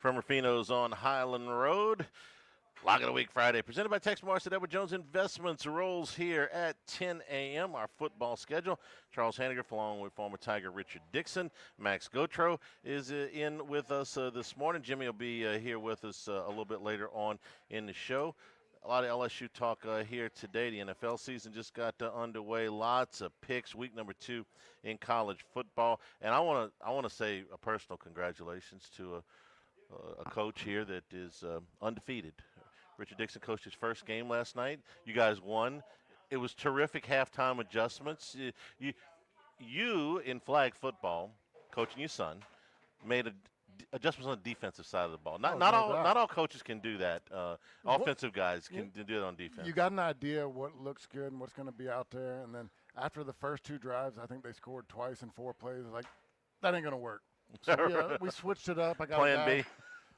from Ruffino's on Highland Road. Lock of the Week Friday, presented by Tex Morrison. Edward Jones Investments rolls here at 10 a.m. Our football schedule. Charles Hanniger, along with former Tiger Richard Dixon. Max Gotro is in with us this morning. Jimmy will be here with us a little bit later on in the show. A lot of LSU talk here today. The NFL season just got underway. Lots of picks. Week number 2 in college football, and I want to say a personal congratulations to a coach here that is undefeated. Richard Dixon coached his first game last night. You guys won. It was terrific halftime adjustments. You in flag football, coaching your son, made adjustments on the defensive side of the ball. Not all coaches can do that. Offensive guys can do it on defense. You got an idea what looks good and what's going to be out there, and then after the first 2 drives, I think they scored twice in 4 plays. Like, that ain't going to work. So we switched it up. I got Plan B.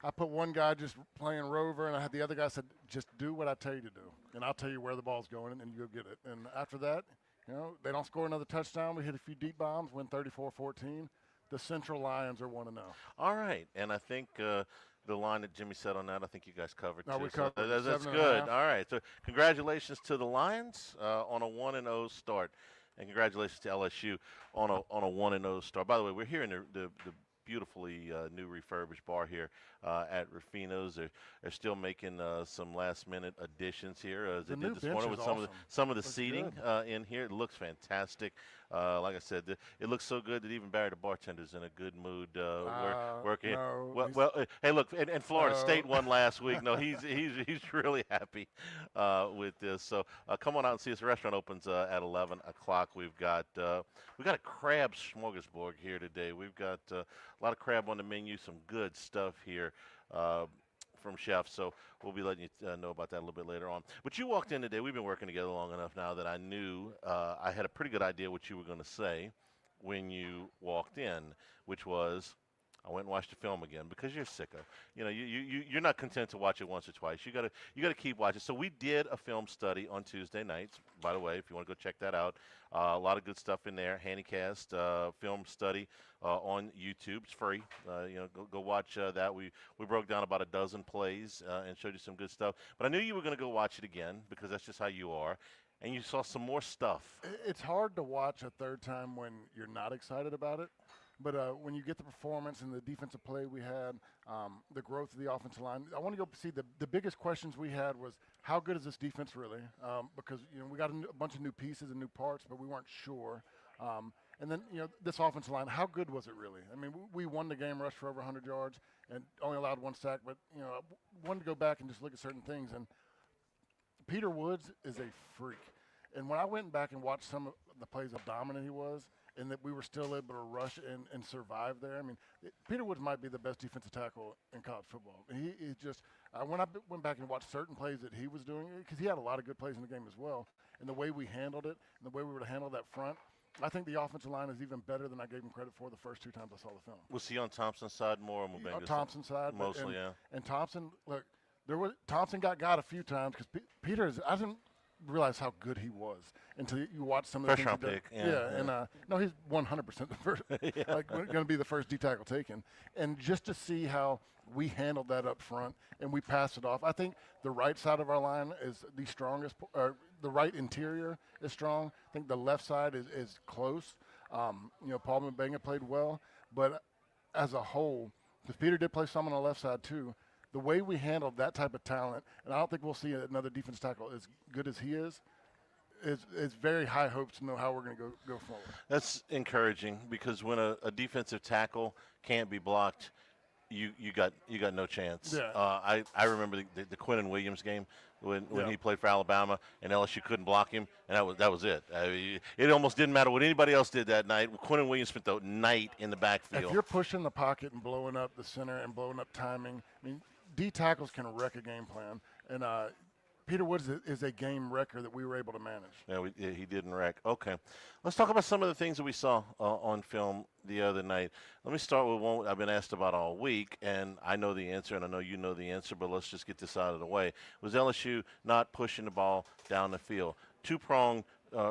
I put one guy just playing rover, and I had the other guy said, just do what I tell you to do, and I'll tell you where the ball's going, and you go get it. And after that, they don't score another touchdown. We hit a few deep bombs, win 34-14. The Central Lions are 1-0. All right, and I think the line that Jimmy said on that, I think you guys covered no, too. We covered so that's good. All right, so congratulations to the Lions on a 1-0 start, and congratulations to LSU on a 1-0 start. By the way, we're here in the beautifully new refurbished bar here at Ruffino's. They're still making some last-minute additions here, as they did this morning with some of the seating in here. It looks fantastic. Like I said, it looks so good that even Barry, the bartender's in a good mood working. No, hey, look, and Florida State won last week. No, he's really happy with this. So come on out and see us. The restaurant opens at 11 o'clock. We've got a crab smorgasbord here today. We've got a lot of crab on the menu, some good stuff here from chefs, so we'll be letting you know about that a little bit later on. But you walked in today. We've been working together long enough now that I knew I had a pretty good idea what you were going to say when you walked in, which was, I went and watched the film again because you're sicko. You're not content to watch it once or twice. You gotta keep watching. So we did a film study on Tuesday nights. By the way, if you want to go check that out, a lot of good stuff in there. Handycast film study on YouTube. It's free. Go watch that. We broke down about a dozen plays and showed you some good stuff. But I knew you were going to go watch it again because that's just how you are. And you saw some more stuff. It's hard to watch a third time when you're not excited about it. But when you get the performance and the defensive play we had, the growth of the offensive line, I want to go see the biggest questions we had was how good is this defense really? Because we got a bunch of new pieces and new parts, but we weren't sure. And then this offensive line, how good was it really? I mean, we won the game, rushed for over 100 yards, and only allowed 1 sack. But I wanted to go back and just look at certain things. And Peter Woods is a freak. And when I went back and watched some of the plays, how dominant he was, and that we were still able to rush and survive there. I mean, Peter Woods might be the best defensive tackle in college football. He just when I went back and watched certain plays that he was doing, because he had a lot of good plays in the game as well, and the way we handled it and the way we were to handle that front, I think the offensive line is even better than I gave him credit for the first 2 times I saw the film. Was he on Thompson's side more or Mubenga's? On Thompson's side. Mostly, yeah. And Thompson, look, Thompson got a few times because Peter is – I didn't realize how good he was until you watch some of the first round pick. And no, he's 100% the first, going to be the first D tackle taken. And just to see how we handled that up front and we passed it off, I think the right side of our line is the strongest. The right interior is strong. I think the left side is close. Paul Mubenga played well, but as a whole, because Peter did play some on the left side too. The way we handled that type of talent, and I don't think we'll see another defense tackle as good as he is very high hopes to know how we're going to go forward. That's encouraging because when a defensive tackle can't be blocked, you got no chance. Yeah. I remember the Quinnen Williams game when he played for Alabama and LSU couldn't block him, and that was it. It almost didn't matter what anybody else did that night. Quinnen Williams spent the night in the backfield. If you're pushing the pocket and blowing up the center and blowing up timing, I mean, D tackles can wreck a game plan, and Peter Woods is a game wrecker that we were able to manage. Yeah, he didn't wreck. Okay, let's talk about some of the things that we saw on film the other night. Let me start with one I've been asked about all week, and I know the answer, and I know you know the answer, but let's just get this out of the way. Was LSU not pushing the ball down the field? Two-pronged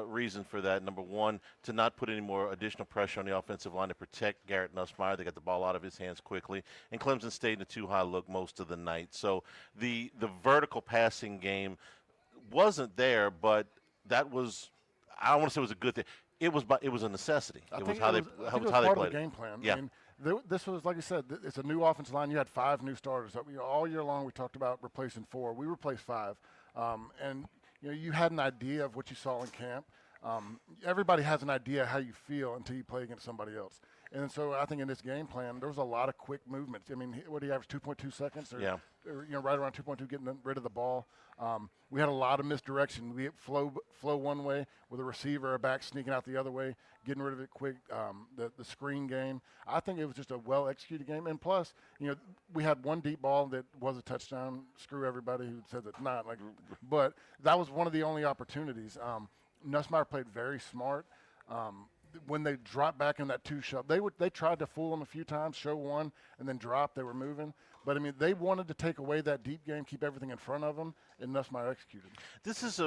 reasons for that. Number one, to not put any more additional pressure on the offensive line to protect Garrett Nussmeier. They got the ball out of his hands quickly, and Clemson stayed in a too-high look most of the night. So the vertical passing game wasn't there, but that was, I don't want to say it was a good thing. It was a necessity. It was how they part of played the it. game plan. Yeah. I mean, this was, like you said, it's a new offensive line. You had 5 new starters. All year long we talked about replacing 4. We replaced 5, and you had an idea of what you saw in camp. Everybody has an idea how you feel until you play against somebody else. And so I think in this game plan, there was a lot of quick movements. I mean, what do you average, 2.2 seconds? Yeah. Or, right around 2.2, getting rid of the ball. We had a lot of misdirection. We flow one way with a receiver or a back sneaking out the other way, getting rid of it quick. The screen game. I think it was just a well-executed game. And plus, we had one deep ball that was a touchdown. Screw everybody who says it's not. But that was one of the only opportunities. Nussmeier played very smart. When they dropped back in that 2 shove, they tried to fool them a few times, show one, and then drop. They were moving. But, I mean, they wanted to take away that deep game, keep everything in front of them, and Nussmeier executed. This is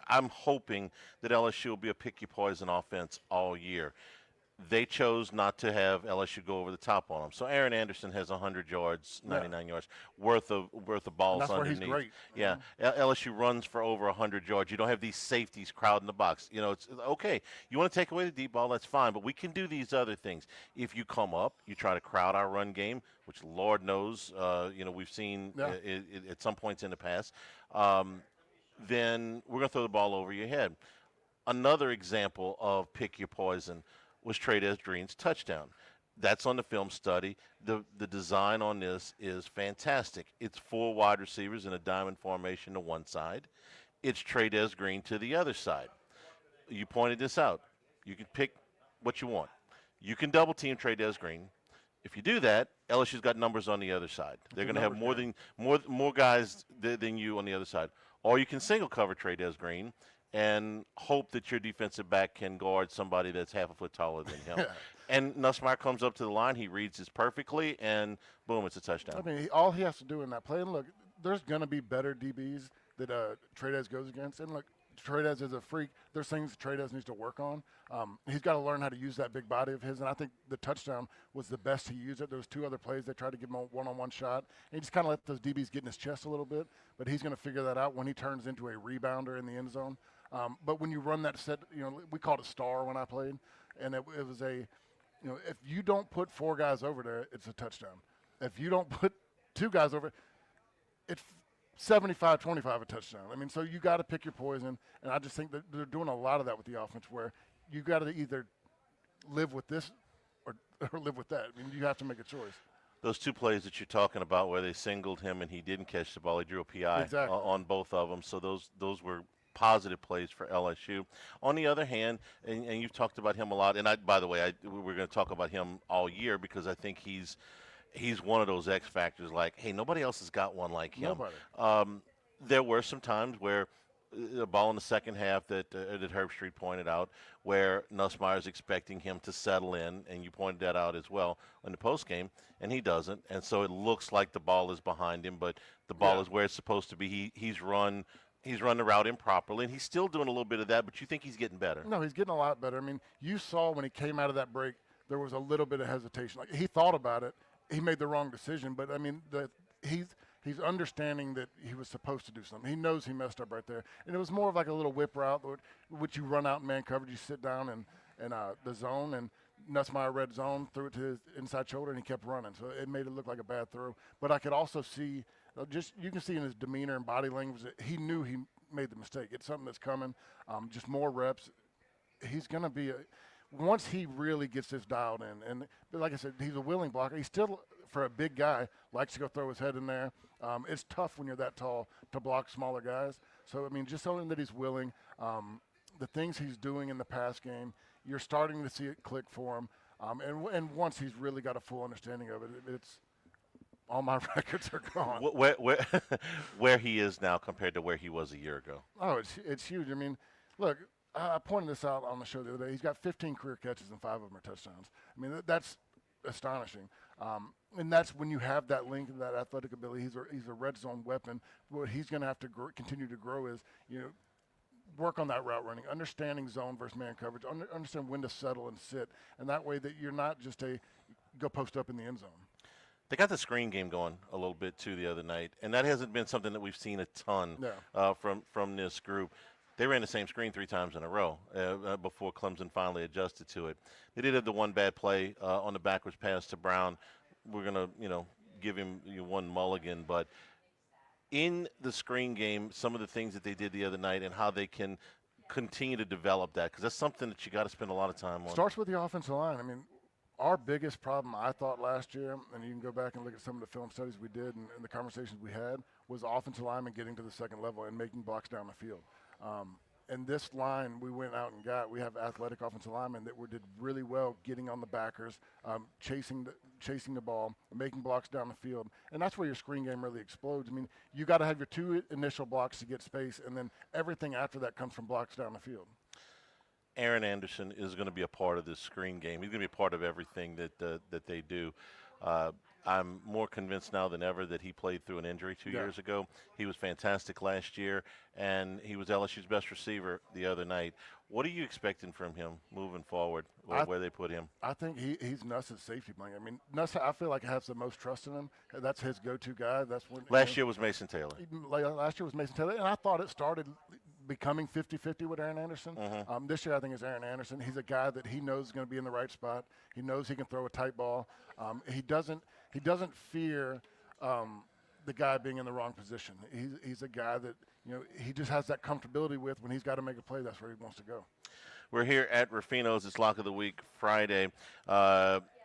I'm hoping that LSU will be a pick-your-poison offense all year. They chose not to have LSU go over the top on them. So Aaron Anderson has 100 yards, 99 yards worth of balls and that's underneath. Where he's great. Yeah, LSU runs for over 100 yards. You don't have these safeties crowding the box. It's okay. You want to take away the deep ball, that's fine, but we can do these other things. If you come up, you try to crowd our run game, which Lord knows, we've seen at some points in the past. Then we're going to throw the ball over your head. Another example of pick your poison was Trey Green's touchdown. That's on the film study. The design on this is fantastic. It's 4 wide receivers in a diamond formation to one side. It's Trey Green to the other side. You pointed this out. You can pick what you want. You can double team Trey Green. If you do that, LSU's got numbers on the other side. They're going to have more guys than you on the other side. Or you can single cover Trey Green and hope that your defensive back can guard somebody that's half a foot taller than him. And Nussmeier comes up to the line, he reads this perfectly, and boom, it's a touchdown. I mean, all he has to do in that play, and look, there's going to be better DBs that Trey goes against. And look, Trey is a freak. There's things Trey needs to work on. He's got to learn how to use that big body of his, and I think the touchdown was the best he used it. There was 2 other plays they tried to give him a one-on-one shot, and he just kind of let those DBs get in his chest a little bit, but he's going to figure that out when he turns into a rebounder in the end zone. But when you run that set, we called it star when I played, and it was if you don't put 4 guys over there, it's a touchdown. If you don't put 2 guys over, it's 75-25 a touchdown. I mean, so you got to pick your poison, and I just think that they're doing a lot of that with the offense where you got to either live with this or live with that. I mean, you have to make a choice. Those 2 plays that you're talking about where they singled him and he didn't catch the ball, he drew a PI on both of them. So those were positive plays for LSU. On the other hand, and you've talked about him a lot, and by the way, we're going to talk about him all year because I think he's one of those X factors. Like, hey, nobody else has got one like him. Nobody. There were some times where the ball in the second half that Herb Street pointed out, where Nussmeier's expecting him to settle in, and you pointed that out as well in the post game, and he doesn't, and so it looks like the ball is behind him, but the ball is where it's supposed to be. He's run the route improperly, and he's still doing a little bit of that, but you think he's getting better. No, he's getting a lot better. I mean, you saw when he came out of that break, there was a little bit of hesitation. Like, he thought about it. He made the wrong decision, but, I mean, he's understanding that he was supposed to do something. He knows he messed up right there. And it was more of like a little whip route, which you run out in man coverage, you sit down in the zone, and Nussmeier read zone, threw it to his inside shoulder, and he kept running. So it made it look like a bad throw. But I could also see you can see in his demeanor and body language that he knew he made the mistake. It's something that's coming. Just more reps. He's going to be once he really gets this dialed in. And like I said, he's a willing blocker. He's still, for a big guy, likes to go throw his head in there. It's tough when you're that tall to block smaller guys. So, I mean, just something that he's willing. The things he's doing in the pass game, you're starting to see it click for him. And once he's really got a full understanding of it, it's all my records are gone. Where he is now compared to where he was a year ago? Oh, it's huge. I mean, look, I pointed this out on the show the other day. He's got 15 career catches and 5 of them are touchdowns. I mean, that's astonishing. And that's when you have that link and that athletic ability. He's a red zone weapon. What he's going to have to continue to grow is, work on that route running, understanding zone versus man coverage, understand when to settle and sit, and that way that you're not just go post up in the end zone. They got the screen game going a little bit too the other night, and that hasn't been something that we've seen a ton from this group. They ran the same screen 3 times in a row before Clemson finally adjusted to it. They did have the one bad play on the backwards pass to Brown. We're gonna, give him one mulligan, but in the screen game, some of the things that they did the other night and how they can continue to develop that, because that's something that you got to spend a lot of time on. Starts with the offensive line. I mean, our biggest problem, I thought, last year, and you can go back and look at some of the film studies we did and the conversations we had, was offensive linemen getting to the second level and making blocks down the field. And this line we went out and got, we have athletic offensive linemen that did really well getting on the backers, chasing the ball, making blocks down the field. And that's where your screen game really explodes. I mean, you got to have your 2 initial blocks to get space, and then everything after that comes from blocks down the field. Aaron Anderson is going to be a part of this screen game. He's going to be a part of everything that they do. I'm more convinced now than ever that he played through an injury 2 years ago. He was fantastic last year, and he was LSU's best receiver the other night. What are you expecting from him moving forward, where they put him? I think he's Nuss's safety blanket. I mean, Nuss, I feel like has the most trust in him. That's his go-to guy. That's when last year was Mason Taylor. Last year was Mason Taylor, and I thought it started becoming 50-50 with Aaron Anderson. This year I think it's Aaron Anderson. He's a guy that he knows is going to be in the right spot. He knows he can throw a tight ball. He doesn't fear the guy being in the wrong position. He's a guy that he just has that comfortability with when he's got to make a play. That's where he wants to go. We're here at Ruffino's. It's Lock of the Week Friday.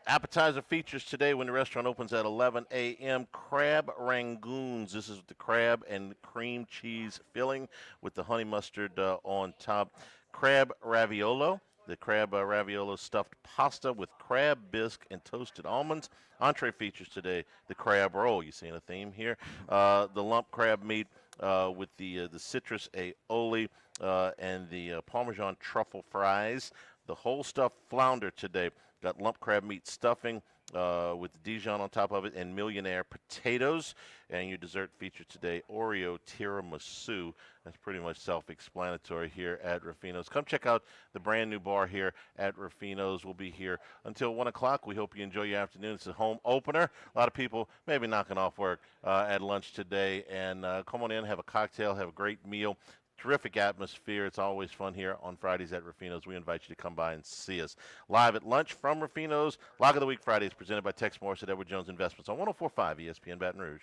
Appetizer features today when the restaurant opens at 11 a.m. Crab rangoons. This is the crab and cream cheese filling with the honey mustard on top. Crab raviolo. The crab raviolo stuffed pasta with crab bisque and toasted almonds. Entree features today the crab roll. You seeing a theme here? The lump crab meat with the citrus aioli and the Parmesan truffle fries. The whole stuffed flounder today. Got lump crab meat stuffing with Dijon on top of it and millionaire potatoes. And your dessert feature today, Oreo tiramisu. That's pretty much self-explanatory here at Ruffino's. Come check out the brand new bar here at Ruffino's. We'll be here until 1 o'clock. We hope you enjoy your afternoon. It's a home opener. A lot of people maybe knocking off work at lunch today. And come on in, have a cocktail, have a great meal. Terrific atmosphere. It's always fun here on Fridays at Ruffino's. We invite you to come by and see us. Live at lunch from Ruffino's. Lock of the Week Fridays presented by Tex Morris at Edward Jones Investments on 104.5 ESPN Baton Rouge.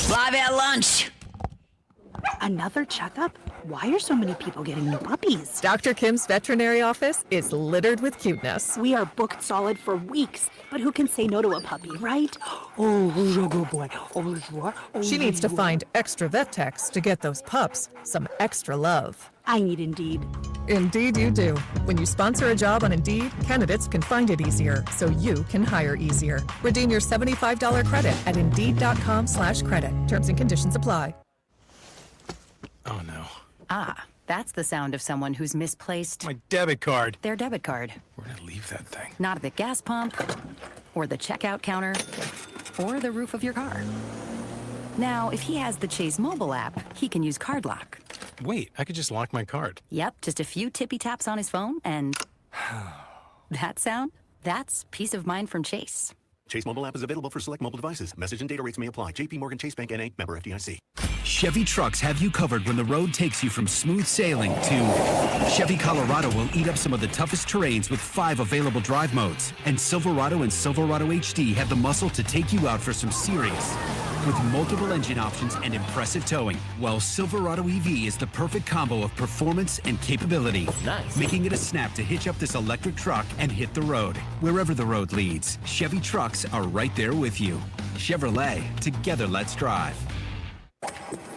Live at lunch. Another checkup? Why are so many people getting new puppies? Dr. Kim's veterinary office is littered with cuteness. We are booked solid for weeks, but who can say no to a puppy, right? Oh, who's a good boy? Oh, who's what? Oh, She needs to find extra vet techs to get those pups some extra love. I need Indeed. Indeed you do. When you sponsor a job on Indeed, candidates can find it easier, so you can hire easier. Redeem your $75 credit at Indeed.com/credit. Terms and conditions apply. Oh, no. Ah, that's the sound of someone who's misplaced My debit card. their debit card. Where'd I leave that thing? Not at the gas pump, or the checkout counter, or the roof of your car. Now, if he has the Chase mobile app, he can use Card Lock. Wait, I could just lock my card. Yep, just a few tippy taps on his phone, and that sound? That's peace of mind from Chase. Chase mobile app is available for select mobile devices. Message and data rates may apply. JP Morgan Chase Bank N.A. member FDIC. Chevy trucks have you covered when the road takes you from smooth sailing to Chevy Colorado will eat up some of the toughest terrains with 5 available drive modes. And Silverado and Silverado HD have the muscle to take you out for some serious. With multiple engine options and impressive towing, while Silverado EV is the perfect combo of performance and capability. Nice. Making it a snap to hitch up this electric truck and hit the road. Wherever the road leads, Chevy trucks are right there with you. Chevrolet, together let's drive.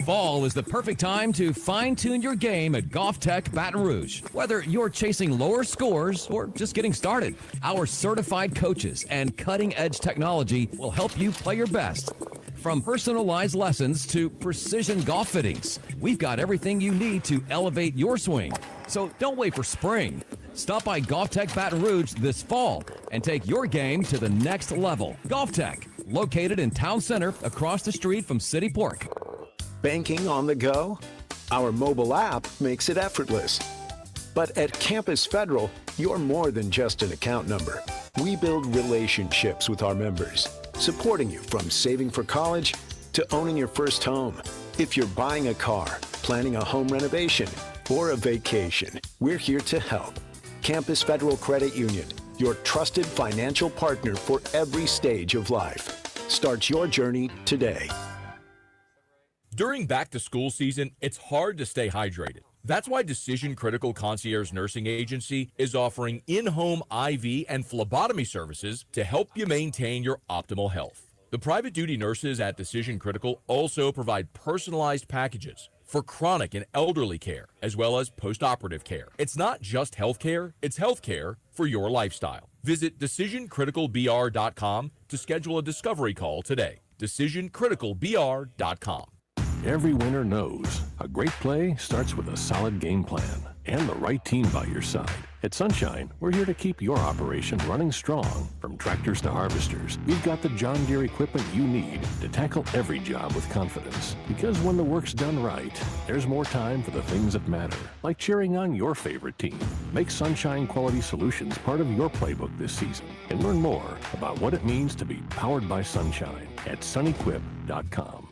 Fall is the perfect time to fine-tune your game at Golf Tech Baton Rouge. Whether you're chasing lower scores or just getting started, our certified coaches and cutting-edge technology will help you play your best. From personalized lessons to precision golf fittings, we've got everything you need to elevate your swing. So don't wait for spring. Stop by Golf Tech Baton Rouge this fall and take your game to the next level. Golf Tech, located in Town Center across the street from City Pork. Banking on the go? Our mobile app makes it effortless. But at Campus Federal, you're more than just an account number. We build relationships with our members, supporting you from saving for college to owning your first home. If you're buying a car, planning a home renovation, or a vacation, we're here to help. Campus Federal Credit Union, your trusted financial partner for every stage of life. Start your journey today. During back-to-school season, it's hard to stay hydrated. That's why Decision Critical Concierge Nursing Agency is offering in-home IV and phlebotomy services to help you maintain your optimal health. The private duty nurses at Decision Critical also provide personalized packages for chronic and elderly care, as well as post-operative care. It's not just health care, it's health care for your lifestyle. Visit DecisionCriticalBR.com to schedule a discovery call today. DecisionCriticalBR.com. Every winner knows a great play starts with a solid game plan and the right team by your side. At Sunshine, we're here to keep your operation running strong. From tractors to harvesters, we've got the John Deere equipment you need to tackle every job with confidence. Because when the work's done right, there's more time for the things that matter, like cheering on your favorite team. Make Sunshine Quality Solutions part of your playbook this season and learn more about what it means to be powered by Sunshine at sunequip.com.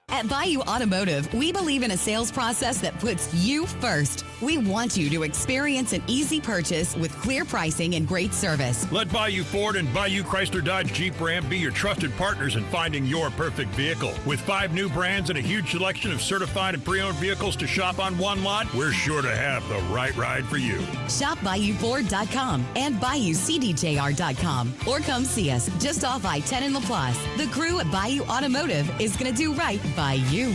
At Bayou Automotive, we believe in a sales process that puts you first. We want you to experience an easy purchase with clear pricing and great service. Let Bayou Ford and Bayou Chrysler Dodge Jeep Ram be your trusted partners in finding your perfect vehicle. With 5 new brands and a huge selection of certified and pre-owned vehicles to shop on one lot, we're sure to have the right ride for you. Shop BayouFord.com and BayouCDJR.com or come see us just off I-10 in LaPlace. The crew at Bayou Automotive is going to do right by you.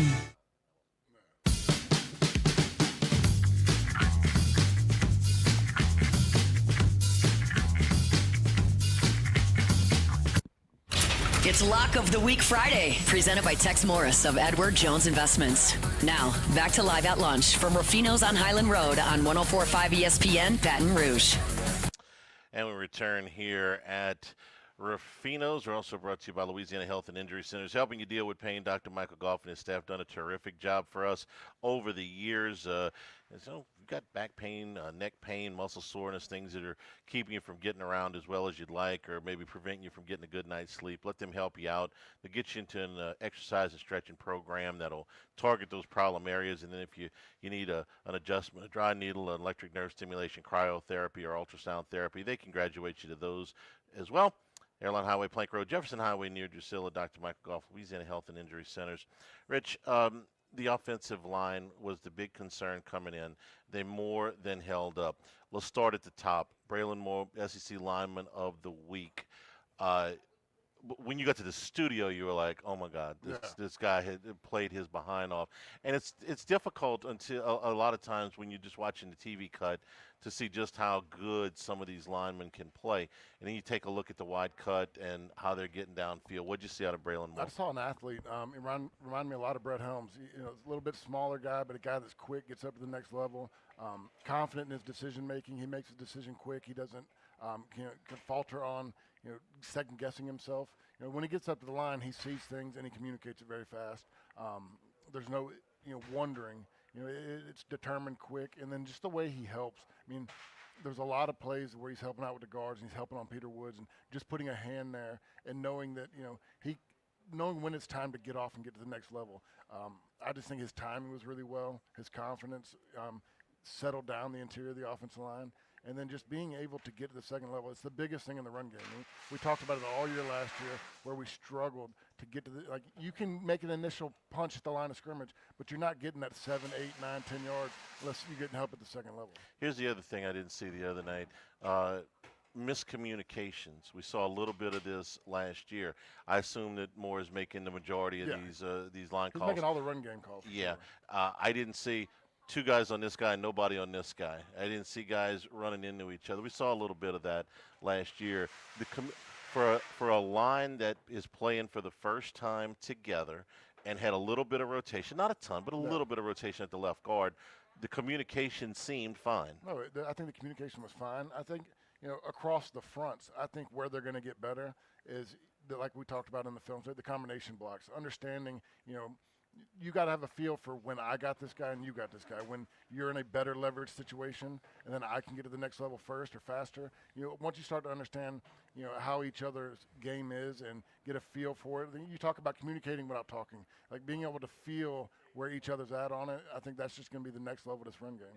It's Lock of the Week Friday, presented by Tex Morris of Edward Jones Investments. Now, back to Live at Lunch from Ruffino's on Highland Road on 104.5 ESPN, Baton Rouge. And we return here at Ruffino's. We're also brought to you by Louisiana Health and Injury Centers, helping you deal with pain. Dr. Michael Goff and his staff done a terrific job for us over the years. So you've got back pain, neck pain, muscle soreness, things that are keeping you from getting around as well as you'd like, or maybe preventing you from getting a good night's sleep. Let them help you out. They'll get you into an exercise and stretching program that'll target those problem areas. And then if you need an adjustment, a dry needle, an electric nerve stimulation, cryotherapy, or ultrasound therapy, they can graduate you to those as well. Airline Highway, Plank Road, Jefferson Highway near Drusilla, Dr. Michael Goff, Louisiana Health and Injury Centers. Rich, the offensive line was the big concern coming in. They more than held up. Let's start at the top. Braylon Moore, SEC Lineman of the Week. When you got to the studio, you were like, "Oh my God, this guy had played his behind off." And it's difficult until a lot of times when you're just watching the TV cut to see just how good some of these linemen can play. And then you take a look at the wide cut and how they're getting downfield. What'd you see out of Braylon Moore? I saw an athlete. It reminded me a lot of Brett Holmes. A little bit smaller guy, but a guy that's quick, gets up to the next level. Confident in his decision making. He makes a decision quick. He doesn't can falter on second guessing himself. When he gets up to the line, he sees things and he communicates it very fast. There's no wondering. It's determined quick, and then just the way he helps. I mean, there's a lot of plays where he's helping out with the guards, and he's helping on Peter Woods, and just putting a hand there and knowing that knowing when it's time to get off and get to the next level. I just think his timing was really well. His confidence settled down the interior of the offensive line. And then just being able to get to the second level, it's the biggest thing in the run game. We talked about it all year last year where we struggled to get to you can make an initial punch at the line of scrimmage, but you're not getting that 7, 8, 9, 10 yards unless you're getting help at the second level. Here's the other thing I didn't see the other night. Miscommunications. We saw a little bit of this last year. I assume that Moore is making the majority of these line calls. He's making all the run game calls. Yeah. I didn't see 2 guys on this guy, nobody on this guy. I didn't see guys running into each other. We saw a little bit of that last year. For a line that is playing for the first time together and had a little bit of rotation, not a ton, but a little bit of rotation at the left guard, the communication seemed fine. No, I think the communication was fine. I think, across the fronts, I think where they're going to get better is, like we talked about in the film, the combination blocks, understanding, you got to have a feel for when I got this guy and you got this guy. When you're in a better leverage situation, and then I can get to the next level first or faster. Once you start to understand, how each other's game is and get a feel for it. Then you talk about communicating without talking, like being able to feel where each other's at on it. I think that's just going to be the next level of this run game.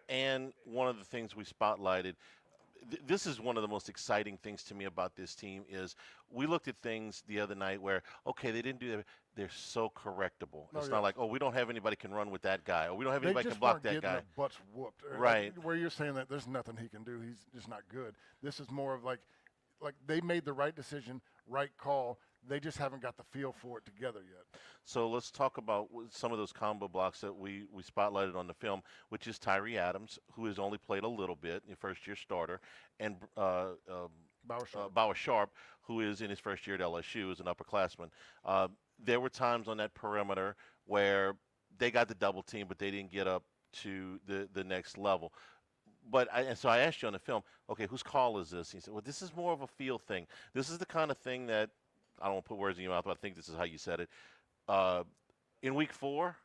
And one of the things we spotlighted, this is one of the most exciting things to me about this team is we looked at things the other night where, okay, they didn't do that. They're so correctable. It's not like, we don't have anybody can run with that guy, or we don't have anybody can block that guy. Their butts whooped. Right. Where you're saying that there's nothing he can do. He's just not good. This is more of like they made the right decision, right call. They just haven't got the feel for it together yet. So let's talk about some of those combo blocks that we spotlighted on the film, which is Tyree Adams, who has only played a little bit, your first-year starter, and Bauer Sharp, who is in his first year at LSU as an upperclassman. There were times on that perimeter where they got the double team, but they didn't get up to the next level. So I asked you on the film, okay, whose call is this? He said, well, this is more of a feel thing. This is the kind of thing that, I don't want to put words in your mouth, but I think this is how you said it. In week 4,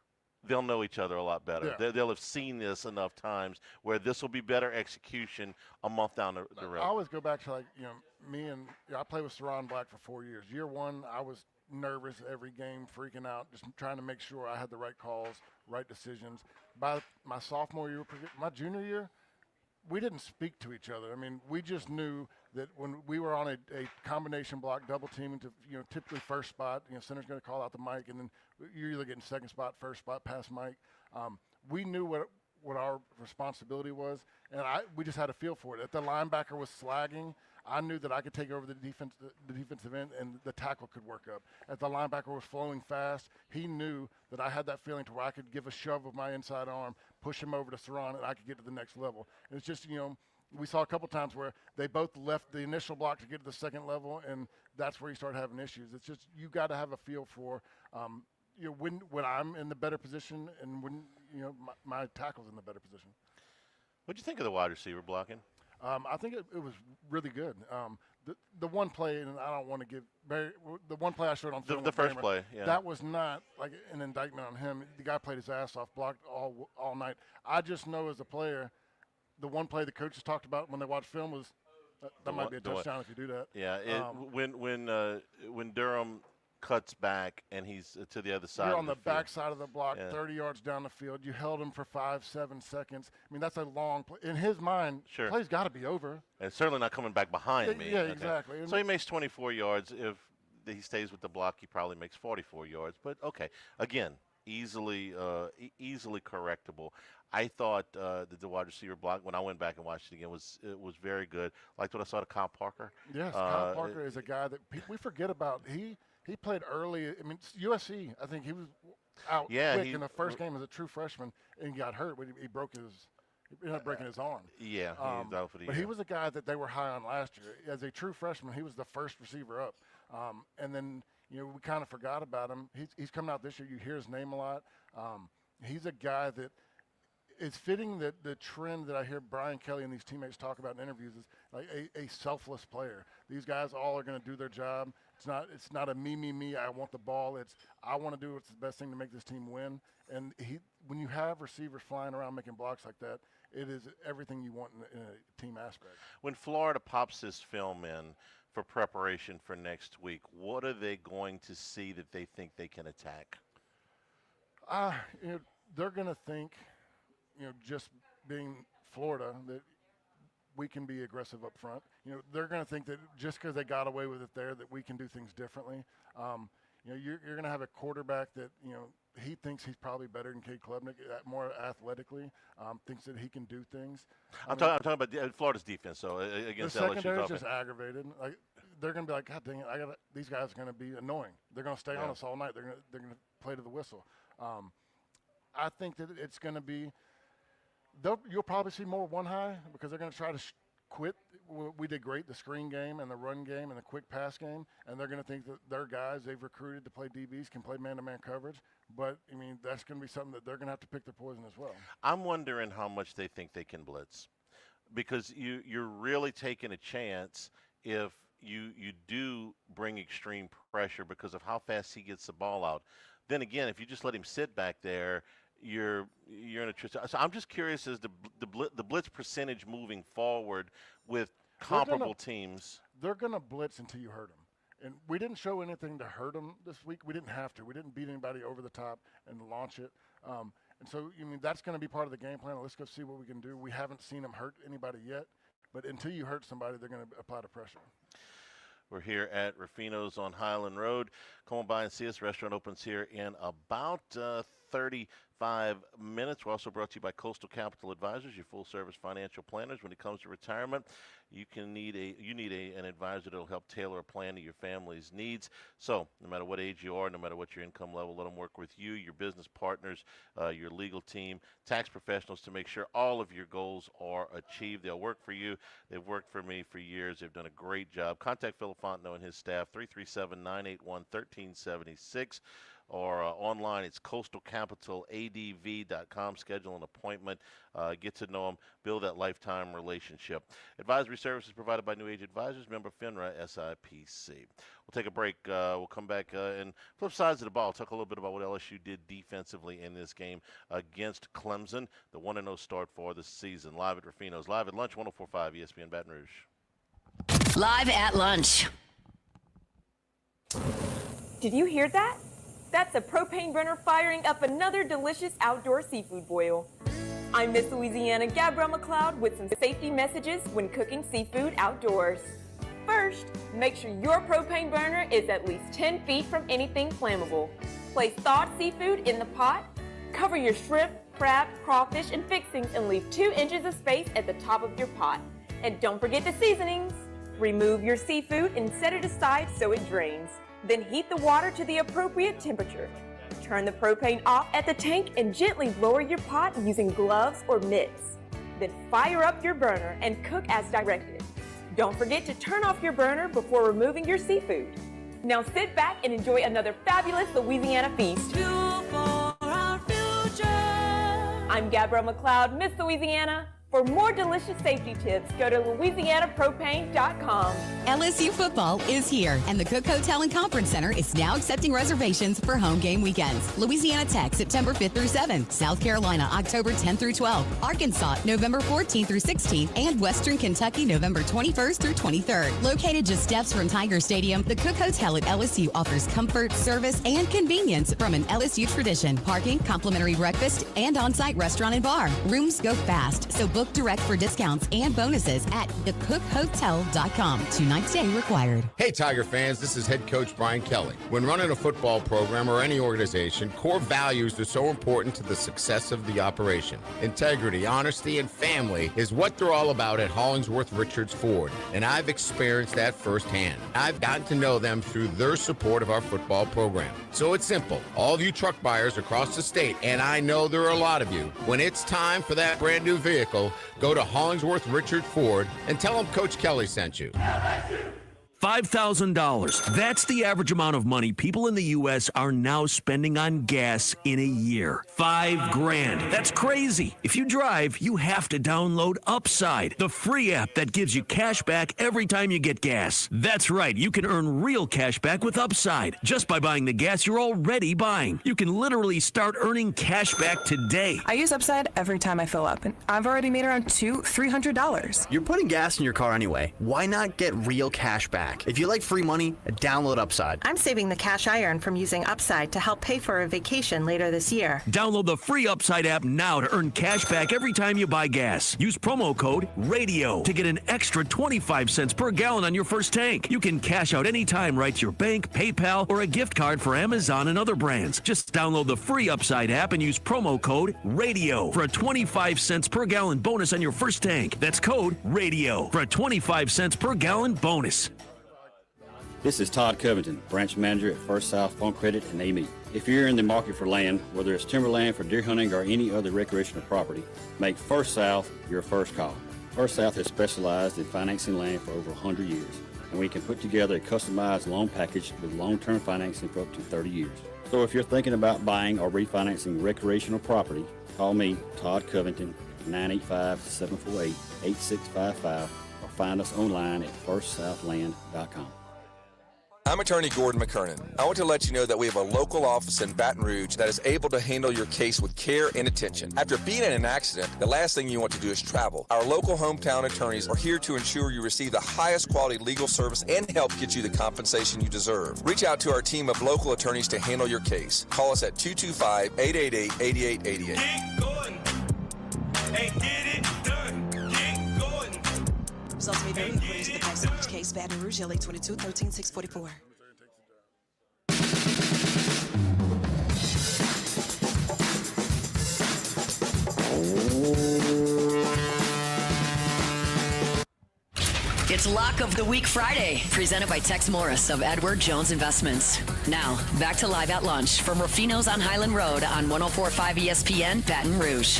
they'll know each other a lot better. Yeah. They'll have seen this enough times where this will be better execution a month down the road. I always go back to me and I played with Saron Black for 4 years. Year 1, I was nervous every game, freaking out, just trying to make sure I had the right calls, right decisions. By my sophomore year, my junior year, we didn't speak to each other. I mean, we just knew that when we were on a combination block, double teaming to, typically first spot, center's going to call out the mic, and then you're either getting second spot, first spot, pass mic. We knew what our responsibility was, and we just had a feel for it. If the linebacker was slagging, I knew that I could take over the defensive end, and the tackle could work up. If the linebacker was flowing fast, he knew that I had that feeling to where I could give a shove with my inside arm, push him over to Saron, and I could get to the next level. And it's just, we saw a couple times where they both left the initial block to get to the second level, and that's where you start having issues. It's just you got to have a feel for when I'm in the better position and when my tackle's in the better position. What'd you think of the wide receiver blocking? I think it was really good. The one play, and I don't want to give the one play I showed on film. The first play, yeah. That was not like an indictment on him. The guy played his ass off, blocked all night. I just know as a player, the one play the coaches talked about when they watched film was that might be a touchdown if you do that. Yeah, when Durham cuts back and he's to the other side. You're on the field. back side of the block, 30 yards down the field. You held him for 5-7 seconds. I mean, that's a long play. In his mind, play's got to be over. And certainly not coming back behind me. Yeah, exactly. So he makes 24 yards. If he stays with the block, he probably makes 44 yards. But, okay, again, easily correctable. I thought the wide receiver block, when I went back and watched it again, was very good. Liked what I saw to Kyle Parker. Yes, Kyle Parker is a guy that we forget about. He played early. I mean, USC, I think he was out quick in the first game as a true freshman and got hurt. He ended up breaking his arm. Yeah, he was out for the but year. he was a guy that they were high on last year. As a true freshman, he was the first receiver up. And then, we kind of forgot about him. He's coming out this year. You hear his name a lot. He's a guy that is fitting the trend that I hear Brian Kelly and these teammates talk about in interviews is like a selfless player. These guys all are going to do their job. It's not a me, I want the ball. It's I want to do what's the best thing to make this team win. And when you have receivers flying around making blocks like that, it is everything you want in a team aspect. When Florida pops this film in for preparation for next week, what are they going to see that they think they can attack? They're going to think, just being Florida, that we can be aggressive up front. They're going to think that just because they got away with it there, that we can do things differently. You're going to have a quarterback that, he thinks he's probably better than Cade Klubnik, more athletically, thinks that he can do things. I'm talking about Florida's defense, so against LSU's offense. The secondary is just aggravated. Like they're going to be like, God dang it, these guys are going to be annoying. They're going to stay on us all night. They're going to play to the whistle. I think that it's going to be. You'll probably see more one high because they're going to try to quit. We did great the screen game and the run game and the quick pass game, and they're going to think that their guys they've recruited to play DBs can play man-to-man coverage. But, I mean, that's going to be something that they're going to have to pick their poison as well. I'm wondering how much they think they can blitz because you're really taking a chance if you do bring extreme pressure because of how fast he gets the ball out. then again, if you just let him sit back there, you're in a twist. So I'm just curious as the blitz percentage moving forward with comparable teams. They're going to blitz until you hurt them. And we didn't show anything to hurt them this week. We didn't have to. We didn't beat anybody over the top and launch it. And so, that's going to be part of the game plan. Let's go see what we can do. We haven't seen them hurt anybody yet. But until you hurt somebody, they're going to apply the pressure. We're here at Ruffino's on Highland Road. Come on by and see us. Restaurant opens here in about 35 minutes. We're also brought to you by Coastal Capital Advisors, your full-service financial planners. When it comes to retirement, you need an advisor that will help tailor a plan to your family's needs. So no matter what age you are, no matter what your income level, let them work with you, your business partners, your legal team, tax professionals to make sure all of your goals are achieved. They'll work for you. They've worked for me for years. They've done a great job. Contact Philip Fontenot and his staff, 337-981-1376. Or online, it's coastalcapitaladv.com. Schedule an appointment, get to know them, build that lifetime relationship. Advisory services provided by New Age Advisors, member FINRA SIPC. We'll take a break. We'll come back and flip sides of the ball. Talk a little bit about what LSU did defensively in this game against Clemson, the 1-0 start for the season. Live at Ruffino's, live at lunch, 104.5 ESPN Baton Rouge. Live at lunch. Did you hear that? That's a propane burner firing up another delicious outdoor seafood boil. I'm Miss Louisiana Gabrielle McLeod with some safety messages when cooking seafood outdoors. First, make sure your propane burner is at least 10 feet from anything flammable. Place thawed seafood in the pot, cover your shrimp, crab, crawfish, and fixings and leave 2 inches of space at the top of your pot. And don't forget the seasonings. Remove your seafood and set it aside so it drains. Then heat the water to the appropriate temperature. Turn the propane off at the tank and gently lower your pot using gloves or mitts. Then fire up your burner and cook as directed. Don't forget to turn off your burner before removing your seafood. Now sit back and enjoy another fabulous Louisiana feast. Fuel for our future. I'm Gabrielle McLeod, Miss Louisiana. For more delicious safety tips, go to LouisianaPropane.com. LSU football is here, and the Cook Hotel and Conference Center is now accepting reservations for home game weekends. Louisiana Tech, September 5th through 7th. South Carolina, October 10th through 12th. Arkansas, November 14th through 16th. And Western Kentucky, November 21st through 23rd. Located just steps from Tiger Stadium, the Cook Hotel at LSU offers comfort, service, and convenience from an LSU tradition. Parking, complimentary breakfast, and on-site restaurant and bar. Rooms go fast, so book direct for discounts and bonuses at thecookhotel.com. 2 nights stay required. Hey Tiger fans, this is head coach Brian Kelly. When running a football program or any organization, core values are so important to the success of the operation. Integrity, honesty, and family is what they're all about at Hollingsworth Richards Ford, and I've experienced that firsthand. I've gotten to know them through their support of our football program. So it's simple. All of you truck buyers across the state, and I know there are a lot of you, when it's time for that brand new vehicle, go to Hollingsworth Richard Ford and tell them Coach Kelly sent you. $5,000. That's the average amount of money people in the U.S. are now spending on gas in a year. $5,000. That's crazy. If you drive, you have to download Upside, the free app that gives you cash back every time you get gas. That's right. You can earn real cash back with Upside just by buying the gas you're already buying. You can literally start earning cash back today. I use Upside every time I fill up, and I've already made around $300. You're putting gas in your car anyway. Why not get real cash back? If you like free money, download Upside. I'm saving the cash I earn from using Upside to help pay for a vacation later this year. Download the free Upside app now to earn cash back every time you buy gas. Use promo code RADIO to get an extra 25 cents per gallon on your first tank. You can cash out anytime right to your bank, PayPal, or a gift card for Amazon and other brands. Just download the free Upside app and use promo code RADIO for a 25 cents per gallon bonus on your first tank. That's code RADIO for a 25 cents per gallon bonus. This is Todd Covington, branch manager at First South Farm Credit and AME. If you're in the market for land, whether it's timberland for deer hunting or any other recreational property, make First South your first call. First South has specialized in financing land for over 100 years, and we can put together a customized loan package with long-term financing for up to 30 years. So if you're thinking about buying or refinancing recreational property, call me, Todd Covington, 985-748-8655, or find us online at firstsouthland.com. I'm attorney Gordon McKernan. I want to let you know that we have a local office in Baton Rouge that is able to handle your case with care and attention. After being in an accident, the last thing you want to do is travel. Our local hometown attorneys are here to ensure you receive the highest quality legal service and help get you the compensation you deserve. Reach out to our team of local attorneys to handle your case. Call us at 225-888-8888. Get going and get it done. Get going. Results may vary according to the facts of each case. Baton Rouge, LA 22 13 644. It's Lock of the Week Friday, presented by Tex Morris of Edward Jones Investments. Now, back to Live at Lunch from Ruffino's on Highland Road on 104.5 ESPN, Baton Rouge.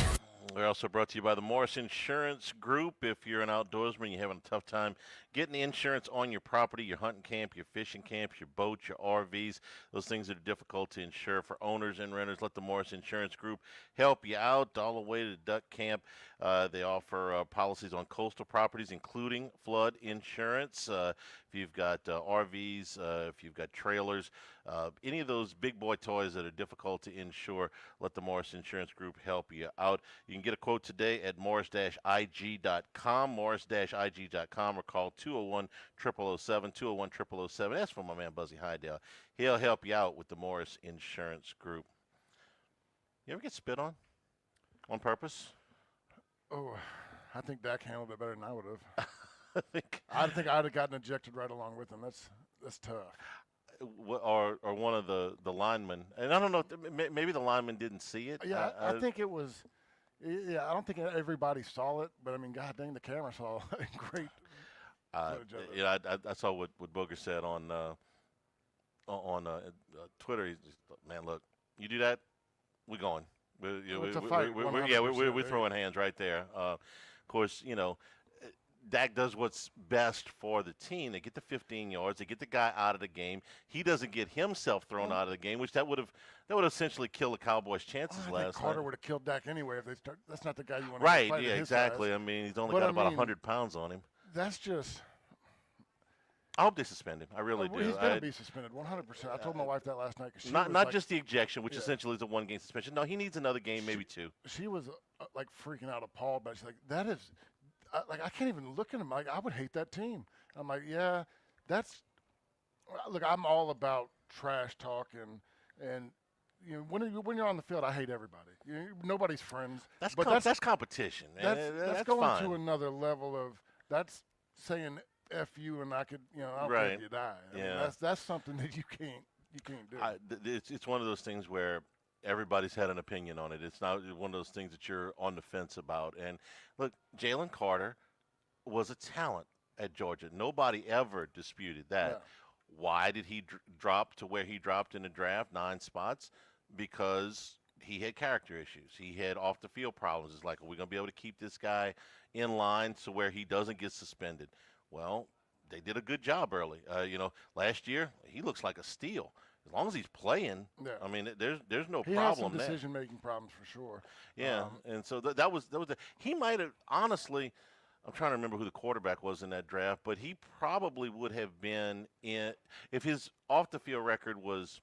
We're also brought to you by the Morris Insurance Group. If you're an outdoorsman, you're having a tough time getting the insurance on your property, your hunting camp, your fishing camps, your boats, your RVs, those things that are difficult to insure for owners and renters, let the Morris Insurance Group help you out all the way to the duck camp. They offer policies on coastal properties, including flood insurance. If you've got RVs, if you've got trailers, any of those big boy toys that are difficult to insure, let the Morris Insurance Group help you out. You can get a quote today at morris-ig.com, morris-ig.com, or call 201-0007, 201-0007. Ask for my man Buzzy Hydell. He'll help you out with the Morris Insurance Group. You ever get spit on purpose? Oh, I think Dak handled it better than I would have. I think I'd have gotten ejected right along with him. That's tough. Or one of the linemen, and I don't know, maybe the lineman didn't see it. Yeah, I think it was. Yeah, I don't think everybody saw it, but I mean, God dang, the camera saw great footage of it. Yeah, I saw what Booger said on Twitter. He's just, man, look, you do that, we're going. It's a fight. We're throwing hands right there. Of course, Dak does what's best for the team. They get the 15 yards. They get the guy out of the game. He doesn't get himself thrown out of the game, which that would have essentially killed the Cowboys' chances last night. Carter would have killed Dak anyway if they start. That's not the guy you want to Right? fight Yeah, at his exactly. size. I mean, he's only got about 100 pounds on him. That's just. I hope they suspend him. I really do. He's going to be suspended 100%. I told my wife that last night. Not just the ejection, which essentially is a one-game suspension. No, he needs another game, maybe two. She was like freaking out, appalled, but she's like, "That is." I can't even look at him. Like, I would hate that team. I'm like, yeah, that's. Look, I'm all about trash talk and when you're on the field, I hate everybody. Nobody's friends. That's competition. That's going fine. to another level of that's saying F you and I could I'll right. let you die. I mean, Yeah. that's something that you can't do. It's one of those things where everybody's had an opinion on it. It's not one of those things that you're on the fence about. And look, Jalen Carter was a talent at Georgia. Nobody ever disputed that. Yeah. Why did he drop to where he dropped in the draft, 9 spots? Because he had character issues. He had off the field problems. It's like, are we going to be able to keep this guy in line so where he doesn't get suspended? Well, they did a good job early. Last year he looks like a steal. As long as he's playing, I mean, there's no problem there. He has some decision-making problems for sure. Yeah, and so that was he might have honestly. I'm trying to remember who the quarterback was in that draft, but he probably would have been in if his off-the-field record was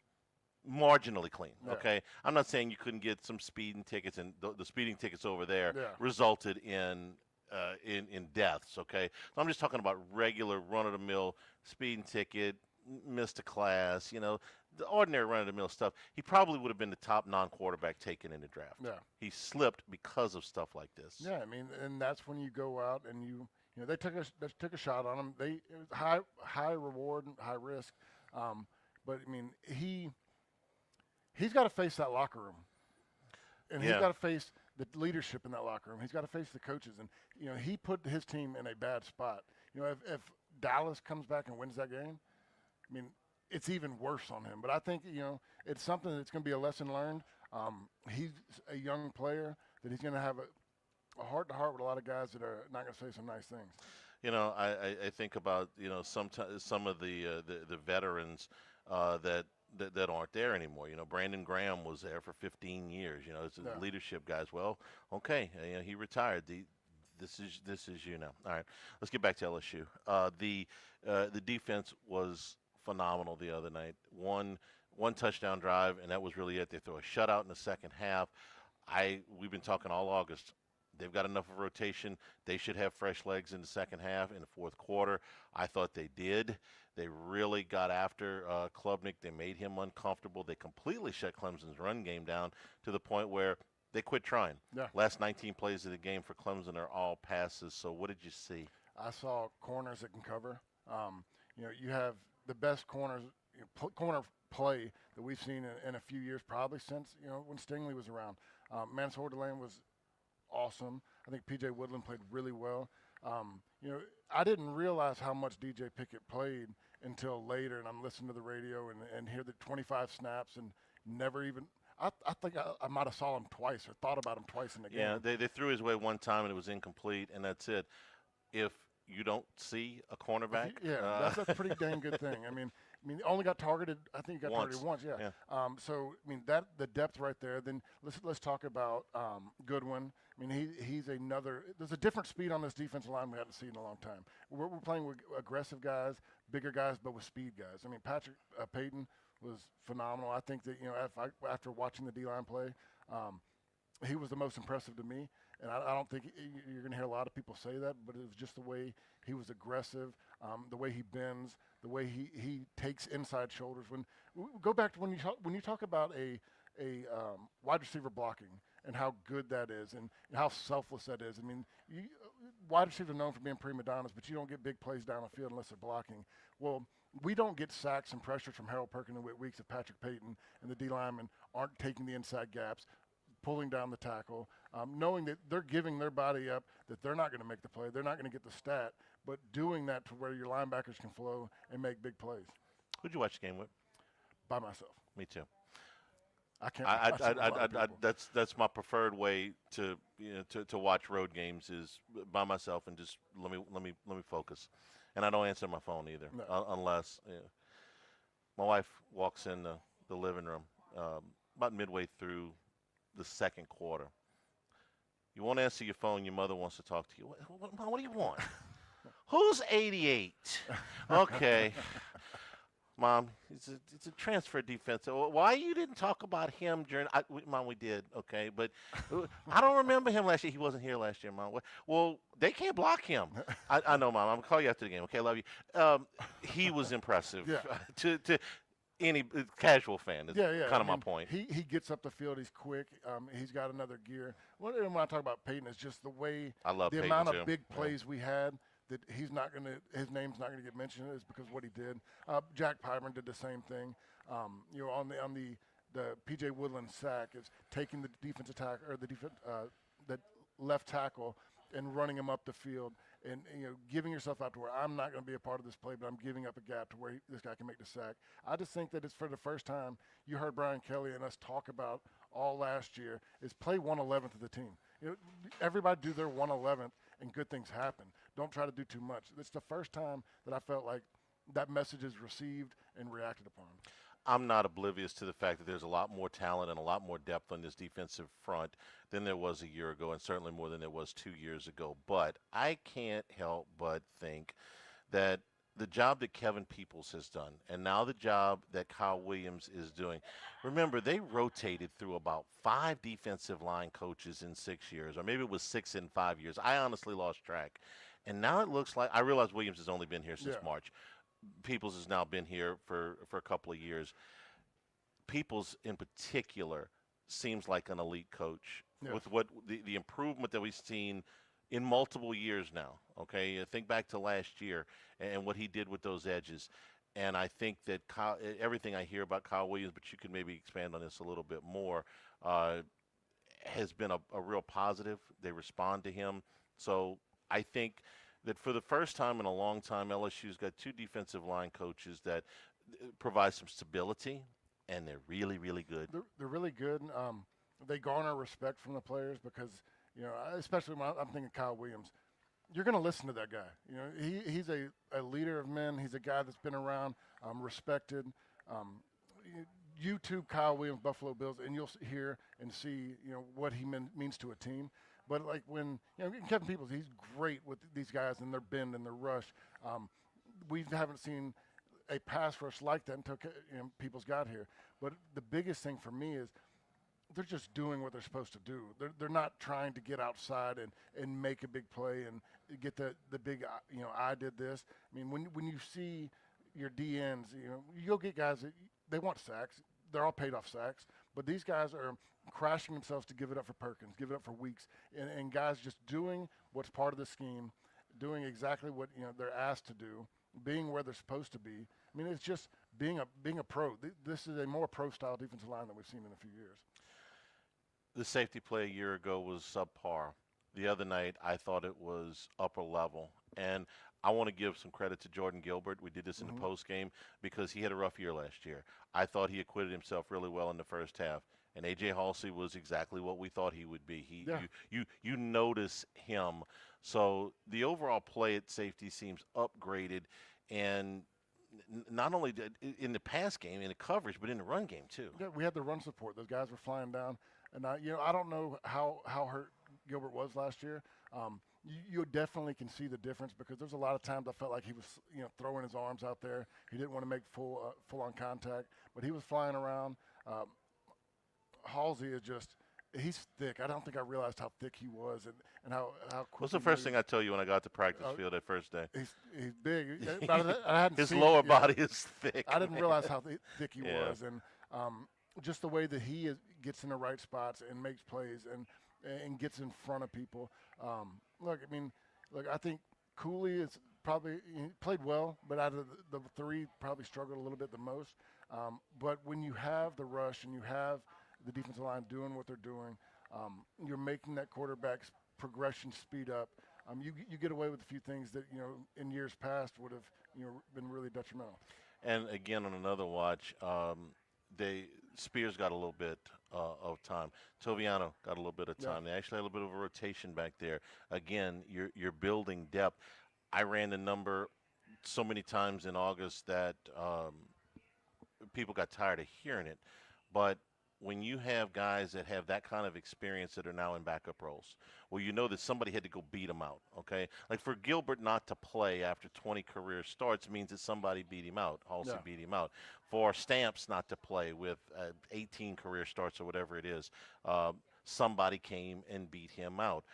marginally clean. Yeah. Okay, I'm not saying you couldn't get some speeding tickets, and the speeding tickets over there resulted in deaths. Okay, so I'm just talking about regular run-of-the-mill speeding ticket, missed a class, the ordinary run-of-the-mill stuff. He probably would have been the top non-quarterback taken in the draft. Yeah. He slipped because of stuff like this. Yeah, I mean, and that's when you go out and they took a shot on him. It was high reward and high risk, but I mean he's got to face that locker room, and he's got to face the leadership in that locker room. He's got to face the coaches, and he put his team in a bad spot. If Dallas comes back and wins that game, I mean, it's even worse on him. But I think, it's something that's going to be a lesson learned. He's a young player that he's going to have a heart-to-heart with a lot of guys that are not going to say some nice things. I think about, some of the veterans that aren't there anymore. Brandon Graham was there for 15 years. It's the leadership guys. Well, okay, he retired. This is you now. All right, let's get back to LSU. The defense was phenomenal the other night. One touchdown drive, and that was really it. They throw a shutout in the second half. We've been talking all August. They've got enough of rotation. They should have fresh legs in the second half, in the fourth quarter. I thought they did. They really got after Klubnik. They made him uncomfortable. They completely shut Clemson's run game down to the point where they quit trying. Yeah. Last 19 plays of the game for Clemson are all passes. So what did you see? I saw corners that can cover. You have the best corner play that we've seen in a few years, probably since when Stingley was around. Mansour Delane was awesome. I think P.J. Woodland played really well. I didn't realize how much DJ Pickett played until later, and I'm listening to the radio and hear the 25 snaps and never even. I think I might have saw him twice or thought about him twice in the game. Yeah, they threw his way one time and it was incomplete, and that's it. If you don't see a cornerback, that's a pretty dang good thing. I mean, only got targeted. I think he got targeted once. Yeah. So that the depth right there. Then let's talk about Goodwin. I mean, he's another. There's a different speed on this defensive line we haven't seen in a long time. We're playing with aggressive guys, bigger guys, but with speed guys. I mean, Patrick Payton was phenomenal. I think that after watching the D-line play, he was the most impressive to me. And I don't think you're going to hear a lot of people say that, but it was just the way he was aggressive, the way he bends, the way he takes inside shoulders. Go back to when you talk about a wide receiver blocking and how good that is and how selfless that is. I mean, wide receivers are known for being prima donnas, but you don't get big plays down the field unless they're blocking. Well, we don't get sacks and pressures from Harold Perkins and Whit Weeks if Patrick Payton and the D linemen aren't taking the inside gaps, pulling down the tackle, knowing that they're giving their body up, that they're not going to make the play, they're not going to get the stat, but doing that to where your linebackers can flow and make big plays. Who'd you watch the game with? By myself. Me too. I can't. That's my preferred way to watch road games is by myself and just let me focus, and I don't answer my phone either unless my wife walks in the living room about midway through the second quarter. You won't answer your phone. Your mother wants to talk to you. What do you want? Who's 88? Okay. Mom, it's a transfer defense. Why you didn't talk about him during Mom, we did, okay. But I don't remember him last year. He wasn't here last year, Mom. Well, they can't block him. I know, Mom. I'm going to call you after the game, okay? Love you. He was impressive to any casual fan is kind of my point. He gets up the field. He's quick. He's got another gear. When I talk about Peyton, it's just the way the amount of big plays we had that his name's not gonna get mentioned is because of what he did. Jack Pyburn did the same thing. On the P.J. Woodland sack is taking the defensive tackle or the left tackle and running him up the field and giving yourself out to where I'm not going to be a part of this play, but I'm giving up a gap to where this guy can make the sack. I just think that it's for the first time you heard Brian Kelly and us talk about all last year is play 1/11th of the team. Everybody do their 1/11th and good things happen. Don't try to do too much. It's the first time that I felt like that message is received and reacted upon. I'm not oblivious to the fact that there's a lot more talent and a lot more depth on this defensive front than there was a year ago, and certainly more than there was 2 years ago. But I can't help but think that the job that Kevin Peoples has done, and now the job that Kyle Williams is doing, remember, they rotated through about 5 defensive line coaches in 6 years, or maybe it was 6 in 5 years. I honestly lost track. And now it looks like, I realize Williams has only been here since March. Peoples has now been here for a couple of years. Peoples in particular seems like an elite coach with what the improvement that we've seen in multiple years now. Okay, think back to last year and what he did with those edges. And I think that everything I hear about Kyle Williams, but you could maybe expand on this a little bit more, has been a real positive. They respond to him. So I think that for the first time in a long time, LSU's got 2 defensive line coaches that provide some stability, and they're really, really good. They're really good. They garner respect from the players because, especially when I'm thinking Kyle Williams, you're going to listen to that guy. He's a leader of men. He's a guy that's been around, respected. YouTube Kyle Williams, Buffalo Bills, and you'll hear and see, what he means to a team. But like when Kevin Peoples, he's great with these guys and their bend and their rush. We haven't seen a pass rush like that until Peoples got here. But the biggest thing for me is they're just doing what they're supposed to do. They're not trying to get outside and make a big play and get the big, I did this. I mean, when you see your DNs, you go get guys that they want sacks. They're all paid off sacks. But these guys are crashing themselves to give it up for Perkins, give it up for Weeks, and guys just doing what's part of the scheme, doing exactly what they're asked to do, being where they're supposed to be. I mean, it's just being a pro. This is a more pro-style defensive line than we've seen in a few years. The safety play a year ago was subpar. The other night, I thought it was upper level. And I want to give some credit to Jordan Gilbert. We did this in the post game because he had a rough year last year. I thought he acquitted himself really well in the first half. And A.J. Halsey was exactly what we thought he would be. You notice him. So the overall play at safety seems upgraded, and not only in the pass game, in the coverage, but in the run game too. Yeah, we had the run support. Those guys were flying down. And I don't know how hurt Gilbert was last year. You definitely can see the difference because there's a lot of times I felt like he was throwing his arms out there. He didn't want to make full on contact, but he was flying around. Halsey is he's thick. I don't think I realized how thick he was and how quick. What's the first thing I tell you when I got to practice field that first day? He's big. I hadn't his seen lower body is thick. I didn't realize how thick he was, and just the way that he gets in the right spots and makes plays and gets in front of people. I think Cooley is probably he played well, but out of the three, probably struggled a little bit the most. But when you have the rush and you have the defensive line doing what they're doing, you're making that quarterback's progression speed up. You get away with a few things that in years past would have been really detrimental. And again, on another watch, Spears got a little bit of time. Toviano got a little bit of time. They actually had a little bit of a rotation back there. Again, you're building depth. I ran the number so many times in August that people got tired of hearing it. But when you have guys that have that kind of experience that are now in backup roles, well, you know that somebody had to go beat them out, okay? Like for Gilbert not to play after 20 career starts means that somebody beat him out. Halsey beat him out. For Stamps not to play with 18 career starts or whatever it is, somebody came and beat him out.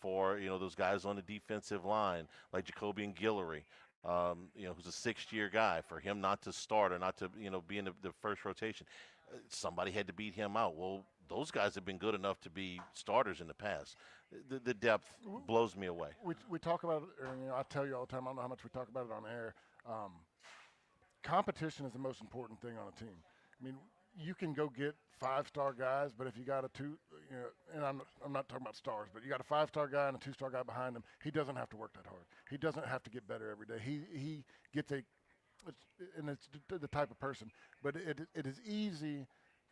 For those guys on the defensive line like Jacoby and Guillory, who's a sixth-year guy, for him not to start or not to be in the first rotation, somebody had to beat him out. Well, those guys have been good enough to be starters in the past. The depth blows me away. We talk about it, I tell you all the time, I don't know how much we talk about it on air. Competition is the most important thing on a team. I mean, you can go get five-star guys, but if you got a two, and I'm not talking about stars, but you got a five-star guy and a two-star guy behind him, he doesn't have to work that hard. He doesn't have to get better every day. He gets and it's the type of person. But it is easy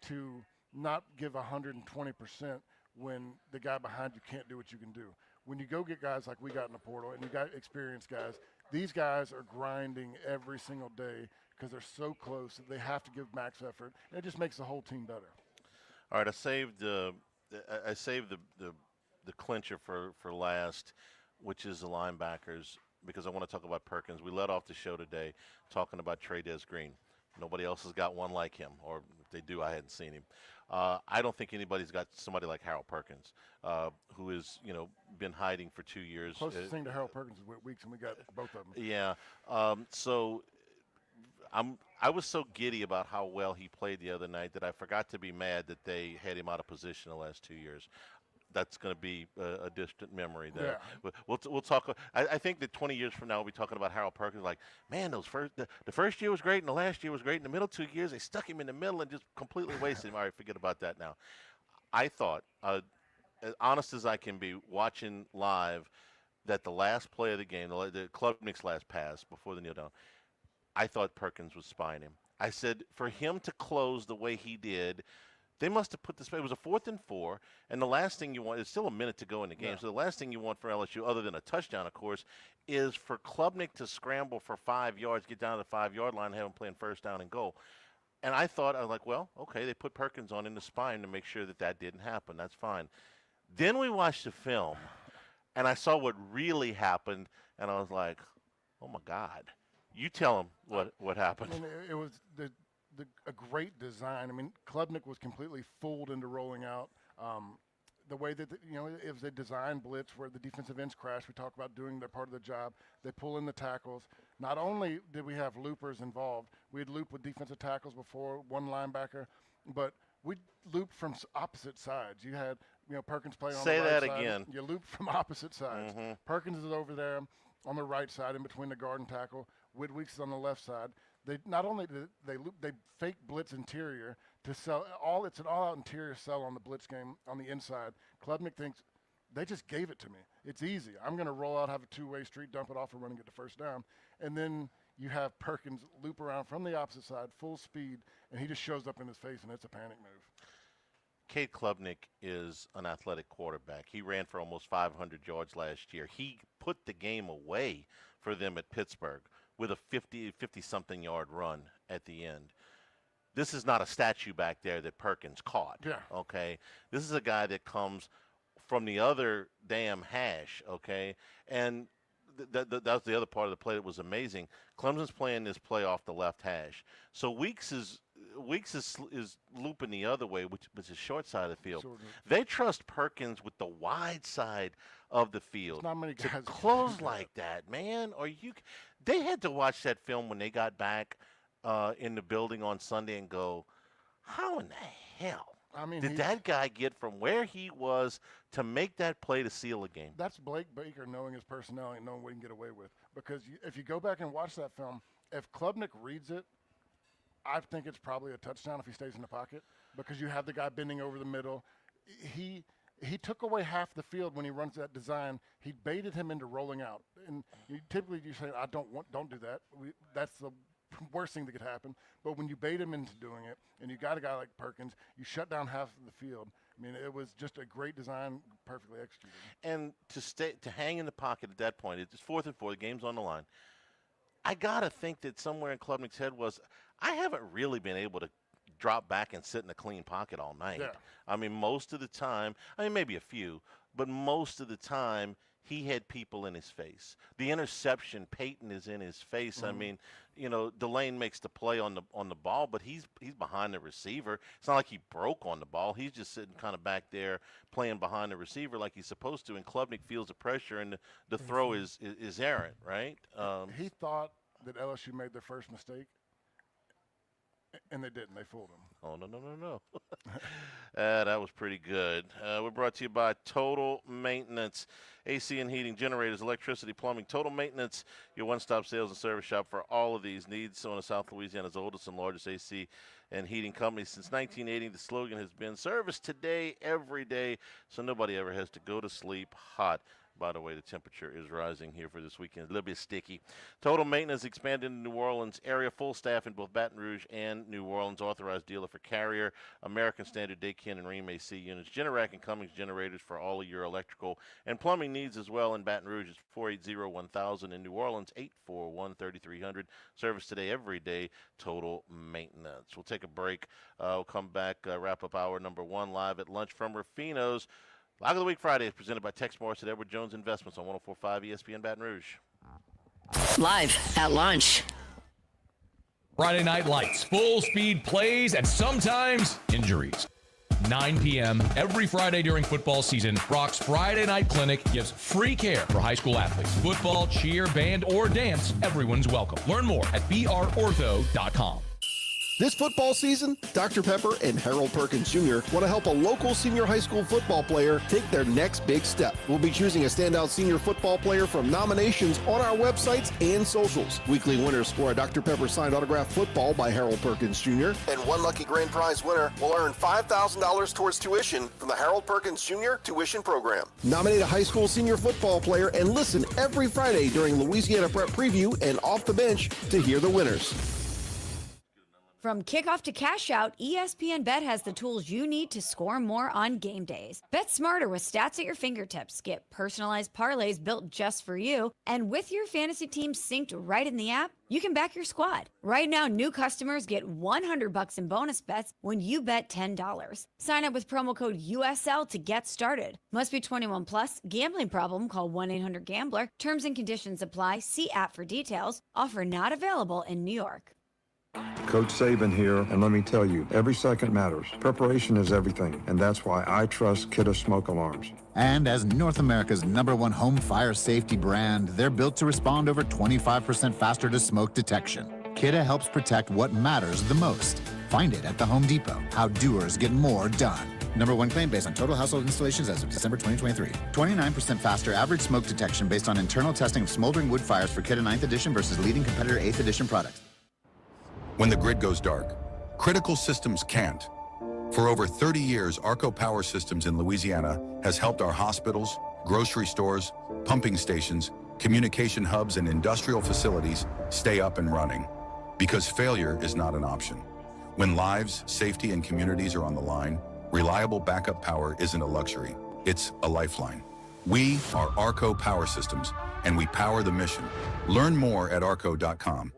to not give 120% when the guy behind you can't do what you can do. When you go get guys like we got in the portal and you got experienced guys, these guys are grinding every single day because they're so close that they have to give max effort, and it just makes the whole team better. All right, I saved the clincher for last, which is the linebackers, because I want to talk about Perkins. We led off the show today talking about Trey'Dez Green. Nobody else has got one like him, or if they do, I hadn't seen him. I don't think anybody's got somebody like Harold Perkins, who has been hiding for 2 years. Closest thing to Harold Perkins is Weeks, and we got both of them. Yeah. So I was so giddy about how well he played the other night that I forgot to be mad that they had him out of position the last 2 years. That's going to be a distant memory there. Yeah. We'll talk. I think that 20 years from now we'll be talking about Harold Perkins like, man, the first year was great and the last year was great. In the middle 2 years, they stuck him in the middle and just completely wasted him. All right, forget about that now. I thought, as honest as I can be, watching live, that the last play of the game, the Klubnik's last pass before the kneel down, I thought Perkins was spying him. I said, for him to close the way he did, they must have put this. It was a 4th and 4, and the last thing you want, it's still a minute to go in the game, so the last thing you want for LSU, other than a touchdown, of course, is for Klubnik to scramble for 5 yards, get down to the 5-yard line, and have him playing first down and goal. And I was like, well, okay, they put Perkins on in the spine to make sure that didn't happen. That's fine. Then we watched the film, and I saw what really happened, and I was like, oh, my God. You tell them what happened. I mean, it was a great design. I mean, Klubnik was completely fooled into rolling out. The way that, it was a design blitz where the defensive ends crash. We talk about doing their part of the job. They pull in the tackles. Not only did we have loopers involved, we had looped with defensive tackles before, one linebacker, but we looped from opposite sides. You had, Perkins playing on the right side. Say that again. You looped from opposite sides. Mm-hmm. Perkins is over there on the right side in between the guard and tackle. Widweeks is on the left side. They not only did they loop, they fake blitz interior to sell all. It's an all-out interior sell on the blitz game on the inside. Klubnik thinks they just gave it to me. It's easy. I'm going to roll out, have a two-way street, dump it off, and run and get the first down. And then you have Perkins loop around from the opposite side, full speed, and he just shows up in his face, and it's a panic move. Cade Klubnik is an athletic quarterback. He ran for almost 500 yards last year. He put the game away for them at Pittsburgh with a 50-something yard run at the end. This is not a statue back there that Perkins caught. Yeah. Okay. This is a guy that comes from the other damn hash. Okay. And that was the other part of the play that was amazing. Clemson's playing this play off the left hash. So Weeks is looping the other way, which is short side of the field. They trust Perkins with the wide side of the field. Not many guys to close like that, man. They had to watch that film when they got back in the building on Sunday and go, how in the hell did that guy get from where he was to make that play to seal a game? That's Blake Baker knowing his personality and knowing what he can get away with. Because if you go back and watch that film, if Klubnik reads it, I think it's probably a touchdown if he stays in the pocket, because you have the guy bending over the middle. He took away half the field when he runs that design. He baited him into rolling out. And typically you say, don't do that. That's the worst thing that could happen. But when you bait him into doing it, and you got a guy like Perkins, you shut down half of the field. I mean, it was just a great design, perfectly executed. And to hang in the pocket at that point, it's 4th and 4, the game's on the line. I got to think that somewhere in Klubnik's head was, I haven't really been able to drop back and sit in a clean pocket all night. Yeah. I mean, most of the time, maybe a few, but most of the time, he had people in his face. The interception, Peyton is in his face. Mm-hmm. I mean, Delane makes the play on the ball, but he's behind the receiver. It's not like he broke on the ball. He's just sitting kind of back there playing behind the receiver like he's supposed to, and Klubnik feels the pressure, and the throw is errant, right? He thought that LSU made their first mistake, and they didn't. They fooled him. Oh, no. That was pretty good. We're brought to you by Total Maintenance. AC and heating, generators, electricity, plumbing. Total Maintenance, your one-stop sales and service shop for all of these needs. One of South Louisiana's oldest and largest AC and heating company. Since 1980, the slogan has been service today, every day, so nobody ever has to go to sleep hot. By the way, the temperature is rising here for this weekend. A little bit sticky. Total Maintenance expanded in New Orleans area. Full staff in both Baton Rouge and New Orleans. Authorized dealer for Carrier, American Standard, Daykin, and Rheem AC units. Generac and Cummings generators for all of your electrical and plumbing needs as well. In Baton Rouge, it's 480-1000. In New Orleans, 841-3300. Service today, every day. Total Maintenance. We'll take a break. We'll come back, wrap up hour number 1 live at lunch from Ruffino's. Lock of the Week Friday is presented by Tex Morris at Edward Jones Investments on 104.5 ESPN Baton Rouge. Live at lunch. Friday Night Lights, full speed plays, and sometimes injuries. 9 p.m. every Friday during football season, Brock's Friday Night Clinic gives free care for high school athletes. Football, cheer, band, or dance, everyone's welcome. Learn more at brortho.com. This football season, Dr. Pepper and Harold Perkins Jr. want to help a local senior high school football player take their next big step. We'll be choosing a standout senior football player from nominations on our websites and socials. Weekly winners score a Dr. Pepper signed autographed football by Harold Perkins Jr. And one lucky grand prize winner will earn $5,000 towards tuition from the Harold Perkins Jr. tuition program. Nominate a high school senior football player and listen every Friday during Louisiana Prep Preview and Off the Bench to hear the winners. From kickoff to cash out, ESPN Bet has the tools you need to score more on game days. Bet smarter with stats at your fingertips. Get personalized parlays built just for you. And with your fantasy team synced right in the app, you can back your squad. Right now, new customers get $100 in bonus bets when you bet $10. Sign up with promo code USL to get started. Must be 21 plus. Gambling problem? Call 1-800-GAMBLER. Terms and conditions apply. See app for details. Offer not available in New York. Coach Saban here, and let me tell you, every second matters. Preparation is everything, and that's why I trust Kidde Smoke Alarms. And as North America's #1 home fire safety brand, they're built to respond over 25% faster to smoke detection. Kidde helps protect what matters the most. Find it at the Home Depot. How doers get more done. #1 claim based on total household installations as of December 2023. 29% faster average smoke detection based on internal testing of smoldering wood fires for Kidde 9th edition versus leading competitor 8th edition products. When the grid goes dark, critical systems can't. For over 30 years, Arco Power Systems in Louisiana has helped our hospitals, grocery stores, pumping stations, communication hubs, and industrial facilities stay up and running. Because failure is not an option. When lives, safety, and communities are on the line, reliable backup power isn't a luxury, it's a lifeline. We are Arco Power Systems, and we power the mission. Learn more at arco.com.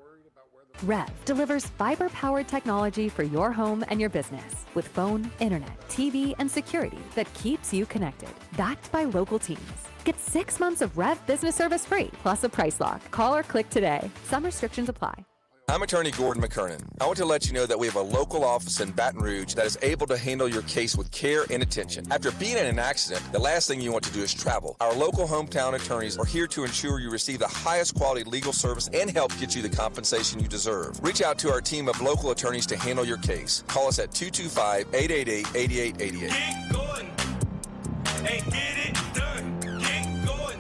Rev delivers fiber-powered technology for your home and your business with phone, internet, TV, and security that keeps you connected. Backed by local teams. Get 6 months of Rev business service free, plus a price lock. Call or click today. Some restrictions apply. I'm attorney Gordon McKernan. I want to let you know that we have a local office in Baton Rouge that is able to handle your case with care and attention. After being in an accident, the last thing you want to do is travel. Our local hometown attorneys are here to ensure you receive the highest quality legal service and help get you the compensation you deserve. Reach out to our team of local attorneys to handle your case. Call us at 225-888-8888. Get going and get it done. Get going.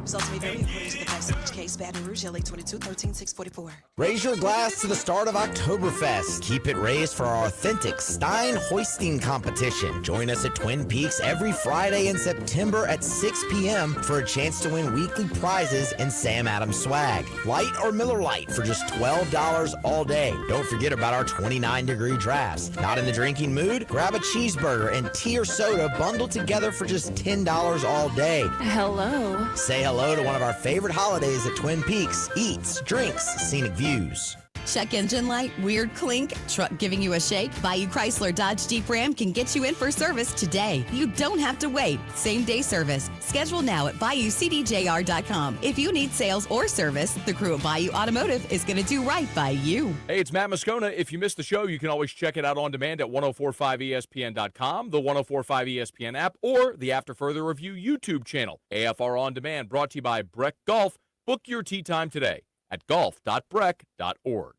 Results may vary according to the facts of each case. Baton Rouge, LA 22-13-644. Raise your glass to the start of Oktoberfest. Keep it raised for our authentic Stein hoisting competition. Join us at Twin Peaks every Friday in September at 6 p.m. for a chance to win weekly prizes and Sam Adams swag. Light or Miller Lite for just $12 all day. Don't forget about our 29-degree drafts. Not in the drinking mood? Grab a cheeseburger and tea or soda bundled together for just $10 all day. Hello. Say hello to one of our favorite holidays at Twin Peaks. Eats, drinks, scenic views. Check engine light, weird clink, truck giving you a shake? Bayou Chrysler Dodge Jeep Ram can get you in for service today. You don't have to wait. Same day service. Schedule now at BayouCDJR.com. If you need sales or service, the crew at Bayou Automotive is going to do right by you. Hey, it's Matt Moscona. If you missed the show, you can always check it out on demand at 1045ESPN.com, the 1045 ESPN app, or the After Further Review YouTube channel. AFR On Demand, brought to you by Breck Golf. Book your tee time today at golf.breck.org.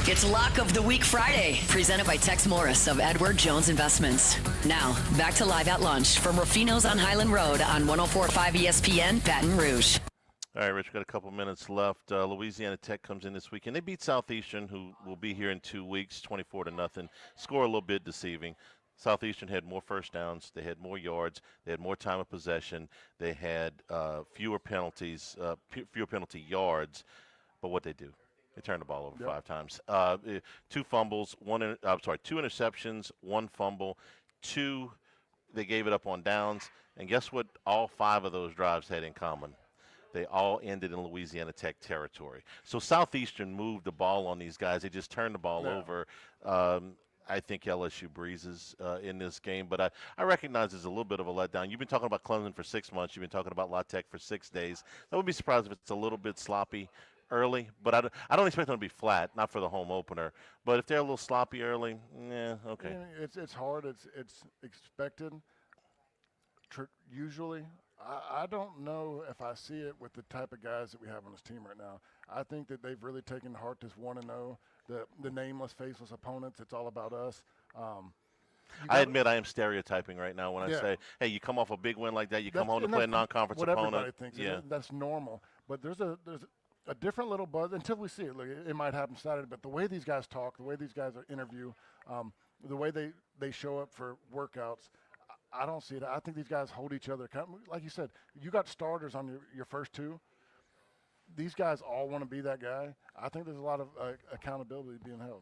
It's Lock of the Week Friday, presented by Tex Morris of Edward Jones Investments. Now, back to Live at Lunch from Ruffino's on Highland Road on 1045 ESPN, Baton Rouge. All right, Rich, got a couple minutes left. Louisiana Tech comes in this weekend. They beat Southeastern, who will be here in 2 weeks, 24-0. Score a little bit deceiving. Southeastern had more first downs. They had more yards. They had more time of possession. They had fewer penalties, fewer penalty yards. But what they do? They turned the ball over 5 times. 2 fumbles, 2 interceptions, 1 fumble, 2 they gave it up on downs. And guess what all 5 of those drives had in common? They all ended in Louisiana Tech territory. So Southeastern moved the ball on these guys. They just turned the ball over. I think LSU breezes in this game, but I recognize it's a little bit of a letdown. You've been talking about Clemson for 6 months. You've been talking about La Tech for 6 days. I would be surprised if it's a little bit sloppy early, but I don't expect them to be flat, not for the home opener. But if they're a little sloppy early, okay. Yeah, it's hard. It's expected. Usually, I don't know if I see it with the type of guys that we have on this team right now. I think that they've really taken heart this 1-0. The nameless, faceless opponents. It's all about us. I admit I am stereotyping right now when I say, hey, you come off a big win like that, you come home to play a non-conference opponent. What everybody thinks. Yeah. That's normal. But there's a different little buzz until we see it. Look, it might happen Saturday, but the way these guys talk, the way these guys interview, the way they show up for workouts, I don't see that. I think these guys hold each other accountable. Like you said, you got starters on your first two. These guys all want to be that guy. I think there's a lot of accountability being held.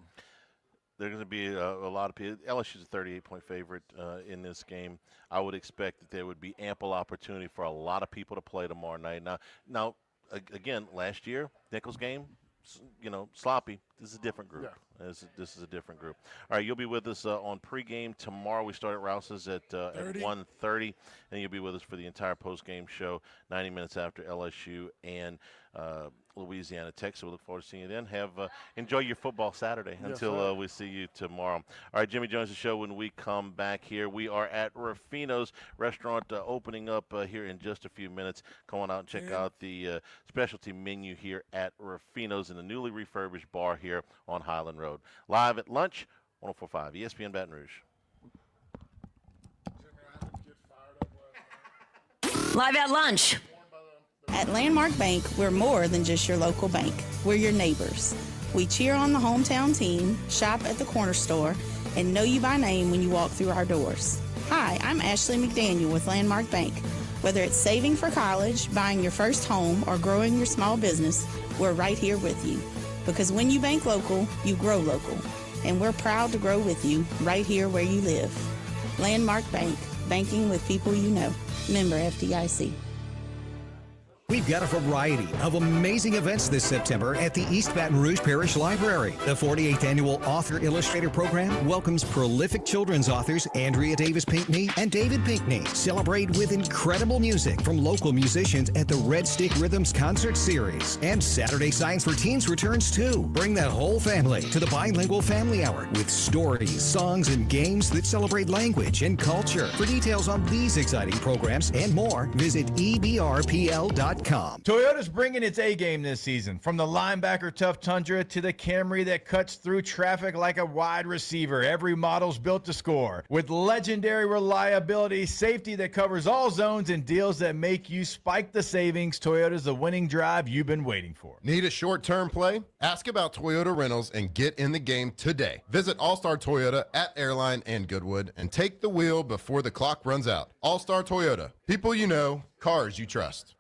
There's going to be a lot of people. LSU's a 38-point favorite in this game. I would expect that there would be ample opportunity for a lot of people to play tomorrow night. Now, again, last year, Nichols game, sloppy. This is a different group. Yeah. This is a different group. All right, you'll be with us on pregame tomorrow. We start at Rouse's at 1:30, and you'll be with us for the entire postgame show, 90 minutes after LSU and Louisiana Tech. So we look forward to seeing you then. Enjoy your football Saturday until we see you tomorrow. All right, Jimmy Jones' show when we come back here. We are at Ruffino's restaurant opening up here in just a few minutes. Come on out and check out the specialty menu here at Ruffino's in the newly refurbished bar here on Highland Road. Live at lunch, 104.5 ESPN Baton Rouge. Live at lunch. At Landmark Bank, we're more than just your local bank. We're your neighbors. We cheer on the hometown team, shop at the corner store, and know you by name when you walk through our doors. Hi, I'm Ashley McDaniel with Landmark Bank. Whether it's saving for college, buying your first home, or growing your small business, we're right here with you. Because when you bank local, you grow local. And we're proud to grow with you right here where you live. Landmark Bank, banking with people you know. Member FDIC. We've got a variety of amazing events this September at the East Baton Rouge Parish Library. The 48th Annual Author Illustrator Program welcomes prolific children's authors Andrea Davis Pinkney and David Pinkney. Celebrate with incredible music from local musicians at the Red Stick Rhythms Concert Series. And Saturday Science for Teens returns too. Bring the whole family to the Bilingual Family Hour with stories, songs, and games that celebrate language and culture. For details on these exciting programs and more, visit ebrpl.com. Toyota's bringing its A-game this season. From the linebacker tough Tundra to the Camry that cuts through traffic like a wide receiver. Every model's built to score. With legendary reliability, safety that covers all zones, and deals that make you spike the savings, Toyota's the winning drive you've been waiting for. Need a short-term play? Ask about Toyota Rentals and get in the game today. Visit All-Star Toyota at Airline and Goodwood and take the wheel before the clock runs out. All-Star Toyota. People you know, cars you trust.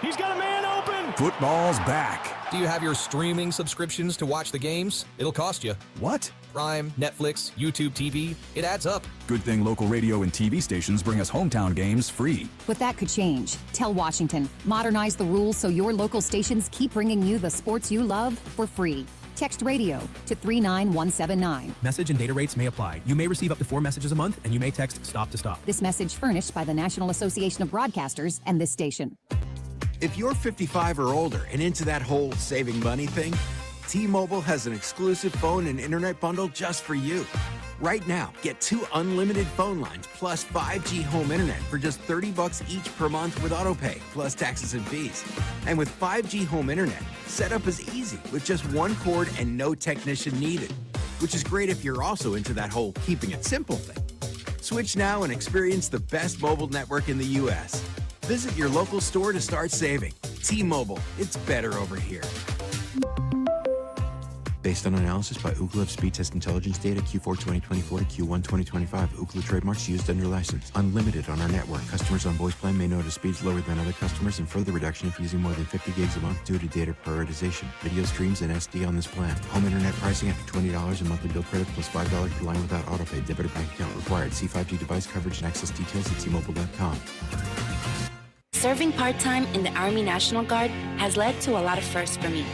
He's got a man open! Football's back. Do you have your streaming subscriptions to watch the games? It'll cost you. What? Prime, Netflix, YouTube TV. It adds up. Good thing local radio and TV stations bring us hometown games free. But that could change. Tell Washington. Modernize the rules so your local stations keep bringing you the sports you love for free. Text radio to 39179. Message and data rates may apply. You may receive up to 4 messages a month, and you may text stop to stop. This message furnished by the National Association of Broadcasters and this station. If you're 55 or older and into that whole saving money thing, T-Mobile has an exclusive phone and internet bundle just for you. Right now, get 2 unlimited phone lines plus 5G home internet for just $30 each per month with autopay, plus taxes and fees. And with 5G home internet, setup is easy with just 1 cord and no technician needed, which is great if you're also into that whole keeping it simple thing. Switch now and experience the best mobile network in the U.S. Visit your local store to start saving. T-Mobile, it's better over here. Based on analysis by Ookla of speed test intelligence data Q4 2024 to Q1 2025, Ookla trademarks used under license. Unlimited on our network. Customers on voice plan may notice speeds lower than other customers and further reduction if using more than 50 gigs a month due to data prioritization. Video streams and SD on this plan. Home internet pricing after $20 in monthly bill credit plus $5 per line without autopay. Debit or bank account required. See 5G device coverage and access details at T-Mobile.com. Serving part-time in the Army National Guard has led to a lot of firsts for me.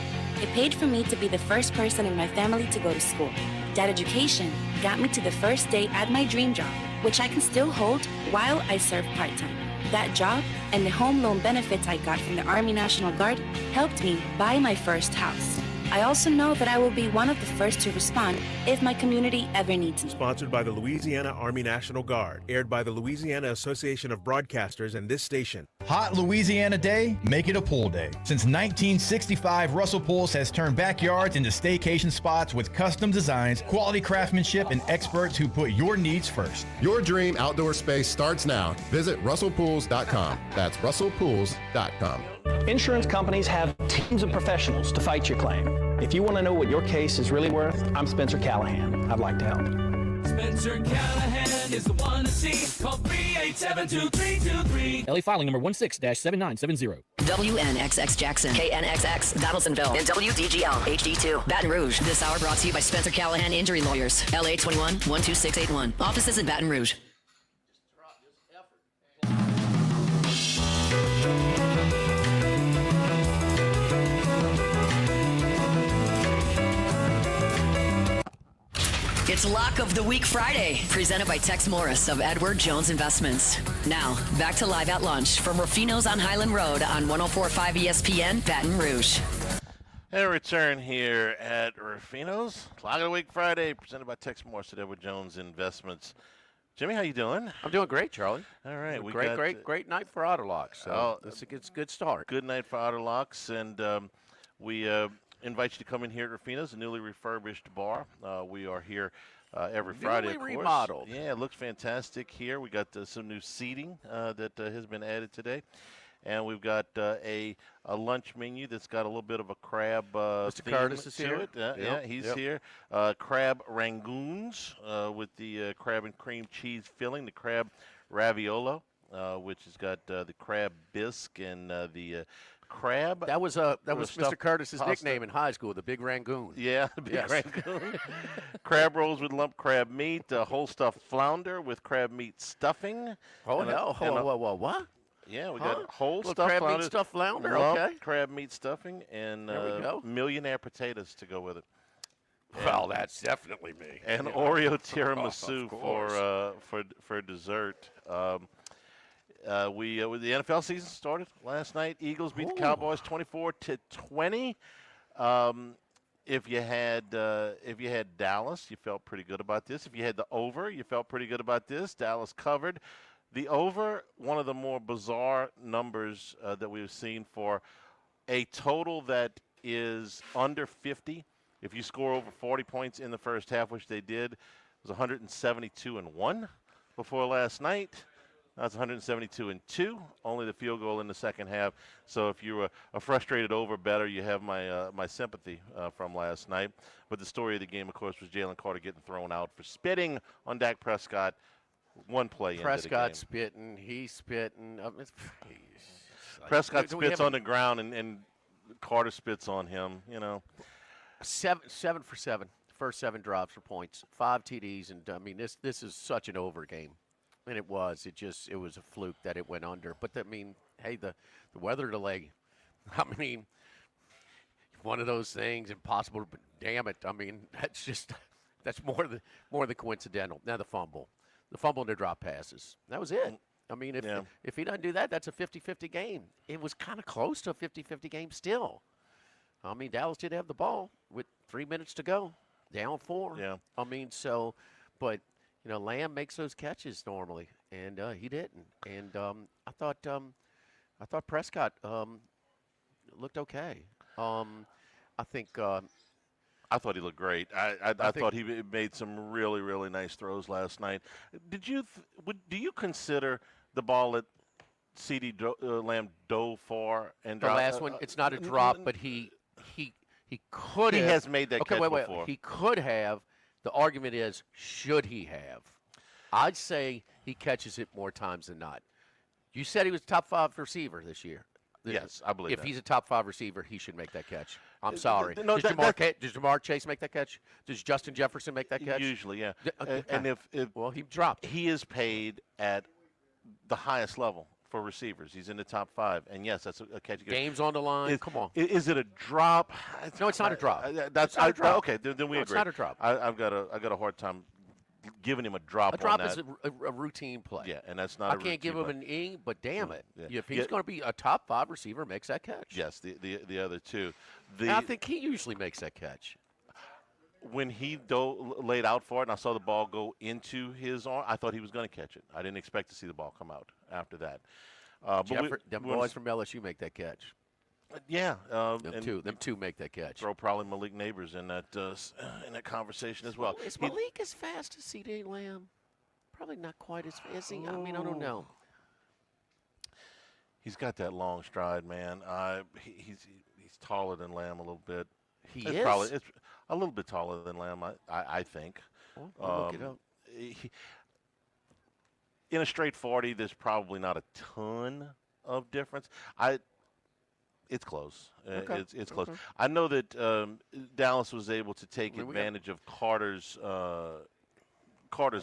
It paid for me to be the first person in my family to go to school. That education got me to the first day at my dream job, which I can still hold while I serve part-time. That job and the home loan benefits I got from the Army National Guard helped me buy my first house. I also know that I will be one of the first to respond if my community ever needs me. Sponsored by the Louisiana Army National Guard. Aired by the Louisiana Association of Broadcasters and this station. Hot Louisiana Day, make it a pool day. Since 1965, Russell Pools has turned backyards into staycation spots with custom designs, quality craftsmanship, and experts who put your needs first. Your dream outdoor space starts now. Visit russellpools.com. That's russellpools.com. Insurance companies have teams of professionals to fight your claim. If you want to know what your case is really worth, I'm Spencer Callahan. I'd like to help. Spencer Callahan is the one to see. Call 387-2323. LA filing number 16-7970. WNXX Jackson, KNXX Donaldsonville, and WDGL HD2 Baton Rouge. This hour brought to you by Spencer Callahan Injury Lawyers. LA 21-12681. Offices in Baton Rouge. It's Lock of the Week Friday, presented by Tex Morris of Edward Jones Investments. Now, back to Live at Lunch from Ruffino's on Highland Road on 104.5 ESPN, Baton Rouge. And a return here at Ruffino's. Lock of the Week Friday, presented by Tex Morris at Edward Jones Investments. Jimmy, how you doing? I'm doing great, Charlie. All right. Great night for auto locks. So it's a good start. Good night for auto locks, and we invite you to come in here at Ruffino's, a newly refurbished bar. We are here every Friday, of course. Newly remodeled. Yeah, it looks fantastic here. We got some new seating that has been added today. And we've got a lunch menu that's got a little bit of a crab Mr. Curtis is here. Yeah, he's here. Crab rangoons with the crab and cream cheese filling, the crab raviolo, which has got the crab bisque and the crab. That was Mr. Curtis's pasta. nickname in high school, the Big Rangoon. Yeah, the Big Yes. Rangoon. Crab rolls with lump crab meat, whole stuffed flounder with crab meat stuffing. Oh, no. What? Yeah, we got whole Little stuffed crab flounder, meat stuffed flounder, lump okay. crab meat stuffing, and There we go. millionaire potatoes to go with it. Well, that's definitely me. And Yeah. Oreo tiramisu Of course. for dessert. The NFL season started last night. Eagles beat the Cowboys 24-20. If you had Dallas, you felt pretty good about this. If you had the over, you felt pretty good about this. Dallas covered. The over, one of the more bizarre numbers that we've seen for a total that is under 50. If you score over 40 points in the first half, which they did, it was 172-1 before last night. That's 172-2. Only the field goal in the second half. So if you were a frustrated over better, you have my sympathy from last night. But the story of the game, of course, was Jalen Carter getting thrown out for spitting on Dak Prescott. One play into the game. Prescott spitting, he's spitting. Prescott spits on the ground, and Carter spits on him. 7 for 7. First 7 drops for points, 5 TDs, and I mean this is such an over game, and it was. It was a fluke that it went under. But hey, the weather delay. I mean, one of those things impossible. But damn it, I mean that's more than coincidental. Now the fumble and the drop passes. That was it. I mean, if he doesn't do that, that's a 50-50 game. It was kind of close to a 50-50 game still. I mean, Dallas did have the ball with 3 minutes to go, down 4. Yeah. I mean, but Lamb makes those catches normally, and he didn't. And I thought Prescott looked okay. I thought he looked great. I thought he made some really, really nice throws last night. Do you consider the ball that CeeDee Lamb dove for and the last one? It's not a drop, but he could have. He has made that catch wait. before. He could have. The argument is, should he have? I'd say he catches it more times than not. You said he was top 5 receiver this year. Yes, I believe if that. he's a top 5 receiver, he should make that catch. I'm sorry. No, does Jamar Chase make that catch? Does Justin Jefferson make that catch? Usually, yeah. Okay. And if he dropped. He is paid at the highest level for receivers. He's in the top 5, and yes, that's a catch. Games on the line. Come on. Is it a drop? No, it's not a drop. That's not a drop. Okay, then we agree. It's not a drop. I've got a hard time giving him a drop. A drop on is that. a routine play. Yeah, and that's not. I can't give him an E, but damn it, Yeah. if he's going to be a top 5 receiver, makes that catch. Yes, the other two. I think he usually makes that catch. When he laid out for it, and I saw the ball go into his arm, I thought he was going to catch it. I didn't expect to see the ball come out after that. Them boys from LSU make that catch. Yeah, them two make that catch. Throw probably Malik Neighbors in that conversation as well. Is Malik as fast as CeeDee Lamb? Probably not quite as fast. I mean, I don't know. He's got that long stride, man. He's taller than Lamb a little bit. It's a little bit taller than Lamb, I think. I'll look it up. in a straight 40, there's probably not a ton of difference. It's close. Okay. It's close. Okay. I know that Dallas was able to take advantage of Carter's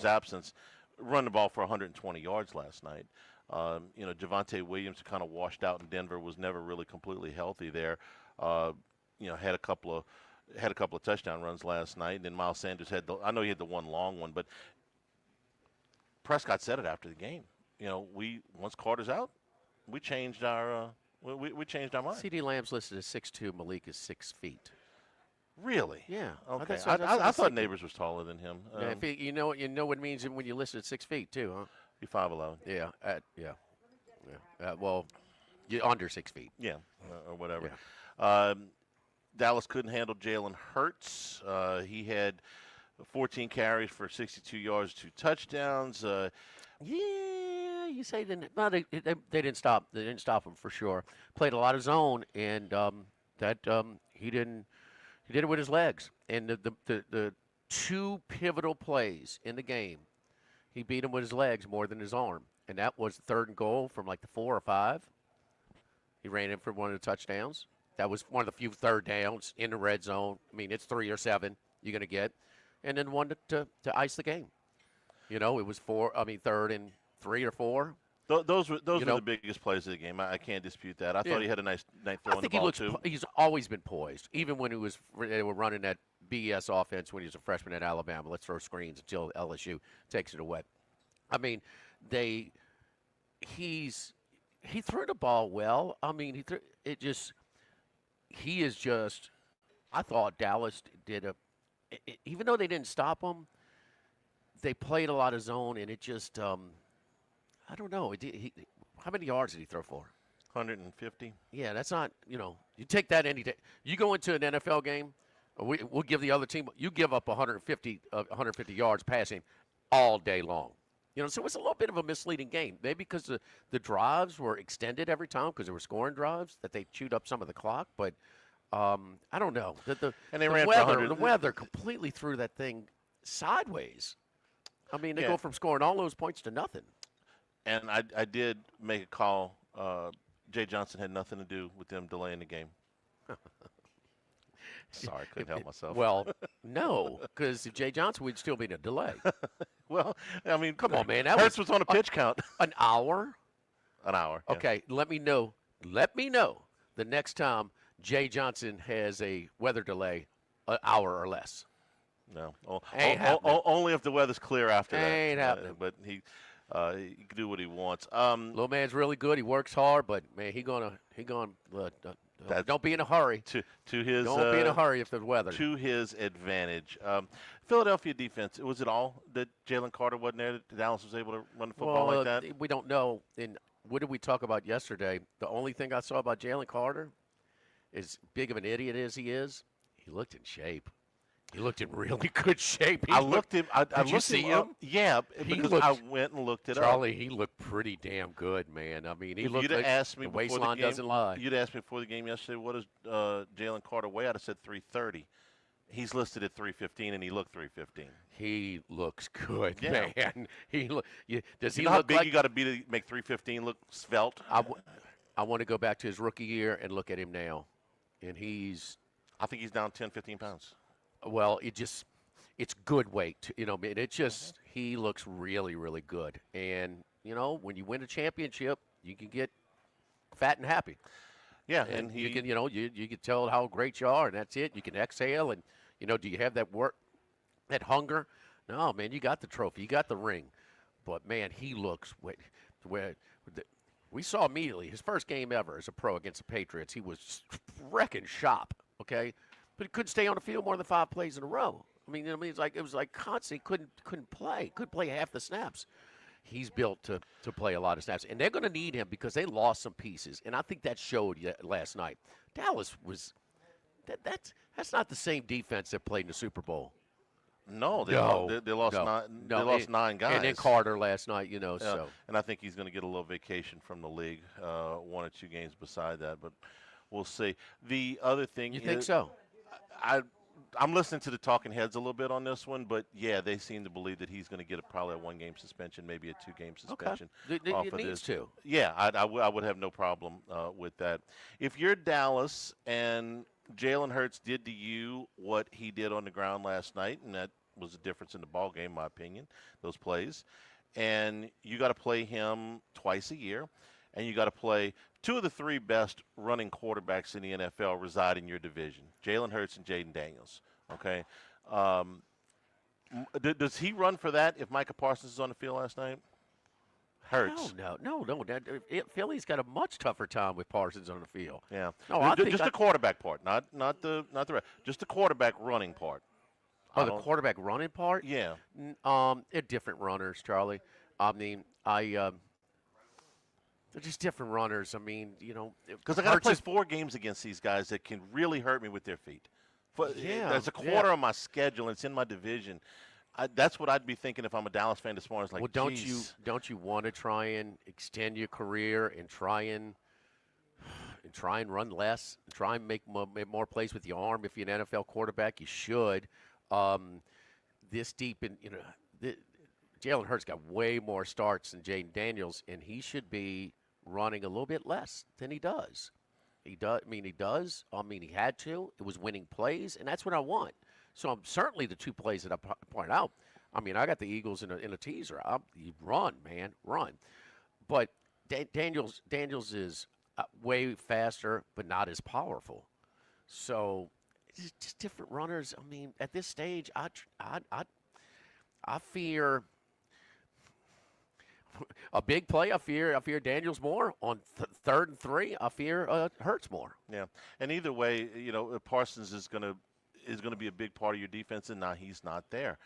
absence, run the ball for 120 yards last night. Javonte Williams kind of washed out in Denver, was never really completely healthy there. Had a couple of touchdown runs last night, and then Miles Sanders I know he had the one long one, but Prescott said it after the game. Once Carter's out, we changed our we changed our mind. C.D. Lamb's listed as 6'2", Malik is 6 feet. Really? Yeah. Okay. That's what I thought thinking. Neighbors was taller than him. Yeah, you know what it means when you list it at 6 feet too, huh? You're 5'11". Yeah. Well, you're under 6 feet. Yeah, or whatever. Yeah. Dallas couldn't handle Jalen Hurts. He had 14 carries for 62 yards, 2 touchdowns. Yeah, you say they didn't stop. They didn't stop him for sure. Played a lot of zone, and he did it with his legs. And the 2 pivotal plays in the game, he beat him with his legs more than his arm. And that was 3rd and goal from like the 4 or 5. He ran in for one of the touchdowns. That was one of the few 3rd downs in the red zone. I mean, it's 3 or 7 you're going to get. And then one to ice the game. It was 3rd and 3 or 4. Those were the biggest plays of the game. I can't dispute that. I thought he had a nice night throwing the ball too. He's always been poised, even when they were running that BS offense when he was a freshman at Alabama. Let's throw screens until LSU takes it away. I mean, he threw the ball well. I mean, he is just. I thought Dallas did even though they didn't stop him, they played a lot of zone, and it just. I don't know. How many yards did he throw for? 150. Yeah, that's not. You take that any day. You go into an NFL game, we'll give the other team. You give up 150 yards passing all day long. So it's a little bit of a misleading game. Maybe because the drives were extended every time because they were scoring drives that they chewed up some of the clock. But I don't know. And they ran for 100. The weather completely threw that thing sideways. I mean, they go from scoring all those points to nothing. And I did make a call. Jay Johnson had nothing to do with them delaying the game. Sorry, couldn't help myself. Well, no, because if Jay Johnson, we'd still be in a delay. Well, I mean, come on, man. Hurts was on a pitch count. An hour? An hour. Yeah. Okay, let me know the next time Jay Johnson has a weather delay, an hour or less. No. Only if the weather's clear after that. Ain't happening. But he can do what he wants. Little man's really good. He works hard, but man, don't be in a hurry. To his don't be in a hurry if the weather. To his advantage. Philadelphia defense. Was it all that Jalen Carter wasn't there? That Dallas was able to run the football like that? We don't know. And what did we talk about yesterday? The only thing I saw about Jalen Carter, as big of an idiot as he is, he looked in shape. He looked in really good shape. I looked him. Did you see him? Yeah, because I went and looked it up. Charlie, he looked pretty damn good, man. I mean, he looked like asked me the waistline doesn't lie. You'd asked me before the game yesterday, what does Jalen Carter weigh? I'd have said 330. He's listed at 315, and he looked 315. He looks good, yeah. Man. Does he know how look big like you got to be to make 315 look svelte? I want to go back to his rookie year and look at him now, and I think he's down 10, 15 pounds. Well, it's good weight. He looks really, really good. And, when you win a championship, you can get fat and happy. Yeah, and you can, you can tell how great you are, and that's it. You can exhale, and, do you have that that hunger? No, man, you got the trophy. You got the ring. But, man, he looks we saw immediately his first game ever as a pro against the Patriots. He was wrecking shop, okay? But he couldn't stay on the field more than 5 plays in a row. I mean, it was like constant. Couldn't play half the snaps. He's built to play a lot of snaps, and they're going to need him because they lost some pieces, and I think that showed last night. Dallas was that's not the same defense that played in the Super Bowl. No, they lost nine. They lost 9 guys, and then Carter last night. So and I think he's going to get a little vacation from the league, 1 or 2 games beside that, but we'll see. The other thing you think so? I'm listening to the talking heads a little bit on this one, but yeah, they seem to believe that he's going to get probably a 1-game suspension, maybe a 2-game suspension. Off It of needs this. to. Yeah, I would have no problem with that. If you're Dallas and Jalen Hurts did to you what he did on the ground last night, and that was the difference in the ball game, in my opinion, those plays, and you got to play him twice a year, and you got to play two of the three best running quarterbacks in the NFL reside in your division, Jalen Hurts and Jaden Daniels. Okay, does he run for that if Micah Parsons is on the field last night? Hurts. No. Philly's got a much tougher time with Parsons on the field. Yeah. No, I think just the quarterback part, not the rest. Just the quarterback running part. Oh, the quarterback running part? Yeah. They're different runners, Charlie. I mean, they're just different runners. I mean, because I got to play 4 games against these guys that can really hurt me with their feet. There's a quarter of my schedule, and it's in my division. That's what I'd be thinking if I'm a Dallas fan this morning. It's like, well, don't you want to try and extend your career and try and run less, and try and make more plays with your arm? If you're an NFL quarterback, you should. This deep in, Jalen Hurts got way more starts than Jaden Daniels, and he should be running a little bit less than he does. He does. He had to. It was winning plays, and that's what I want. So certainly the 2 plays that I pointed out. I mean, I got the Eagles in a teaser. You run, man, run. But Daniels is way faster, but not as powerful. So it's just different runners. I mean, at this stage, I fear a big play. I fear Daniels more on 3rd and 3. I fear Hurts more. Yeah, and either way, Parsons is going to be a big part of your defense, and now he's not there.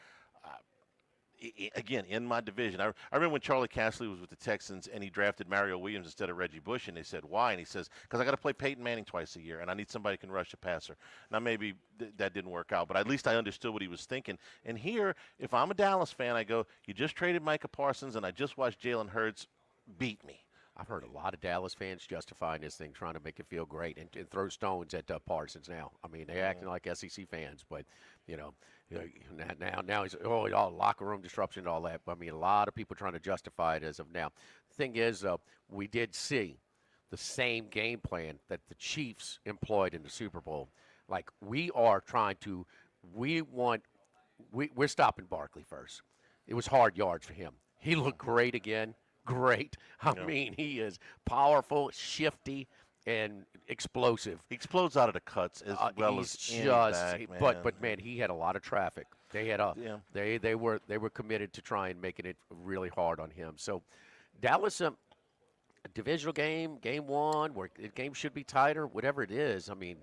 Again, in my division, I remember when Charlie Casserly was with the Texans and he drafted Mario Williams instead of Reggie Bush, and they said, why? And he says, because I got to play Peyton Manning twice a year, and I need somebody who can rush the passer. Now, maybe that didn't work out, but at least I understood what he was thinking. And here, if I'm a Dallas fan, I go, you just traded Micah Parsons, and I just watched Jalen Hurts beat me. I've heard a lot of Dallas fans justifying this thing, trying to make it feel great and throw stones at Parsons now. I mean, they're acting like SEC fans, but, now he's, all locker room disruption and all that. I mean, a lot of people trying to justify it as of now. The thing is, we did see the same game plan that the Chiefs employed in the Super Bowl. Like, we're stopping Barkley first. It was hard yards for him. He looked great again. Great. I mean, he is powerful, shifty, and explosive. He explodes out of the cuts as well as back, man. But man, he had a lot of traffic. They had they were committed to try and making it really hard on him. So Dallas, a divisional game, game 1, where the game should be tighter, whatever it is. I mean,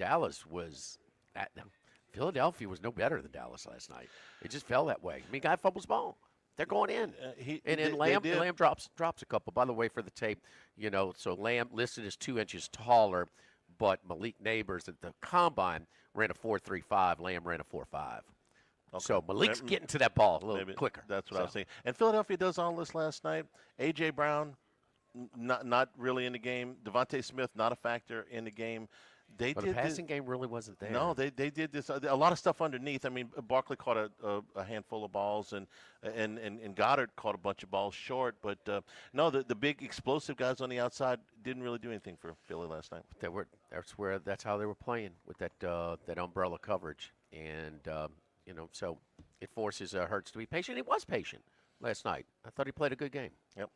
Philadelphia was no better than Dallas last night. It just fell that way. I mean, guy fumbles ball. They're going in. Lamb drops a couple. By the way, for the tape, so Lamb listed as 2 inches taller, but Malik Neighbors at the combine ran a 4.35. Lamb ran a 4.5. Okay. So Malik's getting to that ball a little quicker. That's what I was saying. And Philadelphia does all this last night. A.J. Brown, not really in the game. Devontae Smith, not a factor in the game. The passing game really wasn't there. No, they did this. A lot of stuff underneath. I mean, Barkley caught a handful of balls, and Goddard caught a bunch of balls short. But no, the big explosive guys on the outside didn't really do anything for Philly last night. That's how they were playing with that umbrella coverage, and so it forces Hurts to be patient. He was patient last night. I thought he played a good game. Yep.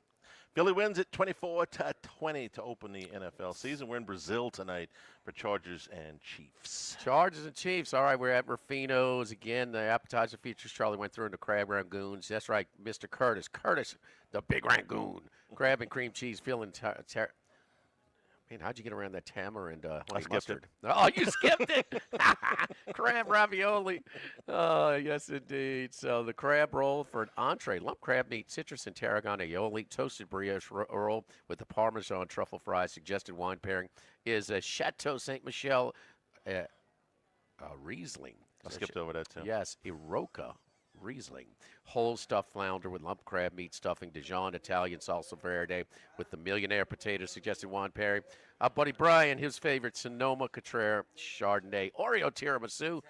Philly wins it 24-20 to open the NFL season. We're in Brazil tonight for Chargers and Chiefs. Chargers and Chiefs. All right, we're at Ruffino's again. The appetizer features Charlie went through into crab rangoons. That's right, Mr. Curtis. Curtis, the big rangoon. Crab and cream cheese filling. Man, how'd you get around that tamarind honey mustard? Oh, you skipped it. Crab ravioli. Oh, yes, indeed. So the crab roll for an entree. Lump crab meat, citrus and tarragon aioli, toasted brioche roll with the Parmesan truffle fries. Suggested wine pairing is a Chateau Ste. Michelle Riesling. I skipped over that, too. Yes, Iroca Riesling. Whole stuffed flounder with lump crab meat stuffing, Dijon Italian salsa verde with the millionaire potato. Suggested wine pairing. Buddy Brian, his favorite Sonoma Cutrer Chardonnay Oreo tiramisu.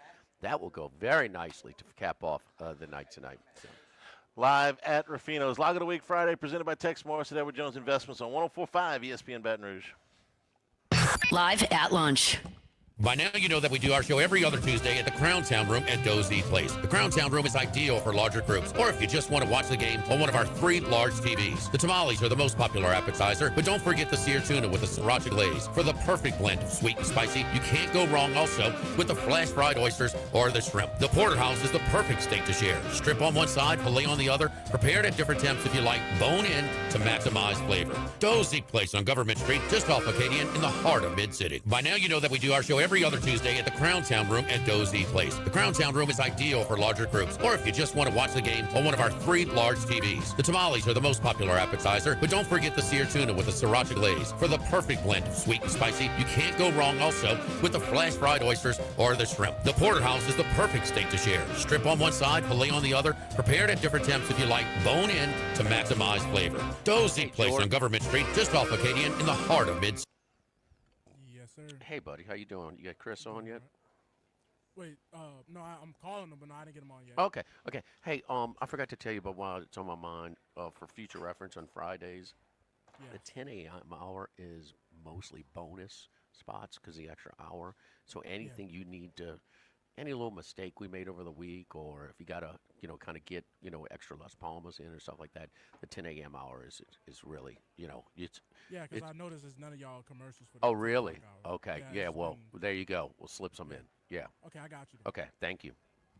that will go very nicely to cap off the night tonight. So. Live at Ruffino's. Log of the Week Friday, presented by Tex Morris at Edward Jones Investments on 104.5 ESPN Baton Rouge. Live at lunch. By now, you know that we do our show every other Tuesday at the Crown Town Room at Doe's Eat Place. The Crown Town Room is ideal for larger groups, or if you just want to watch the game on one of our 3 large TVs. The tamales are the most popular appetizer, but don't forget the seared tuna with the sriracha glaze. For the perfect blend of sweet and spicy, you can't go wrong also with the flash fried oysters or the shrimp. The porterhouse is the perfect steak to share. Strip on one side, filet on the other, prepared at different temps if you like, bone in to maximize flavor. Doe's Eat Place on Government Street, just off Acadian in the heart of Mid-City. By now, you know that we do our show every other Tuesday at the Crown Town Room at Doe's Eat Place. The Crown Town Room is ideal for larger groups, or if you just want to watch the game on one of our 3 large TVs. The tamales are the most popular appetizer, but don't forget the seared tuna with the sriracha glaze. For the perfect blend of sweet and spicy, you can't go wrong also with the flash fried oysters or the shrimp. The porterhouse is the perfect steak to share. Strip on one side, filet on the other, prepared at different temps if you like, bone in to maximize flavor. Doe's Eat Place on Government Street, just off Acadian in the heart of Mid-City. Hey, buddy, how you doing? You got Chris on yet? Wait, no, I'm calling him, but no, I didn't get him on yet. Okay. Hey, I forgot to tell you about why it's on my mind for future reference on Fridays. Yeah. The 10 a.m. hour is mostly bonus spots because the extra hour. So anything you need to, any little mistake we made over the week, or if you got to, kind of get, extra Las Palmas in or stuff like that, the 10 a.m. hour is really, it's. Yeah, because I noticed there's none of y'all commercials for. Oh, really? Okay. Yeah, Yeah. Well, there you go. We'll slip some in. Yeah. Okay, I got you. Okay. Thank you.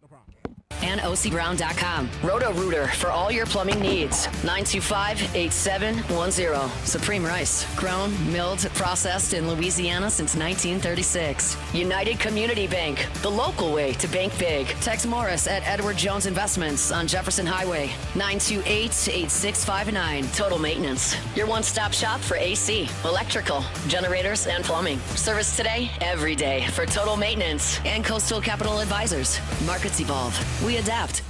No problem. And OCBrown.com. Roto-Rooter for all your plumbing needs. 925-8710. Supreme Rice. Grown, milled, processed in Louisiana since 1936. United Community Bank. The local way to bank big. Tex Morris at Edward Jones Investments on Jefferson Highway. 928-8659. Total Maintenance. Your one-stop shop for AC, electrical, generators, and plumbing. Service today, every day for Total Maintenance. And Coastal Capital Advisors. Markets evolve. We adapt.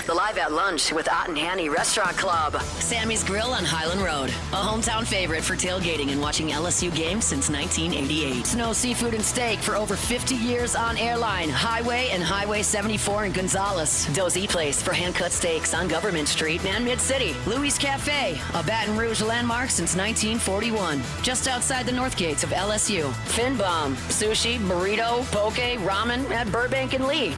The Live at Lunch with Ott and Hanny Restaurant Club. Sammy's Grill on Highland Road. A hometown favorite for tailgating and watching LSU games since 1988. Snow Seafood and Steak for over 50 years on Airline, Highway, and Highway 74 in Gonzales. Doe's Eat Place for hand-cut steaks on Government Street and Mid-City. Louis Cafe, a Baton Rouge landmark since 1941. Just outside the north gates of LSU. Fin Bomb, sushi, burrito, poke, ramen at Burbank and Lee.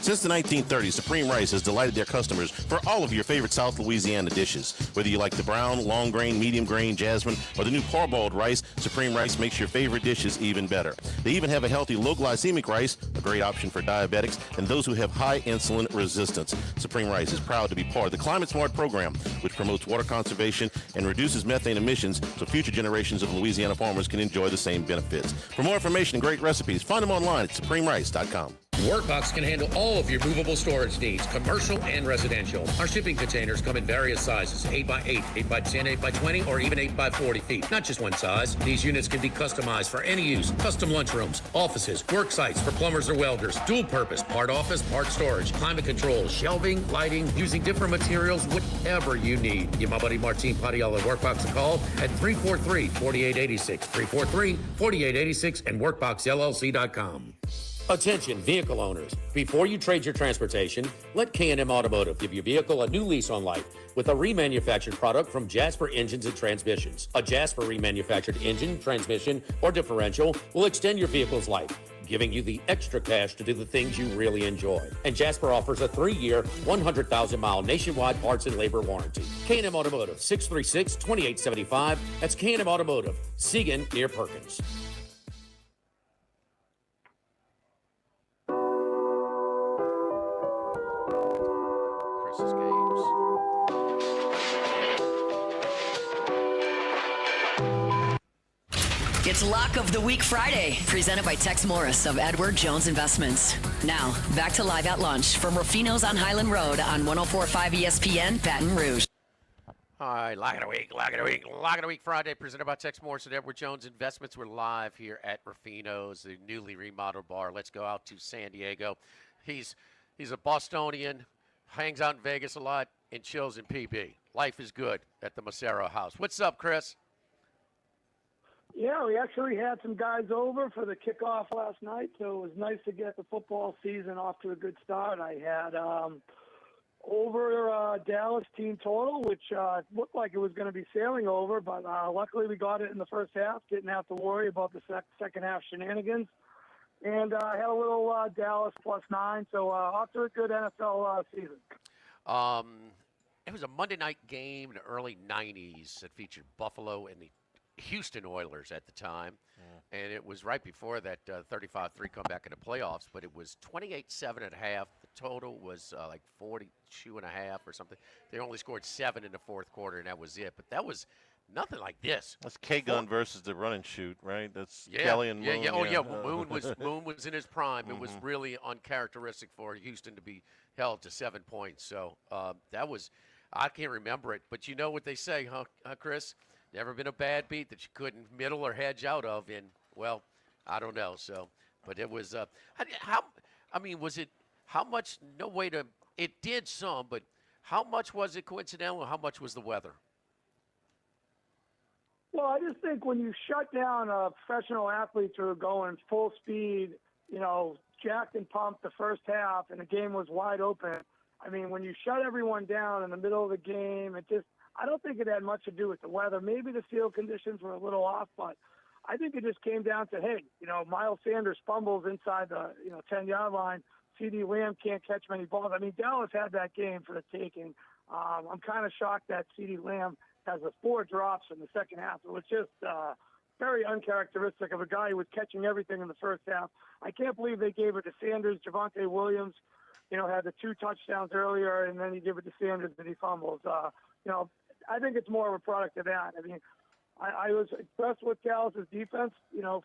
Since the 1930s, Supreme Rice has delighted their customers for all of your favorite South Louisiana dishes. Whether you like the brown, long grain, medium grain, jasmine, or the new parboiled rice, Supreme Rice makes your favorite dishes even better. They even have a healthy low glycemic rice, a great option for diabetics and those who have high insulin resistance. Supreme Rice is proud to be part of the Climate Smart program, which promotes water conservation and reduces methane emissions so future generations of Louisiana farmers can enjoy the same benefits. For more information and great recipes, find them online at supremerice.com. Workbox can handle all of your movable storage needs, commercial and residential. Our shipping containers come in various sizes, 8x8, 8x10, 8x20, or even 8x40 feet. Not just one size. These units can be customized for any use. Custom lunchrooms, offices, work sites for plumbers or welders, dual purpose, part office, part storage, climate control, shelving, lighting, using different materials, whatever you need. Give my buddy Martin Padilla at Workbox a call at 343-4886, 343-4886, and workboxllc.com. Attention vehicle owners, before you trade your transportation, let K&M Automotive give your vehicle a new lease on life with a remanufactured product from Jasper Engines and Transmissions. A Jasper remanufactured engine, transmission, or differential will extend your vehicle's life, giving you the extra cash to do the things you really enjoy. And Jasper offers a 3-year, 100,000-mile nationwide parts and labor warranty. K&M Automotive, 636-2875. That's K&M Automotive, Segan near Perkins. Chris's games. It's Lock of the Week Friday, presented by Tex Morris of Edward Jones Investments. Now, back to Live at Lunch from Ruffino's on Highland Road on 104.5 ESPN, Baton Rouge. All right, Lock of the Week, Friday, presented by Tex Morris and Edward Jones Investments. We're live here at Ruffino's, the newly remodeled bar. Let's go out to San Diego. He's a Bostonian, hangs out in Vegas a lot, and chills in PB. Life is good at the Macero house. What's up, Chris? Yeah, we actually had some guys over for the kickoff last night, so it was nice to get the football season off to a good start. I had over Dallas team total, which looked like it was going to be sailing over, but luckily we got it in the first half. Didn't have to worry about the second half shenanigans. And I had a little Dallas +9, so off to a good NFL season. It was a Monday night game in the early 90s that featured Buffalo and the Houston Oilers at the time. And it was right before that 35-3 comeback in the playoffs, but it was 28-7 at half. The total was like 42.5 or something. They only scored 7 in the fourth quarter, and that was it. But that was nothing like this. That's K-Gun versus the run and shoot, right? That's Yeah, Kelly and Moon. yeah. Oh, yeah. Well, Moon was in his prime. It was really uncharacteristic for Houston to be held to 7 points. So that was, I can't remember it. But you know what they say, huh Chris? Never been a bad beat that you couldn't middle or hedge out of. And, well, I don't know. So, but it was, was it, how much, no way to, it did some, but how much was it coincidental and how much was the weather? Well, I just think when you shut down professional athletes who are going full speed, jacked and pumped the first half and the game was wide open, I mean, when you shut everyone down in the middle of the game, I don't think it had much to do with the weather. Maybe the field conditions were a little off, but I think it just came down to, hey, Miles Sanders fumbles inside the 10-yard line. CD Lamb can't catch many balls. I mean, Dallas had that game for the taking. I'm kind of shocked that CD Lamb has 4 drops in the second half. It was just very uncharacteristic of a guy who was catching everything in the first half. I can't believe they gave it to Sanders. Javonte Williams, had the 2 touchdowns earlier, and then he gave it to Sanders and he fumbles. I think it's more of a product of that. I mean, I was impressed with Dallas' defense,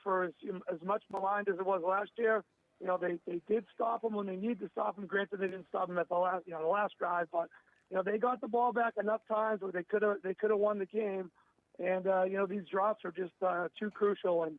for as much maligned as it was last year. They did stop them when they needed to stop them. Granted, they didn't stop them at the last drive, but they got the ball back enough times where they could have won the game. And these drops are just too crucial and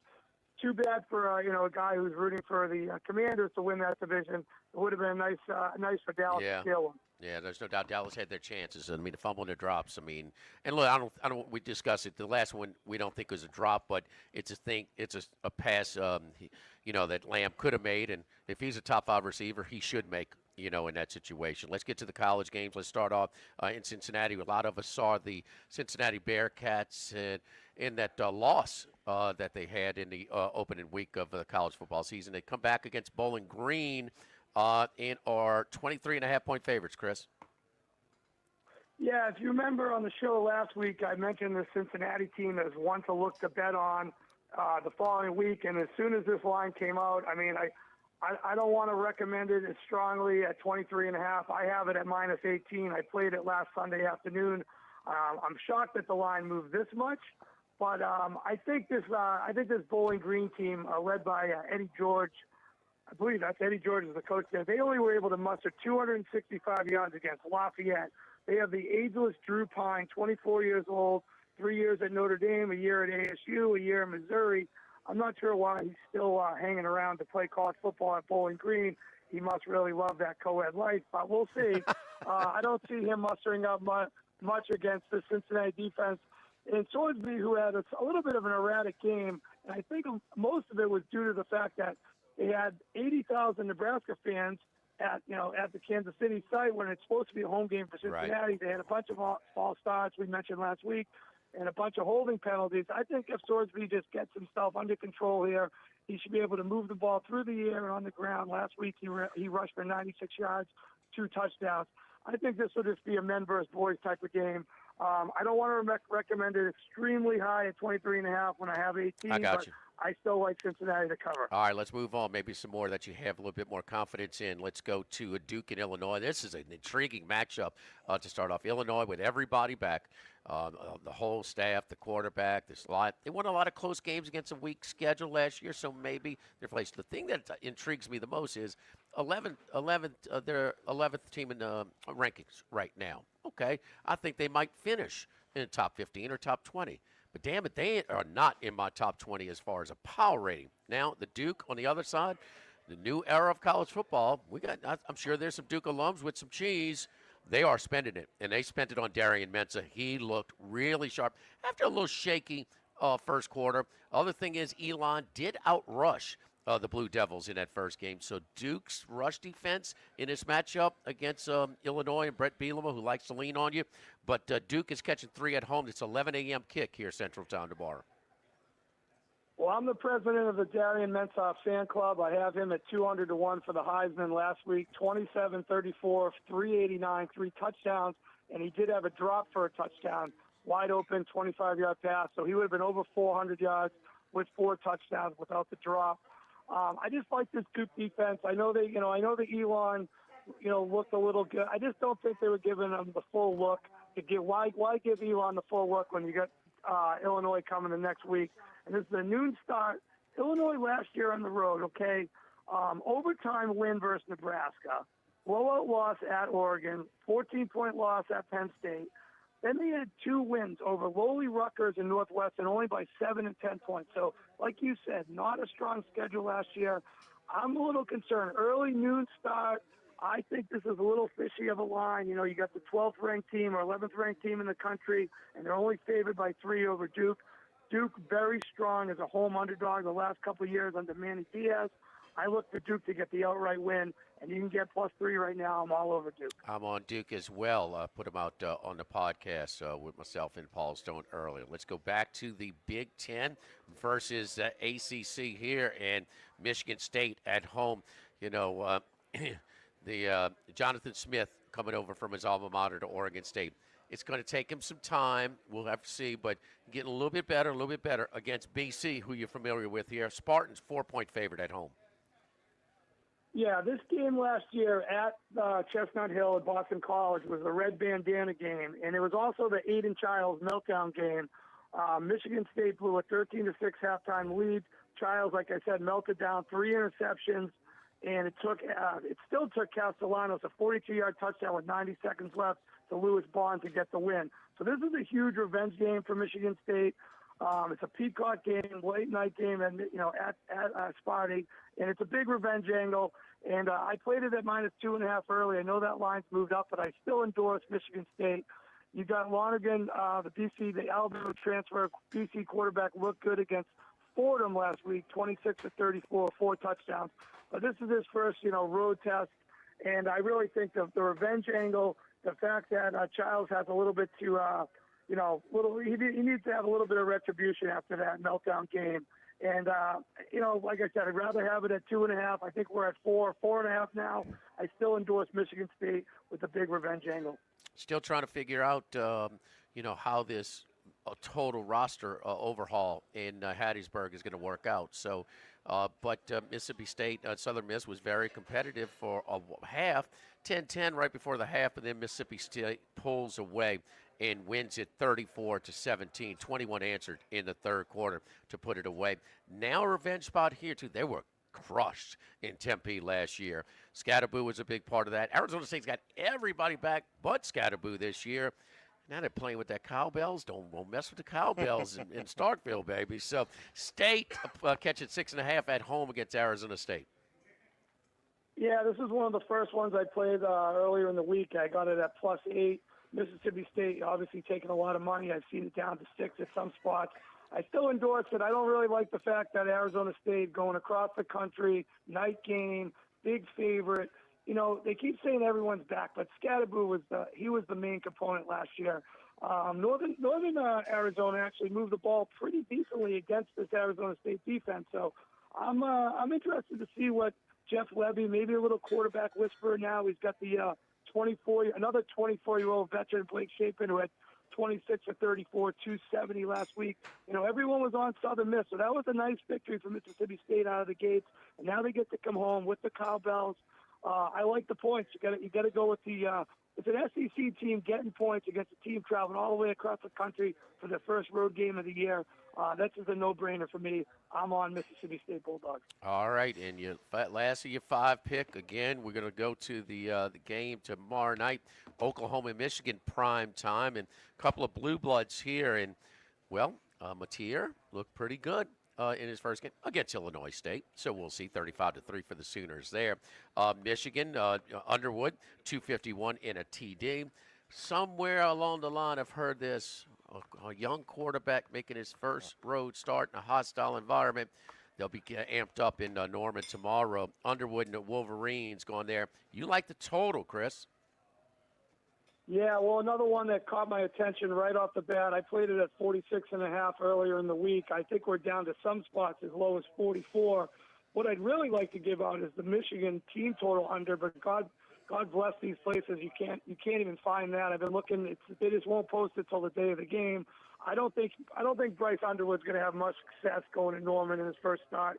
too bad for a guy who's rooting for the Commanders to win that division. It would have been nice for Dallas to steal them. Yeah, there's no doubt Dallas had their chances. I mean, the fumble and the drops. I mean, and look, I don't. We discussed it. The last one we don't think was a drop, but it's a pass. That Lamb could have made, and if he's a top 5 receiver, he should make. In that situation. Let's get to the college games. Let's start off in Cincinnati. A lot of us saw the Cincinnati Bearcats in that loss that they had in the opening week of the college football season. They come back against Bowling Green and are 23.5-point favorites, Chris. Yeah, if you remember on the show last week, I mentioned the Cincinnati team as one to look to bet on the following week. And as soon as this line came out, I mean, I don't want to recommend it as strongly at 23.5. I have it at -18. I played it last Sunday afternoon. I'm shocked that the line moved this much, but I think this Bowling Green team, led by Eddie George, I believe that's Eddie George is the coach there. They only were able to muster 265 yards against Lafayette. They have the ageless Drew Pine, 24 years old, 3 years at Notre Dame, a year at ASU, a year in Missouri. I'm not sure why he's still hanging around to play college football at Bowling Green. He must really love that co-ed life, but we'll see. I don't see him mustering up much against the Cincinnati defense. And Swordsby, who had a little bit of an erratic game, and I think most of it was due to the fact that they had 80,000 Nebraska fans at the Kansas City site when it's supposed to be a home game for Cincinnati. Right. They had a bunch of false starts we mentioned last week, and a bunch of holding penalties. I think if Swordsby just gets himself under control here, he should be able to move the ball through the air and on the ground. Last week he rushed for 96 yards, 2 touchdowns. I think this will just be a men versus boys type of game. I don't want to recommend it extremely high at 23.5 when I have 18. I got you. I still like Cincinnati to cover. All right, let's move on. Maybe some more that you have a little bit more confidence in. Let's go to Duke in Illinois. This is an intriguing matchup to start off. Illinois with everybody back, the whole staff, the quarterback. They won a lot of close games against a weak schedule last year, so maybe they're placed. The thing that intrigues me the most is they're 11th team in the rankings right now. Okay, I think they might finish in the top 15 or top 20. But damn it, they are not in my top 20 as far as a power rating. Now, the Duke on the other side, the new era of college football, I'm sure there's some Duke alums with some cheese. They are spending it, and they spent it on Darian Mensah. He looked really sharp. After a little shaky first quarter. Other thing is Elon did outrush the Blue Devils in that first game. So Duke's rush defense in this matchup against Illinois and Brett Bielema, who likes to lean on you. But Duke is catching 3 at home. It's 11 a.m. kick here Central Time tomorrow. Well, I'm the president of the Darian Mensah fan club. I have him at 200 to 1 for the Heisman last week, 27-34, 389, 3 touchdowns, and he did have a drop for a touchdown, wide open 25-yard pass. So he would have been over 400 yards with 4 touchdowns without the drop. I just like this Duke defense. I know that Elon, looked a little good. I just don't think they were giving him the full look. Why give Elon the full look when you got Illinois coming the next week? And this is a noon start. Illinois last year on the road, okay? Overtime win versus Nebraska. Blowout loss at Oregon. 14-point loss at Penn State. Then they had 2 wins over lowly Rutgers and Northwestern, only by 7 and 10 points. So, like you said, not a strong schedule last year. I'm a little concerned. Early noon start. I think this is a little fishy of a line. You got the 12th ranked team or 11th ranked team in the country, and they're only favored by 3 over Duke. Duke very strong as a home underdog the last couple of years under Manny Diaz. I look for Duke to get the outright win, and you can get +3 right now. I'm all over Duke. I'm on Duke as well. Put him out on the podcast with myself and Paul Stone earlier. Let's go back to the Big Ten versus ACC here, and Michigan State at home. The Jonathan Smith coming over from his alma mater to Oregon State. It's going to take him some time. We'll have to see, but getting a little bit better against BC, who you're familiar with here. Spartans 4-point favorite at home. Yeah, this game last year at Chestnut Hill at Boston College was the red bandana game, and it was also the Aiden Childs meltdown game. Michigan State blew a 13-6 halftime lead. Childs, like I said, melted down 3 interceptions, and it still took Castellanos a 42-yard touchdown with 90 seconds left to Lewis Bond to get the win. So this is a huge revenge game for Michigan State. It's a Peacock game, late night game, and at Sparty, and it's a big revenge angle. And I played it at -2.5 early. I know that line's moved up, but I still endorse Michigan State. You got Lonergan, the Alabama transfer BC quarterback, looked good against Fordham last week, 26-34, 4 touchdowns. But this is his first, road test, and I really think the revenge angle, the fact that Childs has a little bit to, he needs to have a little bit of retribution after that meltdown game. And, like I said, I'd rather have it at 2.5. I think we're at 4.5 now. I still endorse Michigan State with the big revenge angle. Still trying to figure out, how this total roster overhaul in Hattiesburg is going to work out. So, but Mississippi State, Southern Miss was very competitive for a half, 10-10 right before the half, and then Mississippi State pulls away and wins it 34-17. 21 answered in the third quarter to put it away. Now a revenge spot here, too. They were crushed in Tempe last year. Scatterboo was a big part of that. Arizona State's got everybody back but Scatterboo this year. Now they're playing with that cowbells. Don't mess with the cowbells in Starkville, baby. So State catching 6.5 at home against Arizona State. Yeah, this is one of the first ones I played earlier in the week. I got it at +8. Mississippi State obviously taking a lot of money. I've seen it down to 6 at some spots. I still endorse it. I don't really like the fact that Arizona State going across the country, night game, big favorite. They keep saying everyone's back, but Scatterboo was the main component last year. Northern Arizona actually moved the ball pretty decently against this Arizona State defense. So I'm interested to see what Jeff Levy, maybe a little quarterback whisperer now. He's got the another 24-year-old veteran, Blake Shapen, who had 26-34, 270 last week. Everyone was on Southern Miss, so that was a nice victory for Mississippi State out of the gates. And now they get to come home with the cowbells. I like the points. You got to go with the. It's an SEC team getting points against a team traveling all the way across the country for their first road game of the year. That's just a no-brainer for me. I'm on Mississippi State Bulldogs. All right, and your last of your 5 pick again. We're going to go to the game tomorrow night, Oklahoma and Michigan prime time, and a couple of blue bloods here. And Matier looked pretty good in his first game against Illinois State. So we'll see 35-3 for the Sooners there. Michigan, Underwood, 251 in a TD. Somewhere along the line, I've heard this. a young quarterback making his first road start in a hostile environment. They'll be amped up in Norman tomorrow. Underwood and the Wolverines going there. You like the total, Chris? Yeah, well, another one that caught my attention right off the bat. I played it at 46.5 earlier in the week. I think we're down to some spots as low as 44. What I'd really like to give out is the Michigan team total under, but God bless these places. You can't even find that. I've been looking. They just won't post it till the day of the game. I don't think Bryce Underwood's going to have much success going to Norman in his first start.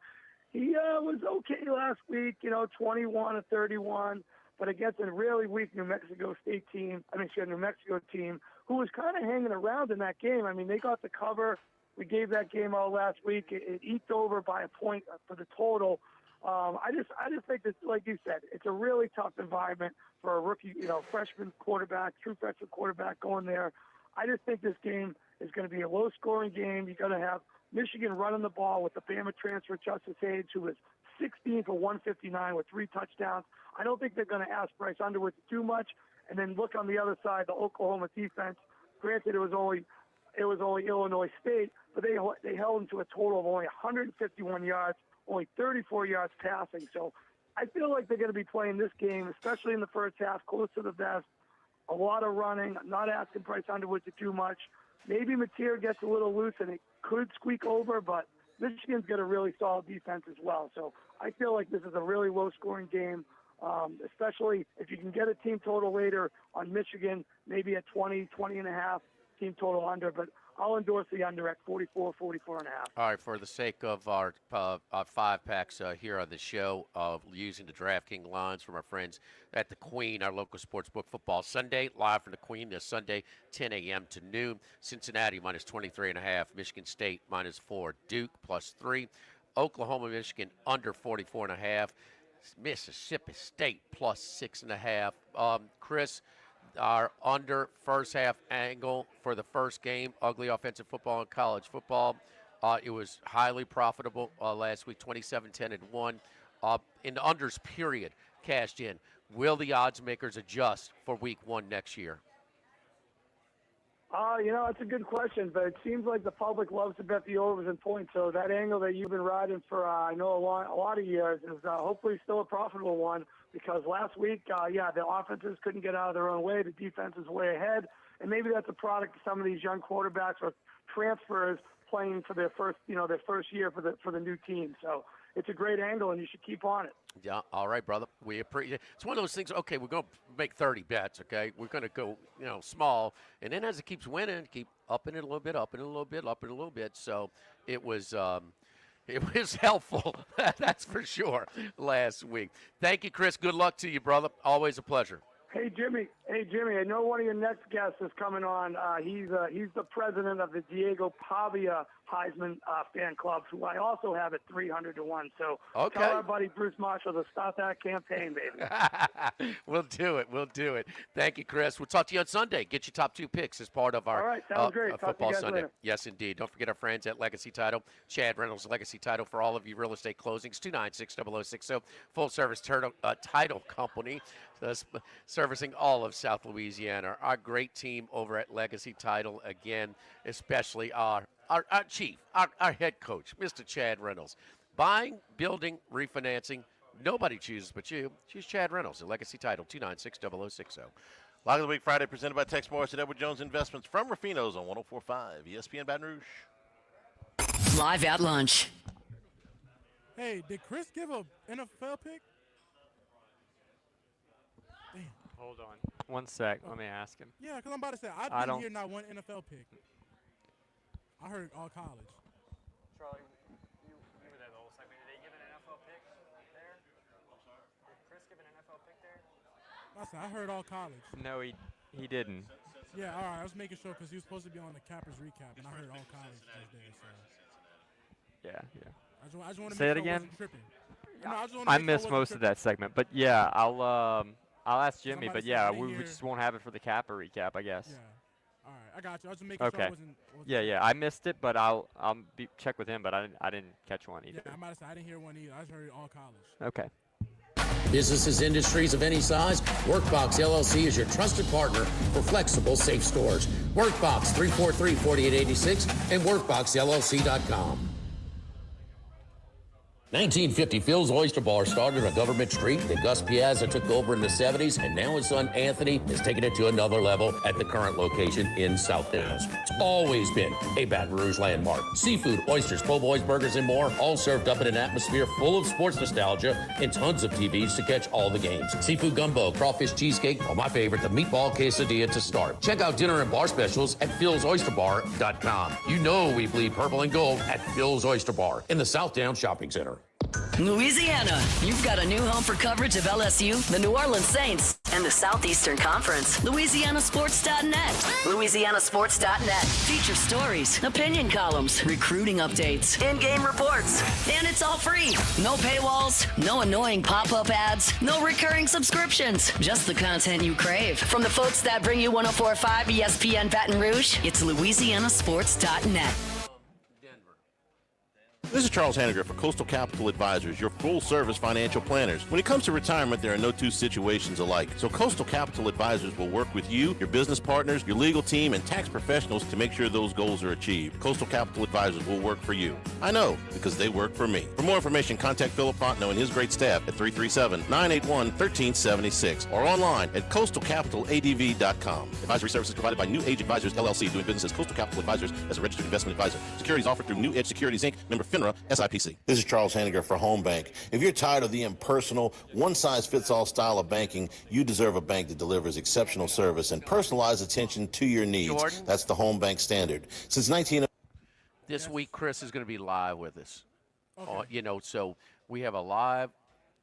He was okay last week, 21-31, but against a really weak New Mexico team who was kind of hanging around in that game. I mean, they got the cover. We gave that game out last week. It eked over by a point for the total. I just think that, like you said, it's a really tough environment for a rookie, freshman quarterback, true freshman quarterback going there. I just think this game is going to be a low-scoring game. You're going to have Michigan running the ball with the Bama transfer Justice Hayes, who was 16 for 159 with 3 touchdowns. I don't think they're going to ask Bryce Underwood to do much. And then look on the other side, the Oklahoma defense. Granted, it was only Illinois State, but they held them to a total of only 151 yards, only 34 yards passing. So I feel like they're going to be playing this game, especially in the first half, close to the vest. A lot of running, not asking Bryce Underwood to do much. Maybe Mateer gets a little loose and it could squeak over, but Michigan's got a really solid defense as well. So I feel like this is a really low-scoring game, especially if you can get a team total later on Michigan, maybe at 20 and a half, team total under. But I'll endorse the under at 44 and a half. All right, for the sake of our 5-packs here on the show, using the DraftKings lines from our friends at the Queen, our local sportsbook, football Sunday, live from the Queen this Sunday, 10 a.m. to noon. Cincinnati minus 23.5, Michigan State minus 4, Duke plus 3, Oklahoma, Michigan under 44.5, Mississippi State plus 6.5. Chris, our under first half angle for the first game, ugly offensive football in college football. It was highly profitable last week, 27-10-1. In the unders period, cashed in. Will the odds makers adjust for week 1 next year? It's a good question, but it seems like the public loves to bet the overs and points. So that angle that you've been riding for, I know a lot of years is hopefully still a profitable one. Because last week, the offenses couldn't get out of their own way. The defense is way ahead. And maybe that's a product of some of these young quarterbacks or transfers playing for their first year for the new team. So it's a great angle, and you should keep on it. Yeah, all right, brother. We appreciate it. It's one of those things, okay, we're going to make 30 bets, okay? We're going to go, small. And then as it keeps winning, keep upping it a little bit, upping it a little bit, upping it a little bit. So it was helpful, that's for sure, last week. Thank you, Chris. Good luck to you, brother. Always a pleasure. Hey, Jimmy. I know one of your next guests is coming on. He's the president of the Diego Pavia Heisman fan club, who I also have at 300-1. So okay. Tell our buddy Bruce Marshall to start that campaign, baby. We'll do it. Thank you, Chris. We'll talk to you on Sunday. Get your top 2 picks as part of our All right, sounds great. Football Sunday. Later. Yes, indeed. Don't forget our friends at Legacy Title. Chad Reynolds, Legacy Title for all of you real estate closings. 296-0060. Full-service title company. Servicing all of South Louisiana. Our great team over at Legacy Title, again, especially our chief, our head coach, Mr. Chad Reynolds. Buying, building, refinancing, nobody chooses but you. Choose Chad Reynolds at Legacy Title, 296-0060. Lock of the Week Friday presented by Tex Morris and Edward Jones Investments from Ruffino's on 104.5 ESPN Baton Rouge. Live at lunch. Hey, did Chris give a NFL pick? Hold on. One sec. Let me ask him. Yeah, because I'm about to say, I didn't hear not one NFL pick. I heard all college. Charlie, you were there the whole segment. Did they give an NFL pick there? Did Chris give an NFL pick there? I heard all college. No, he didn't. Yeah, all right. I was making sure because he was supposed to be on the Cappers recap, and I heard all college was there. So. Yeah. I just want to say make it sure again. Tripping. I missed most of that segment, but yeah, I'll ask Jimmy, but yeah, we just won't have it for the Kappa recap, I guess. Yeah. All right, I got you. I was just making sure I wasn't Yeah, I missed it, but I'll check with him, but I didn't catch one either. Yeah, I might have said I didn't hear one either. I just heard all college. Okay. businesses, industries of any size, Workbox LLC is your trusted partner for flexible, safe stores. Workbox 343-4886 and workboxllc.com. 1950, Phil's Oyster Bar started on Government Street. Then Gus Piazza took over in the 70s, and now his son Anthony is taking it to another level at the current location in South Dallas. It's always been a Baton Rouge landmark. Seafood, oysters, po' boys, burgers, and more, all served up in an atmosphere full of sports nostalgia and tons of TVs to catch all the games. Seafood gumbo, crawfish cheesecake, or my favorite, the meatball quesadilla to start. Check out dinner and bar specials at philsoysterbar.com. You know we bleed purple and gold at Phil's Oyster Bar in the South Down Shopping Center. Louisiana, you've got a new home for coverage of LSU, the New Orleans Saints, and the Southeastern Conference. LouisianaSports.net. LouisianaSports.net. Feature stories, opinion columns, recruiting updates, in-game reports. And it's all free. No paywalls, no annoying pop-up ads, no recurring subscriptions. Just the content you crave. From the folks that bring you 104.5 ESPN Baton Rouge, it's LouisianaSports.net. This is Charles Hanniger for Coastal Capital Advisors, your full-service financial planners. When it comes to retirement, there are no two situations alike. So Coastal Capital Advisors will work with you, your business partners, your legal team, and tax professionals to make sure those goals are achieved. Coastal Capital Advisors will work for you. I know, because they work for me. For more information, contact Philip Fontenot and his great staff at 337-981-1376 or online at coastalcapitaladv.com. Advisory services provided by New Age Advisors, LLC, doing business as Coastal Capital Advisors as a registered investment advisor. Securities offered through New Edge Securities, Inc., member FINRA, SIPC. This is Charles Hanniger for Home Bank. If you're tired of the impersonal, one-size-fits-all style of banking, you deserve a bank that delivers exceptional service and personalized attention to your needs. Jordan? That's the Home Bank standard. Since 19... This week, Chris is going to be live with us. So we have a live.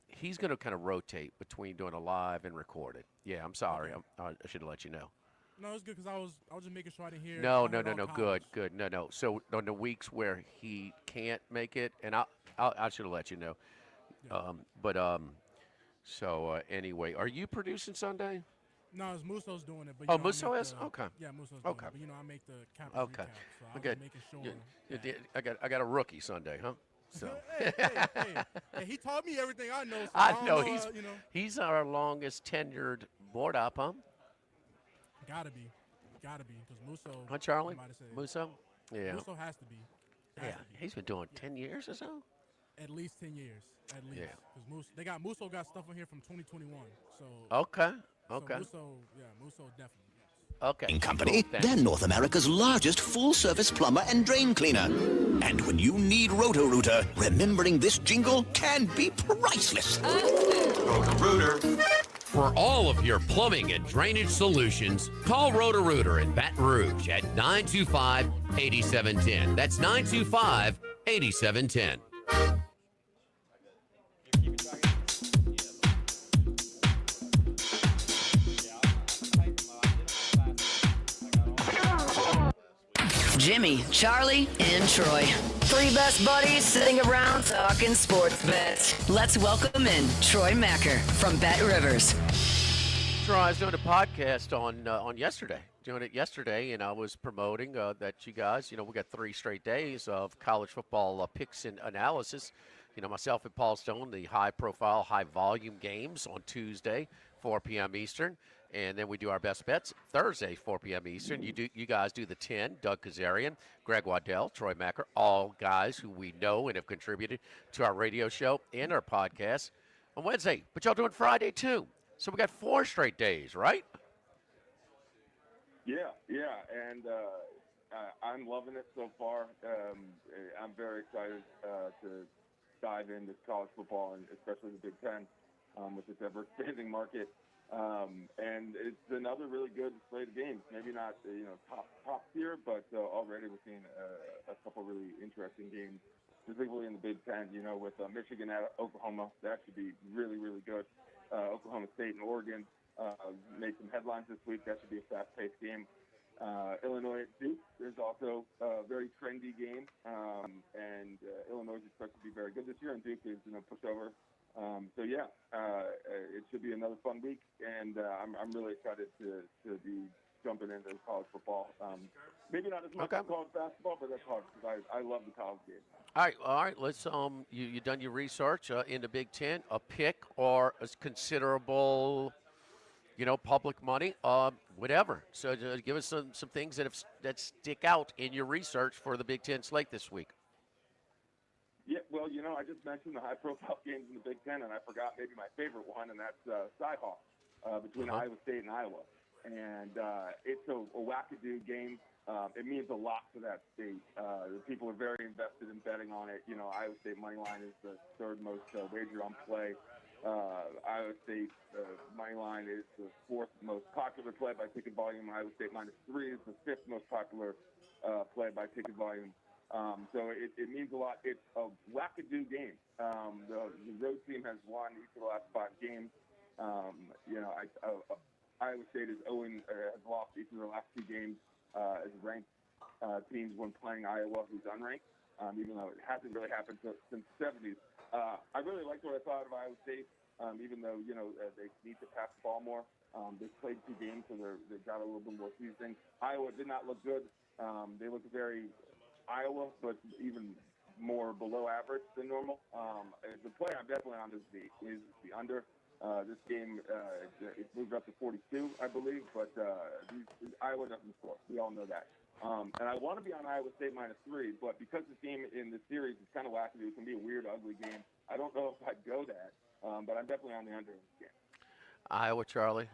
He's going to kind of rotate between doing a live and recorded. Yeah, I'm sorry. I should have let you know. No, it's good because I was just making sure I didn't hear. No. Good. No. So on the weeks where he can't make it, and I should have let you know. Yeah. Anyway, are you producing Sunday? No, it's Musso's doing it. But Musso is? Okay. Yeah, Musso's doing it. But I make the capital recap, so I was making sure. I got a rookie Sunday, huh? So. hey, he taught me everything I know. So I know he's our longest tenured board op, huh? Gotta be, because Musso. Huh, Charlie? Musso? Yeah. Musso has to be. He's been doing 10 years or so? At least 10 years, at least. Yeah. Because Musso got stuff on here from 2021, so. Okay. So Musso definitely. Okay. Company, they're North America's largest full-service plumber and drain cleaner. And when you need Roto-Rooter, remembering this jingle can be priceless. Roto-Rooter. For all of your plumbing and drainage solutions, call Roto-Rooter in Baton Rouge at 925-8710. That's 925-8710. Jimmy, Charlie, and Troy. Three best buddies sitting around talking sports bets. Let's welcome in Troy Macker from Bet Rivers. Troy, I was doing a podcast on yesterday. Doing it yesterday, and I was promoting that you guys, we got 3 straight days of college football picks and analysis. Myself and Paul Stone, the high-profile, high-volume games on Tuesday, 4 p.m. Eastern. And then we do our best bets Thursday, 4 p.m. Eastern. You guys do the 10. Doug Kazarian, Greg Waddell, Troy Macker, all guys who we know and have contributed to our radio show and our podcast on Wednesday. But y'all doing Friday too. So we got 4 straight days, right? Yeah, and I'm loving it so far. I'm very excited to dive into college football, and especially the Big Ten, with its ever-expanding market. And it's another really good slate of games. Maybe not, top tier, but already we're seeing a couple really interesting games, specifically in the Big Ten. With Michigan at Oklahoma, that should be really, really good. Oklahoma State and Oregon made some headlines this week. That should be a fast-paced game. Illinois at Duke, there's also a very trendy game, and Illinois is expected to be very good this year, and Duke is pushed over. It should be another fun week, and I'm really excited to be jumping into college football. Maybe not as much Okay. as college basketball, but that's hard because I love the college game. All right. Let's you done your research in the Big Ten, a pick or a considerable, public money, whatever. So give us some things that stick out in your research for the Big Ten slate this week. Yeah, well, I just mentioned the high-profile games in the Big Ten, and I forgot maybe my favorite one, and that's Cy-Hawk between Iowa State and Iowa. And it's a wackadoo game. It means a lot to that state. The people are very invested in betting on it. Iowa State money line is the third most wager on play. Iowa State money line is the fourth most popular play by ticket volume. Iowa State -3 is the fifth most popular play by ticket volume. So it means a lot. It's a wackadoo game. The road team has won each of the last 5 games. Iowa State has lost each of their last 2 games as ranked teams when playing Iowa, who's unranked, even though it hasn't really happened since the 70s. I really liked what I thought of Iowa State, even though, they need to pass the ball more. They played 2 games, so they've got a little bit more seasoning. Iowa did not look good. They looked very Iowa, but even more below average than normal. The play I'm definitely on is the under. This game, it moved up to 42, I believe, but Iowa doesn't score. We all know that. And I want to be on Iowa State -3, but because the game in this series is kind of wacky, it can be a weird, ugly game. I don't know if I'd go that, but I'm definitely on the under in this game. Iowa, Charlie.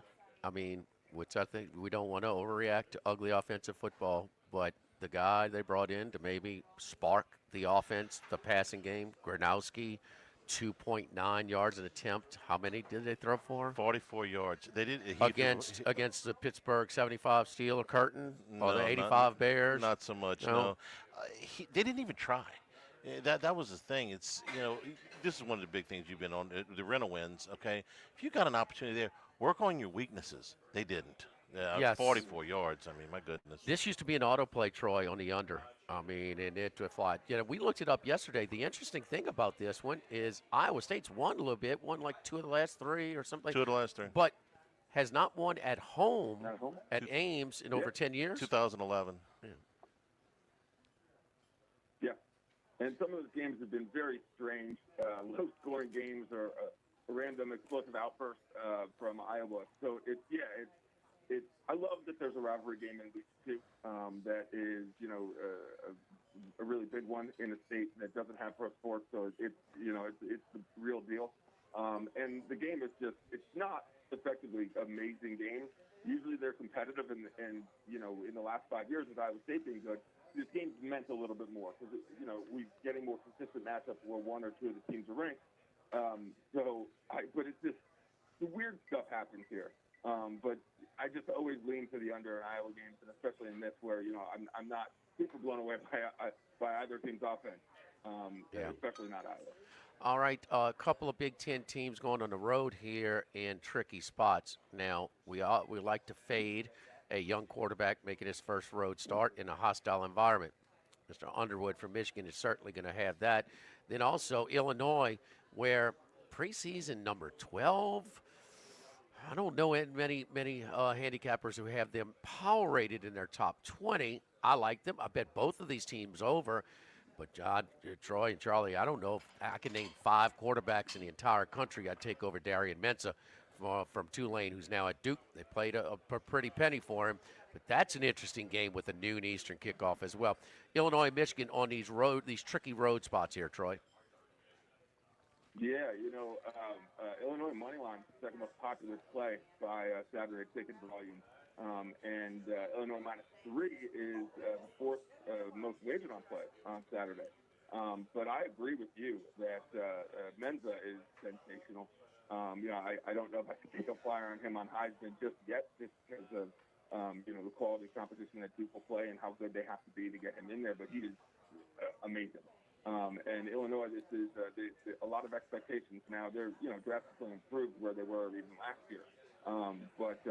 I mean, I think we don't want to overreact to ugly offensive football, but the guy they brought in to maybe spark the offense, the passing game, Gronowski, 2.9 yards an attempt. How many did they throw for? 44 yards. They did against the Pittsburgh 75 Steeler curtain or the 85 not, Bears. Not so much. No. They didn't even try. That was the thing. It's this is one of the big things you've been on the rental wins. Okay, if you got an opportunity there, work on your weaknesses. They didn't. Yes. 44 yards. I mean, my goodness. This used to be an autoplay, Troy, on the under. I mean, and it flight. We looked it up yesterday. The interesting thing about this one is Iowa State's won a little bit, won like 2 of the last 3 or something. 2 of the last 3. But has not won at home at Ames in over 10 years. 2011. Yeah. And some of those games have been very strange, low-scoring games or a random explosive outburst from Iowa. So I love that there's a rivalry game in week 2 that is, a really big one in a state that doesn't have pro sports. So it's the real deal. And the game is it's not effectively amazing games. Usually they're competitive, and in the last 5 years with Iowa State being good, the teams meant a little bit more because we're getting more consistent matchups where 1 or 2 of the teams are ranked. But it's just the weird stuff happens here. But I just always lean to the under in Iowa games, and especially in this where I'm not super blown away by either team's offense, especially not Iowa. All right, a couple of Big Ten teams going on the road here in tricky spots. Now we like to fade a young quarterback making his first road start in a hostile environment. Mr. Underwood from Michigan is certainly going to have that. Then also Illinois, where preseason number 12. I don't know many handicappers who have them power rated in their top 20. I like them. I bet both of these teams over. But John, Troy, and Charlie, I don't know if I can name 5 quarterbacks in the entire country I'd take over Darian Mensah from Tulane, who's now at Duke. They played a pretty penny for him. But that's an interesting game with a noon Eastern kickoff as well. Illinois, Michigan on these tricky road spots here, Troy. Yeah, Illinois money line is the second most popular play by Saturday ticket volume, and Illinois -3 is the 4th most wagered on play on Saturday. But I agree with you that Mensah is sensational. I don't know if I can take a flyer on him on Heisman just yet, just because of the quality of competition that Duke will play and how good they have to be to get him in there. But he is amazing. And Illinois, this is a lot of expectations now. They're drastically improved where they were even last year. But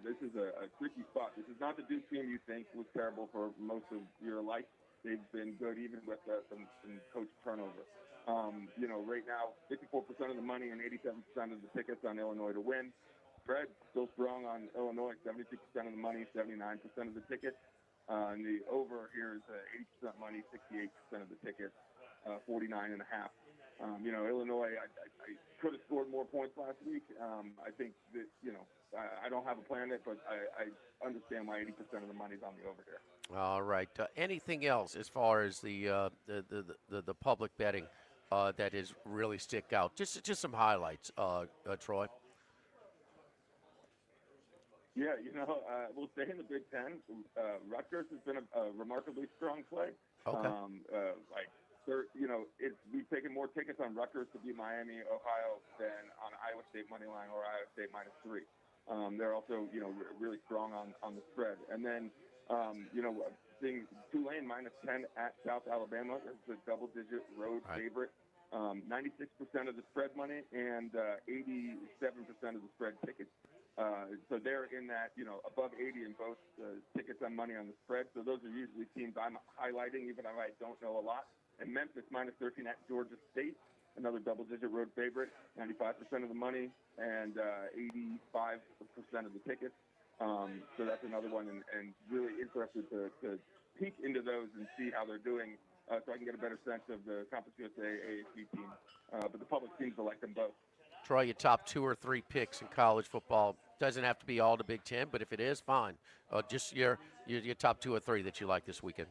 this is a tricky spot. This is not the Duke team you think was terrible for most of your life. They've been good even with some coach turnover. Right now, 54% of the money and 87% of the tickets on Illinois to win. spread still strong on Illinois, 72% of the money, 79% of the tickets. And the over here is 80% money, 68% of the tickets, 49.5. Illinois, I could have scored more points last week. I think that, I don't have a plan yet, but I understand why 80% of the money's on the over here. All right. Anything else as far as the public betting that is really stick out? Just some highlights, Troy. Yeah, we'll stay in the Big Ten. Rutgers has been a remarkably strong play. Okay. We've taken more tickets on Rutgers to beat Miami, Ohio than on Iowa State money line or Iowa State -3. They're also, really strong on the spread. And then, seeing Tulane -10 at South Alabama. It's a double-digit road favorite. 96% of the spread money and 87% of the spread tickets. So they're in that, above 80 in both tickets on money on the spread. So those are usually teams I'm highlighting, even if I don't know a lot. And Memphis -13 at Georgia State, another double-digit road favorite, 95% of the money and 85% of the tickets. So that's another one, and really interested to peek into those and see how they're doing, so I can get a better sense of the Conference USA AAC team. But the public seems to like them both. Troy, your top 2 or 3 picks in college football. Doesn't have to be all the Big Ten, but if it is, fine. Just your top 2 or 3 that you like this weekend.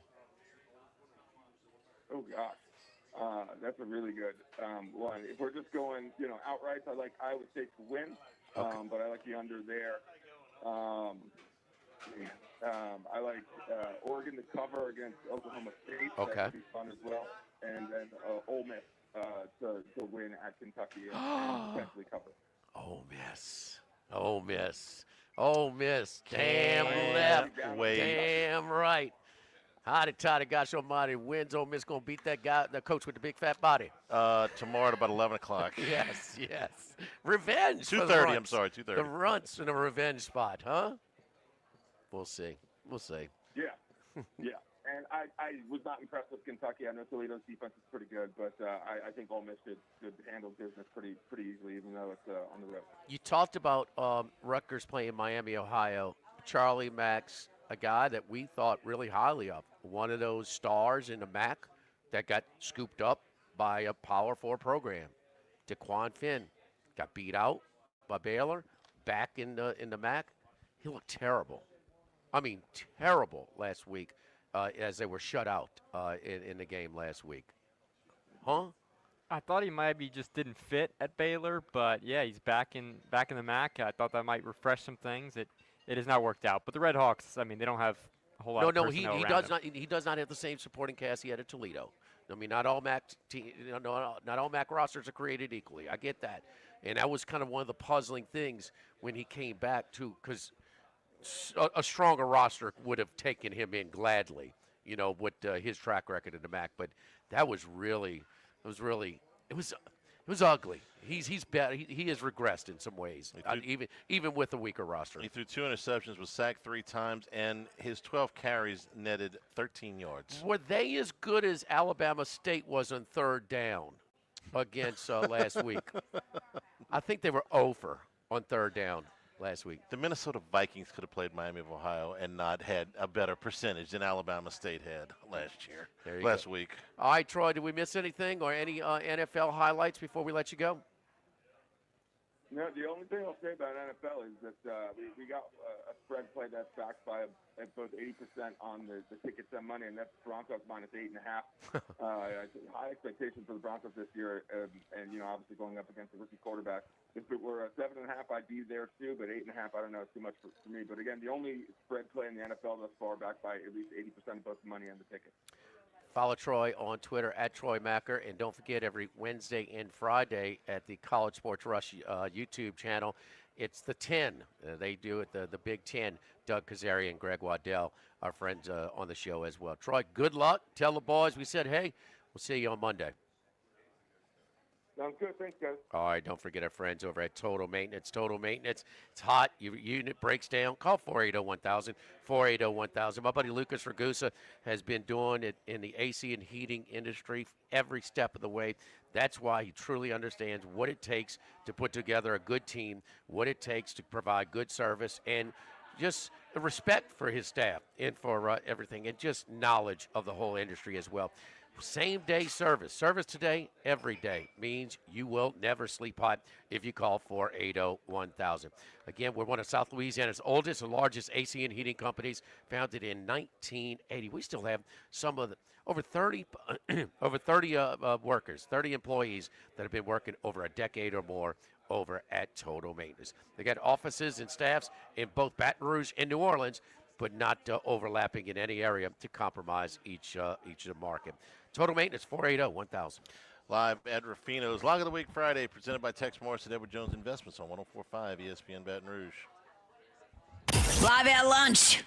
Oh, gosh. That's a really good one. If we're just going, outright, I like Iowa State to win, but I like the under there. I like Oregon to cover against Oklahoma State. Okay. That would be fun as well. And then Ole Miss to win at Kentucky and potentially cover. Ole Miss. Ole Miss. Ole Miss. Damn left. Damn right. Hotty toddy, gosh almighty, wins. Ole Miss going to beat that guy, the coach with the big fat body. Tomorrow at about 11 o'clock. Yes. Revenge. 2:30, I'm sorry, 2:30. The runts in a revenge spot, huh? We'll see. Yeah. And I was not impressed with Kentucky. I know Toledo's defense is pretty good, but I think Ole Miss should handle business pretty easily, even though it's on the road. You talked about Rutgers playing Miami, Ohio. Charlie Max, a guy that we thought really highly of, one of those stars in the MAC that got scooped up by a Power 4 program. DeQuan Finn got beat out by Baylor, back in the MAC. He looked terrible. I mean, terrible last week as they were shut out in the game last week. Huh? I thought he maybe just didn't fit at Baylor, but yeah, he's back in the MAC. I thought that might refresh some things. It has not worked out. But the Red Hawks, I mean, they don't have a whole lot of personnel he around does him. not. He does not have the same supporting cast he had at Toledo. I mean, not all MAC not all MAC rosters are created equally. I get that, and that was kind of one of the puzzling things when he came back too, because a stronger roster would have taken him in gladly, with his track record in the MAC. But that was really, it was ugly. He's bad. He has regressed in some ways, even with a weaker roster. He threw 2 interceptions, was sacked 3 times, and his 12 carries netted 13 yards. Were they as good as Alabama State was on 3rd down against last week? I think they were over on 3rd down last week. The Minnesota Vikings could have played Miami of Ohio and not had a better percentage than Alabama State had last week. All right, Troy, did we miss anything or any NFL highlights before we let you go? No, the only thing I'll say about NFL is that we got a spread play that's backed by at both 80% on the tickets and money, and that's Broncos -8.5. High expectations for the Broncos this year, and obviously going up against a rookie quarterback. If it were a 7.5, I'd be there too, but 8.5, I don't know, it's too much for me. But again, the only spread play in the NFL thus far backed by at least 80% of both the money and the ticket. Follow Troy on Twitter at Troy Macker, and don't forget every Wednesday and Friday at the College Sports Rush YouTube channel, it's the 10. They do it, the Big 10. Doug Kazarian and Greg Waddell, our friends on the show as well. Troy, good luck. Tell the boys we said hey. We'll see you on Monday. Sounds good. Thanks, guys. All right, don't forget our friends over at Total Maintenance. Total Maintenance, it's hot. Your unit breaks down. Call 480-1000, 480-1000. My buddy Lucas Ragusa has been doing it in the AC and heating industry every step of the way. That's why he truly understands what it takes to put together a good team, what it takes to provide good service, and just respect for his staff and for everything, and just knowledge of the whole industry as well. Same day service. Service today, every day, means you will never sleep hot if you call 480-1000. Again, we're one of South Louisiana's oldest and largest AC and heating companies, founded in 1980. We still have some of the over 30 workers, 30 employees that have been working over a decade or more over at Total Maintenance. They got offices and staffs in both Baton Rouge and New Orleans, but not overlapping in any area to compromise each of the market. Total Maintenance, 480-1000. Live at Ruffino's Log of the Week Friday, presented by Tex Morris and Edward Jones Investments on 104.5 ESPN Baton Rouge. Live at lunch.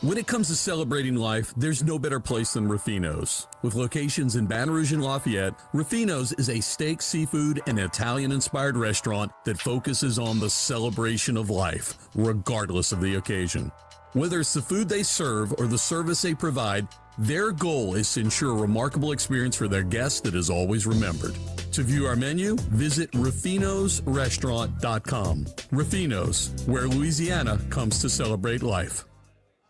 When it comes to celebrating life, there's no better place than Ruffino's. With locations in Baton Rouge and Lafayette, Ruffino's is a steak, seafood, and Italian-inspired restaurant that focuses on the celebration of life, regardless of the occasion. Whether it's the food they serve or the service they provide, their goal is to ensure a remarkable experience for their guests that is always remembered. To view our menu, visit ruffinosrestaurant.com. Ruffino's, where Louisiana comes to celebrate life.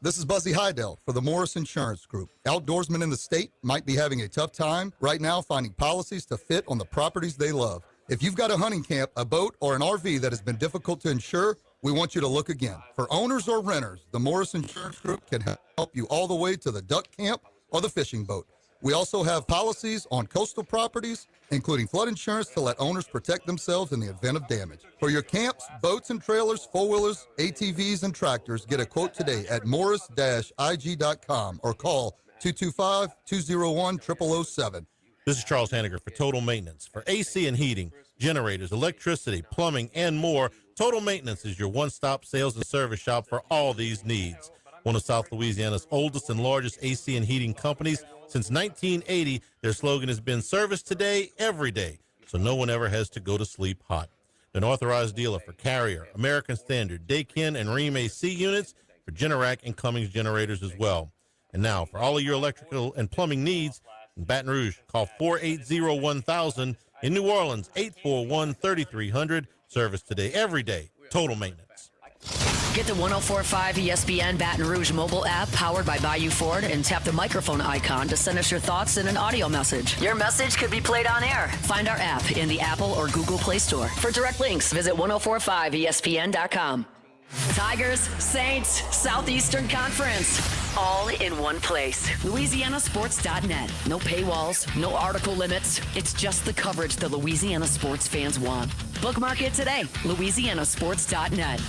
This is Buzzy Hydell for the Morris Insurance Group. Outdoorsmen in the state might be having a tough time right now finding policies to fit on the properties they love. If you've got a hunting camp, a boat, or an RV that has been difficult to insure, we want you to look again. For owners or renters, the Morris Insurance Group can help you all the way to the duck camp or the fishing boat. We also have policies on coastal properties, including flood insurance to let owners protect themselves in the event of damage. For your camps, boats and trailers, four-wheelers, ATVs, and tractors, get a quote today at morris-ig.com or call 225-201-0007. This is Charles Hanniger for Total Maintenance. For AC and heating, generators, electricity, plumbing, and more, Total Maintenance is your one-stop sales and service shop for all these needs. One of South Louisiana's oldest and largest AC and heating companies. Since 1980, their slogan has been service today, every day, so no one ever has to go to sleep hot. An authorized dealer for Carrier, American Standard, Daikin, and Rheem AC units, for Generac and Cummings generators as well. And now, for all of your electrical and plumbing needs, in Baton Rouge, call 480-1000. In New Orleans, 841-3300. Service today, every day. Total Maintenance. Get the 104.5 ESPN Baton Rouge mobile app powered by Bayou Ford and tap the microphone icon to send us your thoughts in an audio message. Your message could be played on air. Find our app in the Apple or Google Play Store. For direct links, visit 1045ESPN.com. Tigers, Saints, Southeastern Conference, all in one place. LouisianaSports.net. No paywalls, no article limits. It's just the coverage the Louisiana sports fans want. Bookmark it today. LouisianaSports.net.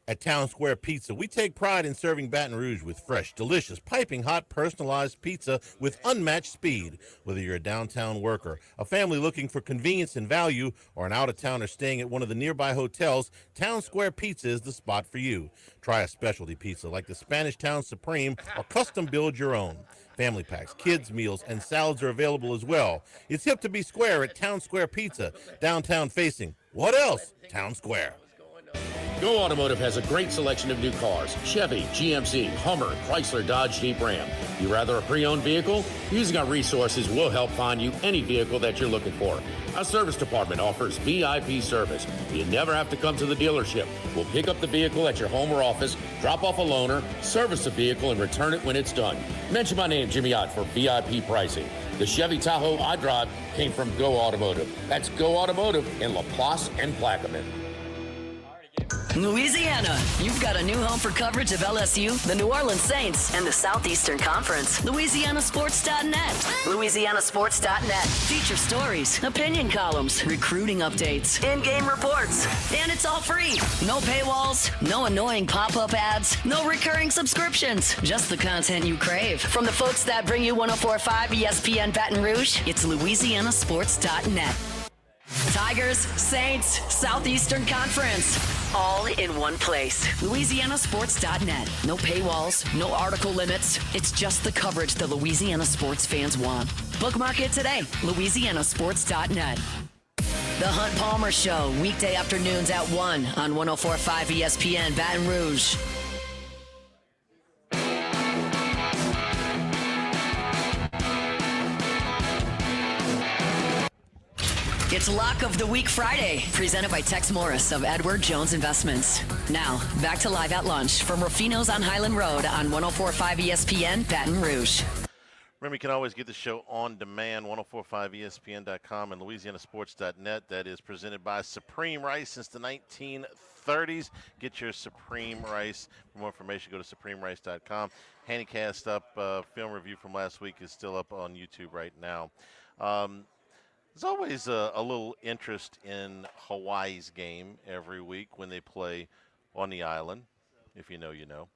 At Town Square Pizza, we take pride in serving Baton Rouge with fresh, delicious, piping hot, personalized pizza with unmatched speed. Whether you're a downtown worker, a family looking for convenience and value, or an out-of-towner staying at one of the nearby hotels, Town Square Pizza is the spot for you. Try a specialty pizza like the Spanish Town Supreme or custom build your own. Family packs, kids' meals, and salads are available as well. It's hip to be square at Town Square Pizza, downtown facing. What else? Town Square. Go Automotive has a great selection of new cars: Chevy, GMC, Hummer, Chrysler, Dodge, Jeep, Ram. You rather a pre-owned vehicle? Using our resources, we'll help find you any vehicle that you're looking for. Our service department offers VIP service. You never have to come to the dealership. We'll pick up the vehicle at your home or office, drop off a loaner, service the vehicle, and return it when it's done. Mention my name, Jimmy Ott, for VIP pricing. The Chevy Tahoe I drive came from Go Automotive. That's Go Automotive in LaPlace and Plaquemine. Louisiana, you've got a new home for coverage of LSU, the New Orleans Saints, and the Southeastern Conference. LouisianaSports.net. LouisianaSports.net. Feature stories, opinion columns, recruiting updates, in-game reports. And it's all free. No paywalls, no annoying pop-up ads, no recurring subscriptions. Just the content you crave. From the folks that bring you 104.5 ESPN Baton Rouge, it's LouisianaSports.net. Tigers, Saints, Southeastern Conference, All in one place. LouisianaSports.net. No paywalls, no article limits. It's just the coverage the Louisiana sports fans want. Bookmark it today. LouisianaSports.net. The Hunt Palmer Show, weekday afternoons at 1 on 104.5 ESPN Baton Rouge. It's Lock of the Week Friday, presented by Tex Morris of Edward Jones Investments. Now, back to Live at Lunch from Ruffino's on Highland Road on 104.5 ESPN Baton Rouge. Remember, you can always get the show on demand, 1045ESPN.com and LouisianaSports.net. That is presented by Supreme Rice since the 1930s. Get your Supreme Rice. For more information, go to SupremeRice.com. Handicast up, film review from last week is still up on YouTube right now. There's always a little interest in Hawaii's game every week when they play on the island. If you know, you know.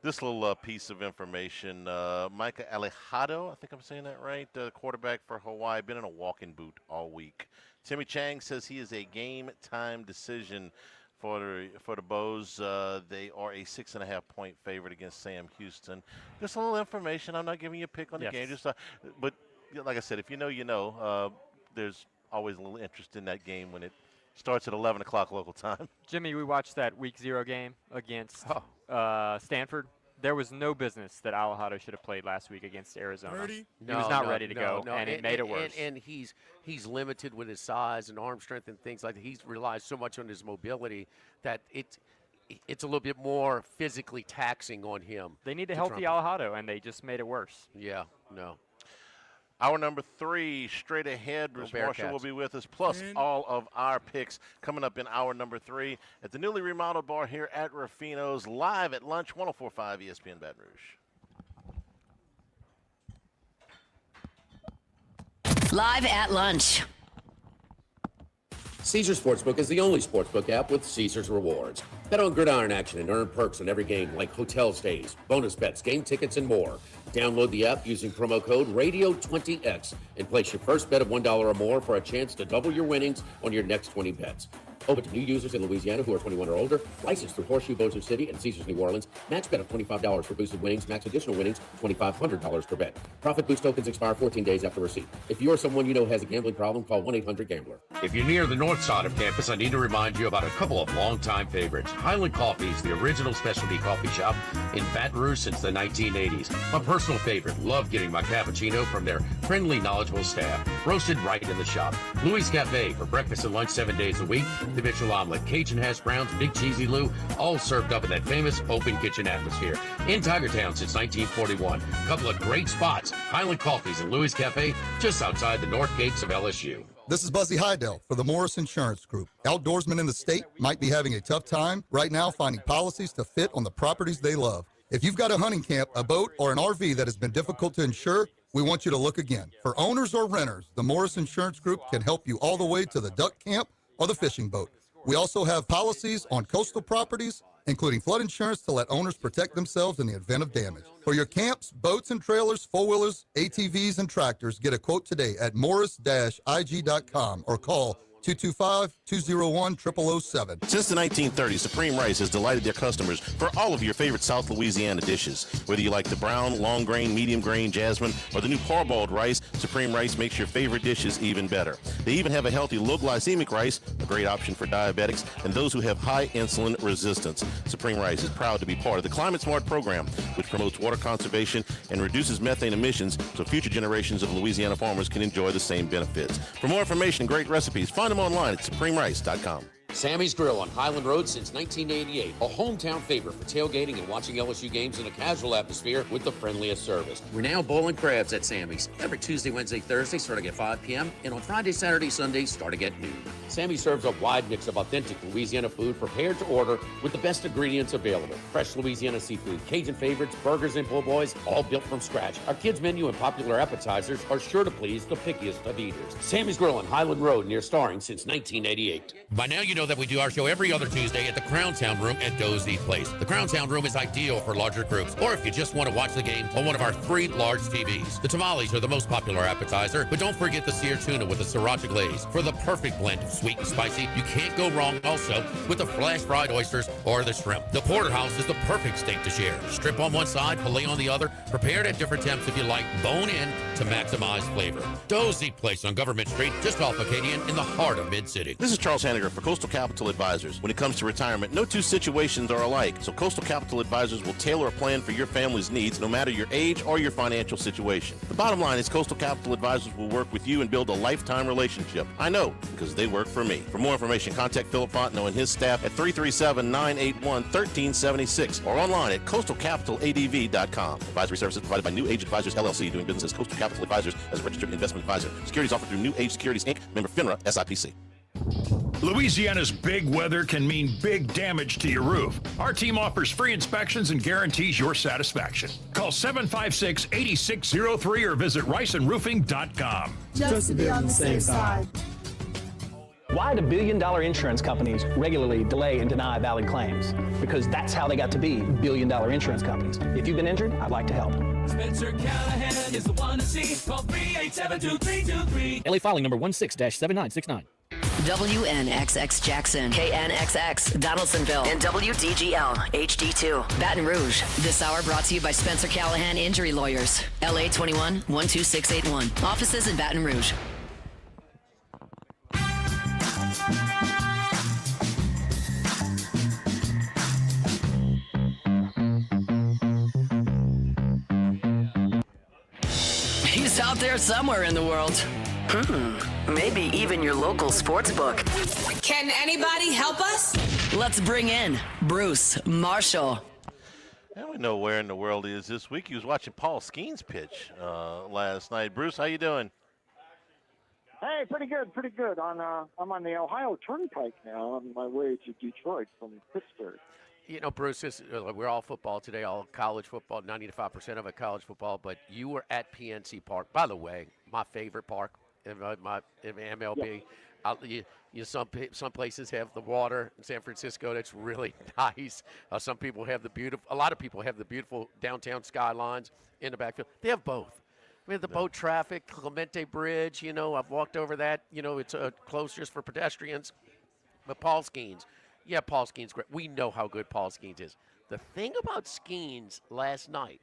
This little piece of information, Micah Alejado, I think I'm saying that right, quarterback for Hawaii, been in a walking boot all week. Timmy Chang says he is a game-time decision for the Bows. They are a 6.5-point favorite against Sam Houston. Just a little information. I'm not giving you a pick on the game. Just, but like I said, if you know, you know. There's always a little interest in that game when it starts at 11 o'clock local time. Jimmy, we watched that Week 0 game against Stanford. There was no business that Alejado should have played last week against Arizona. He was not ready to go, and it made it worse. And he's limited with his size and arm strength and things like that. He relies so much on his mobility that it's a little bit more physically taxing on him. They need a healthy Alejado, and they just made it worse. Yeah, no. Hour number 3, straight ahead. Bruce Marshall will be with us, plus all of our picks coming up in hour number 3 at the newly remodeled bar here at Ruffino's, live at lunch, 104.5 ESPN Baton Rouge. Live at lunch. Caesars Sportsbook is the only sportsbook app with Caesars Rewards. Bet on gridiron action and earn perks on every game like hotel stays, bonus bets, game tickets, and more. Download the app using promo code RADIO20X and place your first bet of $1 or more for a chance to double your winnings on your next 20 bets. Open to new users in Louisiana who are 21 or older. Licensed through Horseshoe Bossier City and Caesars New Orleans. Match bet of $25 for boosted winnings. Max additional winnings, $2,500 per bet. Profit boost tokens expire 14 days after receipt. If you or someone you know has a gambling problem, call 1-800-GAMBLER. If you're near the north side of campus, I need to remind you about a couple of longtime favorites. Highland Coffee is the original specialty coffee shop in Baton Rouge since the 1980s. My personal favorite. Love getting my cappuccino from their friendly, knowledgeable staff. Roasted right in the shop. Louis Cafe for breakfast and lunch 7 days a week. The Mitchell omelet, Cajun hash browns, Big Cheesy Lou, all served up in that famous open kitchen atmosphere. In Tigertown since 1941. A couple of great spots. Highland Coffees and Louis Cafe just outside the north gates of LSU. This is Buzzy Hydell for the Morris Insurance Group. Outdoorsmen in the state might be having a tough time right now finding policies to fit on the properties they love. If you've got a hunting camp, a boat, or an RV that has been difficult to insure, we want you to look again. For owners or renters, the Morris Insurance Group can help you all the way to the duck camp or the fishing boat. We also have policies on coastal properties, including flood insurance to let owners protect themselves in the event of damage. For your camps, boats and trailers, four-wheelers, ATVs, and tractors, get a quote today at morris-ig.com or call 225-201-0007. Since the 1930s, Supreme Rice has delighted their customers for all of your favorite South Louisiana dishes. Whether you like the brown, long grain, medium grain, jasmine, or the new parboiled rice, Supreme Rice makes your favorite dishes even better. They even have a healthy low glycemic rice, a great option for diabetics and those who have high insulin resistance. Supreme Rice is proud to be part of the Climate Smart program, which promotes water conservation and reduces methane emissions so future generations of Louisiana farmers can enjoy the same benefits. For more information and great recipes, find them online at supremerice.com. Sammy's Grill on Highland Road since 1988. A hometown favorite for tailgating and watching LSU games in a casual atmosphere with the friendliest service. We're now boiling crabs at Sammy's. Every Tuesday, Wednesday, Thursday starting at 5 p.m. and on Friday, Saturday, Sunday starting at noon. Sammy serves a wide mix of authentic Louisiana food prepared to order with the best ingredients available. Fresh Louisiana seafood, Cajun favorites, burgers, and po' boys, all built from scratch. Our kids' menu and popular appetizers are sure to please the pickiest of eaters. Sammy's Grill on Highland Road near Starring since 1988. By now, you know that we do our show every other Tuesday at the Crown Sound Room at Dozy Place. The Crown Sound Room is ideal for larger groups, or if you just want to watch the game on one of our 3 large TVs. The tamales are the most popular appetizer, but don't forget the seared tuna with the sriracha glaze for the perfect blend of sweet and spicy. You can't go wrong also with the flash fried oysters or the shrimp. The porterhouse is the perfect steak to share. Strip on one side, filet on the other, prepared at different temps if you like, bone in to maximize flavor. Dozy Place on Government Street, just off Acadian in the heart of Mid-City. This is Charles Hanniger for Coastal Capital Advisors. When it comes to retirement, no two situations are alike, so Coastal Capital Advisors will tailor a plan for your family's needs no matter your age or your financial situation. The bottom line is Coastal Capital Advisors will work with you and build a lifetime relationship. I know, because they work for me. For more information, contact Philip Fontenot and his staff at 337-981-1376 or online at coastalcapitaladv.com. Advisory services provided by New Age Advisors, LLC, doing business as Coastal Capital Advisors as a registered investment advisor. Securities offered through New Age Securities, Inc., member FINRA, SIPC. Louisiana's big weather can mean big damage to your roof. Our team offers free inspections and guarantees your satisfaction. Call 756-8603 or visit riceandroofing.com. Just to be on the safe side. Why do billion-dollar insurance companies regularly delay and deny valid claims? Because that's how they got to be billion-dollar insurance companies. If you've been injured, I'd like to help. Spencer Callahan is the one to see. Call 387-2323. LA filing number 16-7969. WNXX Jackson, KNXX Donaldsonville, and WDGL HD2 Baton Rouge. This hour brought to you by Spencer Callahan Injury Lawyers. LA 21 12681. Offices in Baton Rouge. He's out there somewhere in the world. Maybe even your local sports book. Can anybody help us? Let's bring in Bruce Marshall. And we know where in the world he is this week. He was watching Paul Skeens pitch last night. Bruce, how you doing? Hey, pretty good. I'm on the Ohio Turnpike now on my way to Detroit from Pittsburgh. You know, Bruce, we're all football today, all college football, 95% of it college football, but you were at PNC Park. By the way, my favorite park in MLB. Yeah. Some places have the water in San Francisco. That's really nice. A lot of people have the beautiful downtown skylines in the backfield. They have both. We have the boat traffic, Clemente Bridge. You know, I've walked over that. You know, it's close just for pedestrians. But Paul Skeens. Yeah, Paul Skeens, great. We know how good Paul Skeens is. The thing about Skeens last night,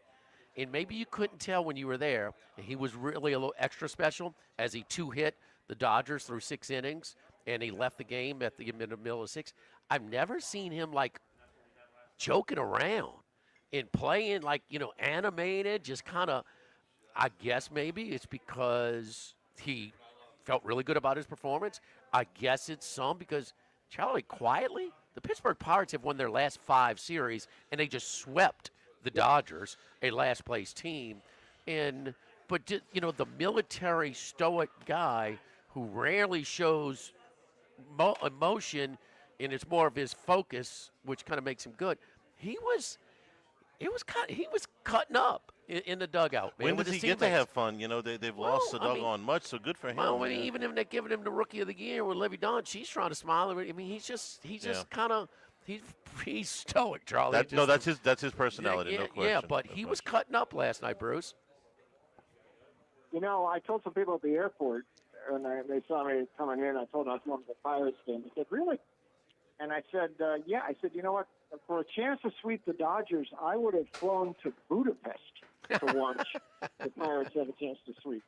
and maybe you couldn't tell when you were there, he was really a little extra special as he two-hit the Dodgers through 6 innings, and he left the game in the middle of 6. I've never seen him, like, joking around and playing, like, animated, just kind of, I guess maybe it's because he felt really good about his performance. I guess it's some because – Charlie, quietly, the Pittsburgh Pirates have won their last 5 series, and they just swept the Dodgers, a last-place team. But the military stoic guy who rarely shows emotion, and it's more of his focus, which kind of makes him good. He was cutting up in the dugout. Man, when does he get to have fun? You know, they've lost so doggone much, so good for him. Well, even if they're giving him the Rookie of the Year with Levy Don, she's trying to smile. I mean, he's just kind of he's stoic, Charlie. That's his personality, no question. Yeah, but he was cutting up last night, Bruce. You know, I told some people at the airport, and they saw me coming in. I told them I was going to the Pirates game. They said, "Really?" And I said, "Yeah." I said, "You know what? For a chance to sweep the Dodgers, I would have flown to Budapest to watch the Pirates have a chance to sweep.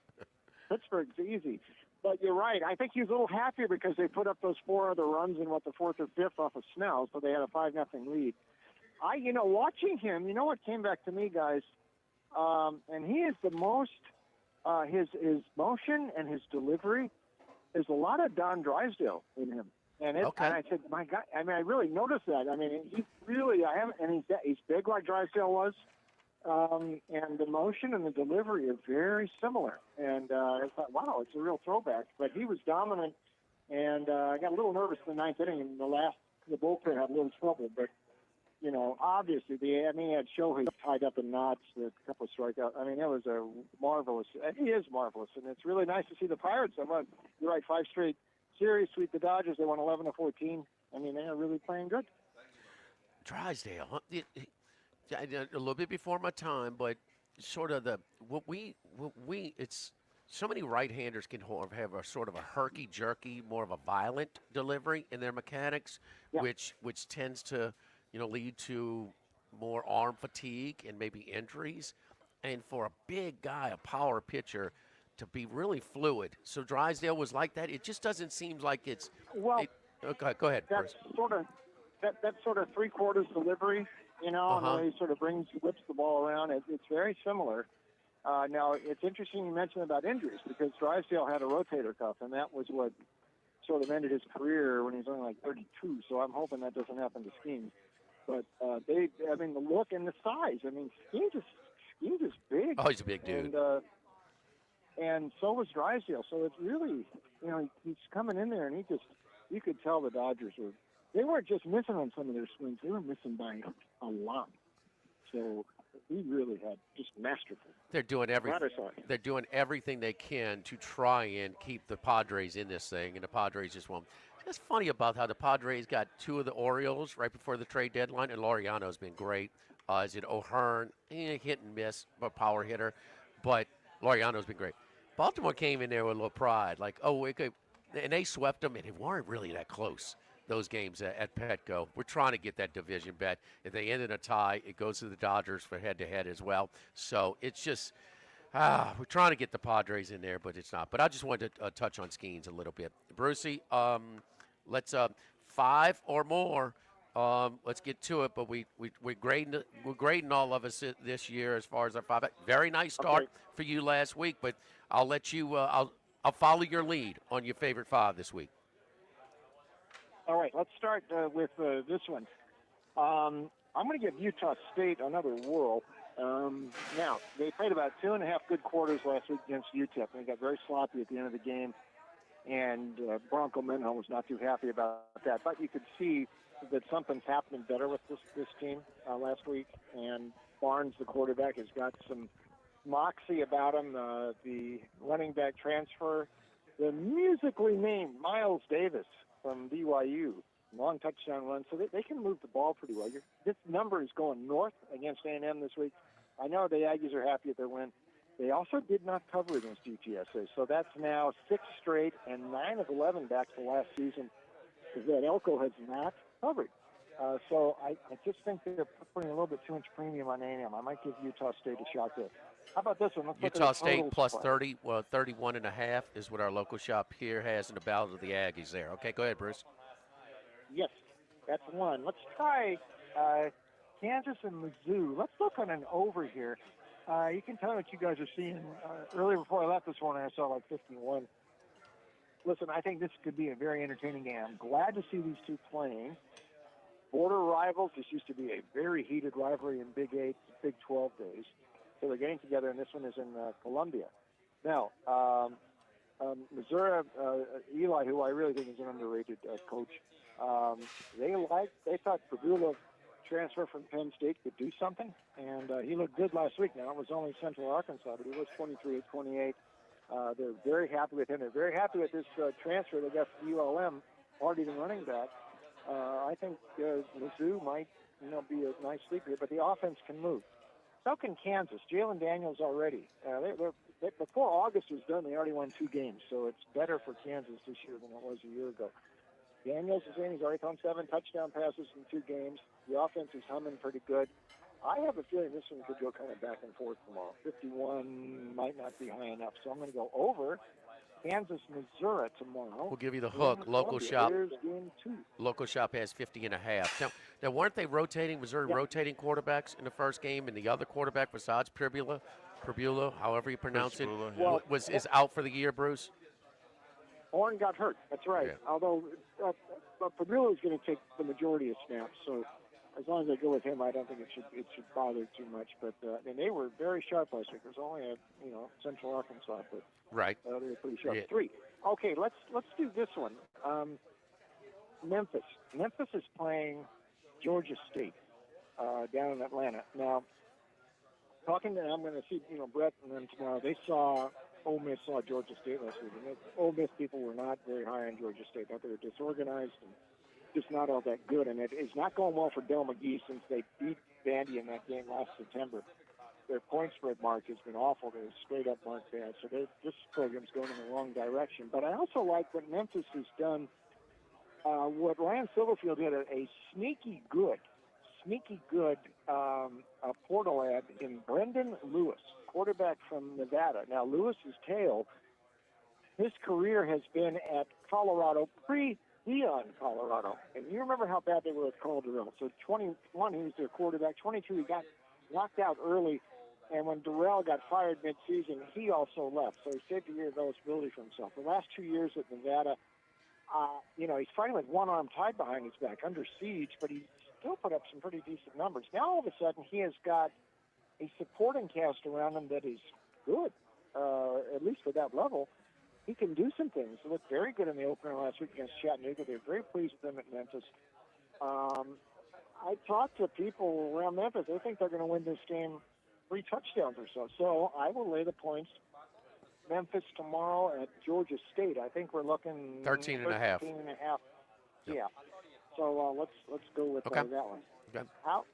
Pittsburgh's easy." But you're right. I think he's a little happier because they put up those 4 other runs in the 4th or 5th off of Snell, so they had a 5-0 lead. Watching him, what came back to me, guys, and he is the most, his motion and his delivery, there's a lot of Don Drysdale in him. And I said, my God, I mean, I really noticed that. I mean, he's big like Drysdale was. And the motion and the delivery are very similar. And I thought, wow, it's a real throwback. But he was dominant, and I got a little nervous in the 9th inning. And the bullpen had a little trouble. But, obviously, he had Shohei tied up in knots, a couple of strikeouts. I mean, it was a marvelous. He is marvelous, and it's really nice to see the Pirates. You're right, 5 straight series, sweep the Dodgers. They won 11-14. I mean, they are really playing good. Drysdale, huh? A little bit before my time, but sort of it's so many right-handers can have a sort of a herky-jerky, more of a violent delivery in their mechanics, which tends to, lead to more arm fatigue and maybe injuries. And for a big guy, a power pitcher, to be really fluid. So Drysdale was like that. It just doesn't seem like it's. Well, okay, go ahead, that's Bruce. that sort of three-quarters delivery, and the way he sort of whips the ball around. It's very similar. Now, it's interesting you mentioned about injuries because Drysdale had a rotator cuff, and that was what sort of ended his career when he was only like 32. So I'm hoping that doesn't happen to Skeens. But the look and the size. I mean, Skeens is big. Oh, he's a big dude. And so was Drysdale. So it's really, he's coming in there, and you could tell the Dodgers they weren't just missing on some of their swings. They were missing by a lot. So he really had just masterful. They're doing everything. They're doing everything they can to try and keep the Padres in this thing, and the Padres just won't. It's funny about how the Padres got two of the Orioles right before the trade deadline, and Laureano's been great. Is it O'Hearn? Hit and miss, but power hitter. But Laureano's been great. Baltimore came in there with a little pride, like, and they swept them, and they weren't really that close. Those games at Petco. We're trying to get that division bet. If they end in a tie, it goes to the Dodgers for head-to-head as well. So it's just, we're trying to get the Padres in there, but it's not. But I just wanted to touch on Skeens a little bit. Brucey, let's 5 or more. Let's get to it. But we're grading all of us this year as far as our 5. Very nice start for you last week, but I'll let you. I'll follow your lead on your favorite 5 this week. All right, let's start with this one. I'm going to give Utah State another whirl. Now, they played about 2.5 good quarters last week against UTEP, and they got very sloppy at the end of the game, and Bronco Mendenhall was not too happy about that. But you could see that something's happening better with this team last week, and Barnes, the quarterback, has got some moxie about him. The running back transfer, the musically named Miles Davis from BYU, long touchdown run, so they can move the ball pretty well. This number is going north against A&M this week. I know the Aggies are happy at their win. They also did not cover against UTSA, so that's now 6 straight and 9 of 11 back to last season that Elko has not covered. So I just think they're putting a little bit too much premium on A&M. I might give Utah State a shot there. How about this one? Utah State plus 30, 31.5 is what our local shop here has in the Battle of the Aggies there. Okay, go ahead, Bruce. Yes, that's one. Let's try Kansas and Mizzou. Let's look on an over here. You can tell me what you guys are seeing. Earlier before I left this one, I saw like 51. Listen, I think this could be a very entertaining game. I'm glad to see these two playing. Border rivals. This used to be a very heated rivalry in Big 8, Big 12 days. So they're getting together, and this one is in Columbia. Now, Missouri, Eli, who I really think is an underrated coach, they thought Pagula transfer from Penn State could do something, and he looked good last week. Now, it was only Central Arkansas, but he was 23 of 28. They're very happy with him. They're very happy with this transfer they got from ULM, hard-hitting running back. I think Mizzou might be a nice sleeper here, but the offense can move. So can Kansas. Jalen Daniels already. Before August was done, they already won 2 games, so it's better for Kansas this year than it was a year ago. Daniels is in. He's already thrown 7 touchdown passes in 2 games. The offense is humming pretty good. I have a feeling this one could go kind of back and forth tomorrow. 51 might not be high enough, so I'm going to go over Kansas, Missouri tomorrow. We'll give you the hook. Local shop. Local shop has 50.5. Now, weren't they rotating? Missouri rotating quarterbacks in the first game, and the other quarterback besides Prbula, however you pronounce it, is out for the year, Bruce? Orrin got hurt. That's right. Yeah. Although Prbula is going to take the majority of snaps, so as long as they go with him, I don't think it should bother too much. But they were very sharp last week. It was only Central Arkansas, but right. They were pretty sharp. Yeah. 3. Okay, let's do this one. Memphis. Memphis is playing Georgia State down in Atlanta. Now, I'm going to see Brett and them tomorrow. Ole Miss saw Georgia State last week, and Ole Miss people were not very high on Georgia State. Thought they were disorganized and just not all that good. And it's not going well for Del McGee since they beat Vandy in that game last September. Their point spread mark has been awful. They're straight up marked bad. So this program's going in the wrong direction. But I also like what Memphis has done. What Ryan Silverfield did, a sneaky good portal ad in Brendan Lewis, quarterback from Nevada. Now, Lewis's tail, his career has been at Colorado, pre-Leon Colorado. And you remember how bad they were at Calderon. So 21, he was their quarterback. 22, he got knocked out early. And when Durrell got fired mid-season, he also left. So he saved a year of eligibility for himself. The last 2 years at Nevada, he's fighting with one arm tied behind his back, under siege, but he still put up some pretty decent numbers. Now, all of a sudden, he has got a supporting cast around him that is good, at least for that level. He can do some things. He looked very good in the opener last week against Chattanooga. They're very pleased with him at Memphis. I talked to people around Memphis. They think they're going to win this game 3 touchdowns or so. So I will lay the points. Memphis tomorrow at Georgia State. I think we're looking 13.5. 13.5. Yeah. So let's go with that one. Okay. How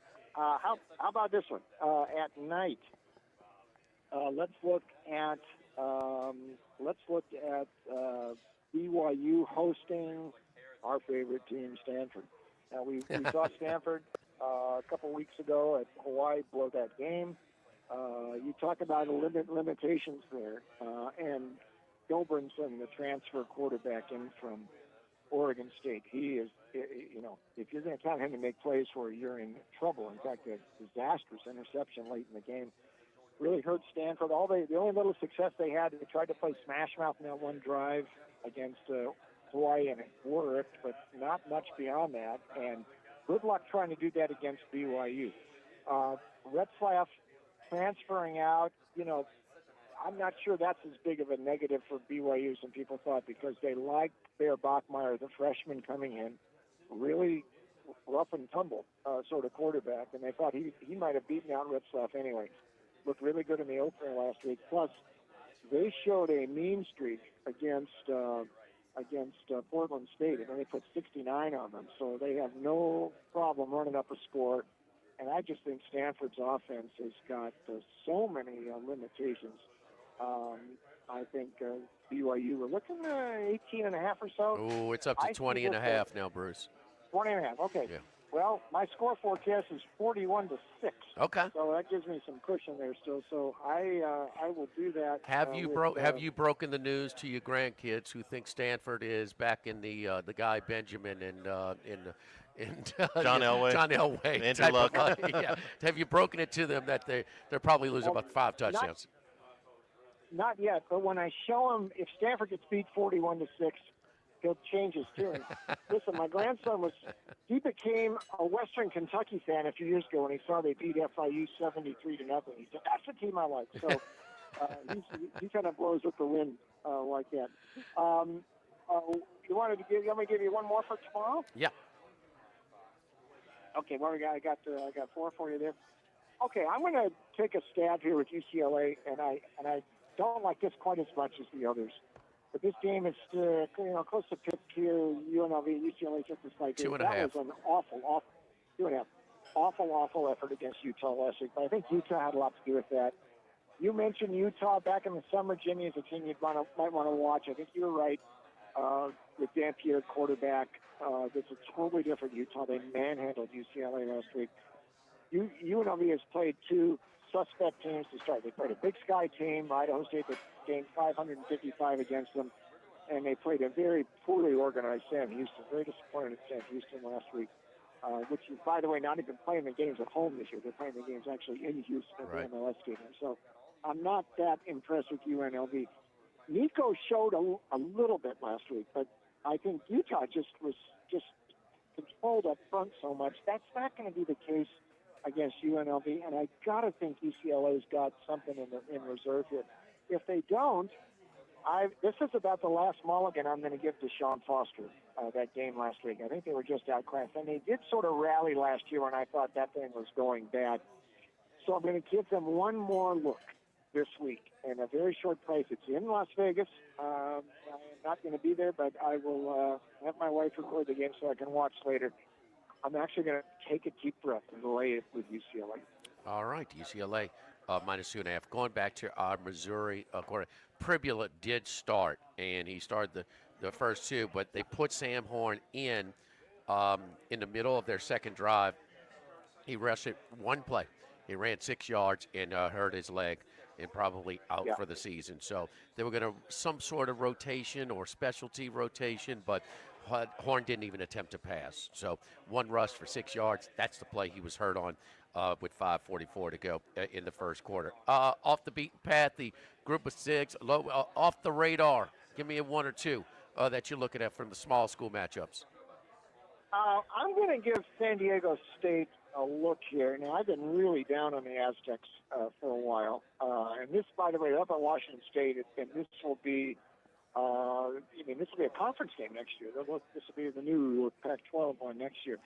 about this one? At night, let's look at BYU hosting our favorite team, Stanford. Now we saw Stanford a couple weeks ago at Hawaii blow that game. You talk about limitations there, and Gilbranson, the transfer quarterback in from Oregon State, he is, if you're going to count him to make plays for you, you're in trouble. In fact, a disastrous interception late in the game really hurt Stanford. The only little success they had, they tried to play smash mouth in that one drive against Hawaii, and it worked, but not much beyond that. And good luck trying to do that against BYU. Retzlaff transferring out, I'm not sure that's as big of a negative for BYU as some people thought, because they liked Bear Bachmeier, the freshman coming in, really rough and tumble sort of quarterback, and they thought he might have beaten out Retzlaff anyway. Looked really good in the opener last week. Plus, they showed a mean streak against Portland State, and then they put 69 on them, so they have no problem running up a score. And I just think Stanford's offense has got so many limitations. I think BYU, we're looking at 18.5 or so. Oh, it's up to 20.5 now, Bruce. 20.5, okay. Yeah. Well, my score forecast is 41-6. Okay. So that gives me some cushion there still. So I will do that. Have you broken the news to your grandkids who think Stanford is back in the guy Benjamin and John Elway. John Elway. Andrew Luck. Yeah. Have you broken it to them that they're probably losing about 5 touchdowns? Not yet, but when I show him, if Stanford gets beat 41-6, he'll change his tune. Listen, my grandson he became a Western Kentucky fan a few years ago when he saw they beat FIU 73-0. He said, that's the team I like. So he kind of blows with the wind like that. You want me to give you one more for tomorrow? Yeah. Okay, well, I got 4 for you there. Okay, I'm going to take a stab here with UCLA, and I don't like this quite as much as the others. But this game is close to pick here. UNLV, UCLA took this fight. 2.5. That was an awful 2.5. Awful effort against Utah last week. But I think Utah had a lot to do with that. You mentioned Utah back in the summer. Jimmy is a team you might want to watch. I think you were right with Dan Pierre quarterback. This is a totally different Utah. They manhandled UCLA last week. UNLV has played 2 suspect teams to start. They played a Big Sky team, Idaho State, that gained 555 against them, and they played a very poorly organized Sam Houston. Very disappointed at Sam Houston last week, which is, by the way, not even playing the games at home this year. They're playing the games actually in Houston at the MLS Stadium. So I'm not that impressed with UNLV. Nico showed a little bit last week, but I think Utah just controlled up front so much. That's not going to be the case against UNLV, and I gotta think UCLA's got something in reserve here. If they don't, this is about the last mulligan I'm going to give to Sean Foster, that game last week. I think they were just outclassed, and they did sort of rally last year when I thought that thing was going bad. So I'm going to give them one more look. this week, and a very short price. It's in Las Vegas. I'm not going to be there, but I will have my wife record the game so I can watch later. I'm actually going to take a deep breath and lay it with UCLA. All right, UCLA -2.5. Going back to our Missouri quarter, Pribula did start, and he started the first two, but they put Sam Horn in the middle of their second drive. He rushed one play. He ran 6 yards and hurt his leg and probably out for the season. So they were going to some sort of rotation or specialty rotation, but Horn didn't even attempt to pass. So one rush for 6 yards. That's the play he was hurt on with 5:44 to go in the first quarter. Off the beaten path, the group of six, off the radar. Give me a one or two that you're looking at from the small school matchups. I'm going to give San Diego State a look here. Now, I've been really down on the Aztecs for a while. And this, by the way, up at Washington State, and this will be, this will be a conference game next year. This will be the new Pac-12 one next year.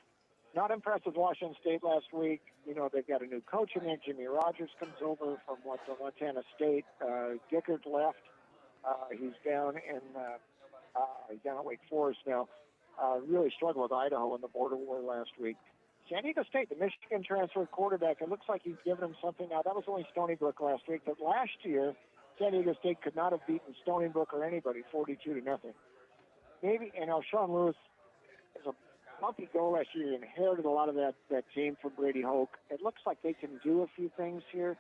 Not impressed with Washington State last week. They've got a new coach in there. Jimmy Rogers comes over from Montana State. Dickert left. He's down at Wake Forest now. Really struggled with Idaho in the border war last week. San Diego State, the Michigan transfer quarterback, it looks like he's given him something. Now, that was only Stony Brook last week, but last year, San Diego State could not have beaten Stony Brook or anybody 42-0. Maybe, Sean Lewis is a bumpy goal last year. He inherited a lot of that team from Brady Hoke. It looks like they can do a few things here.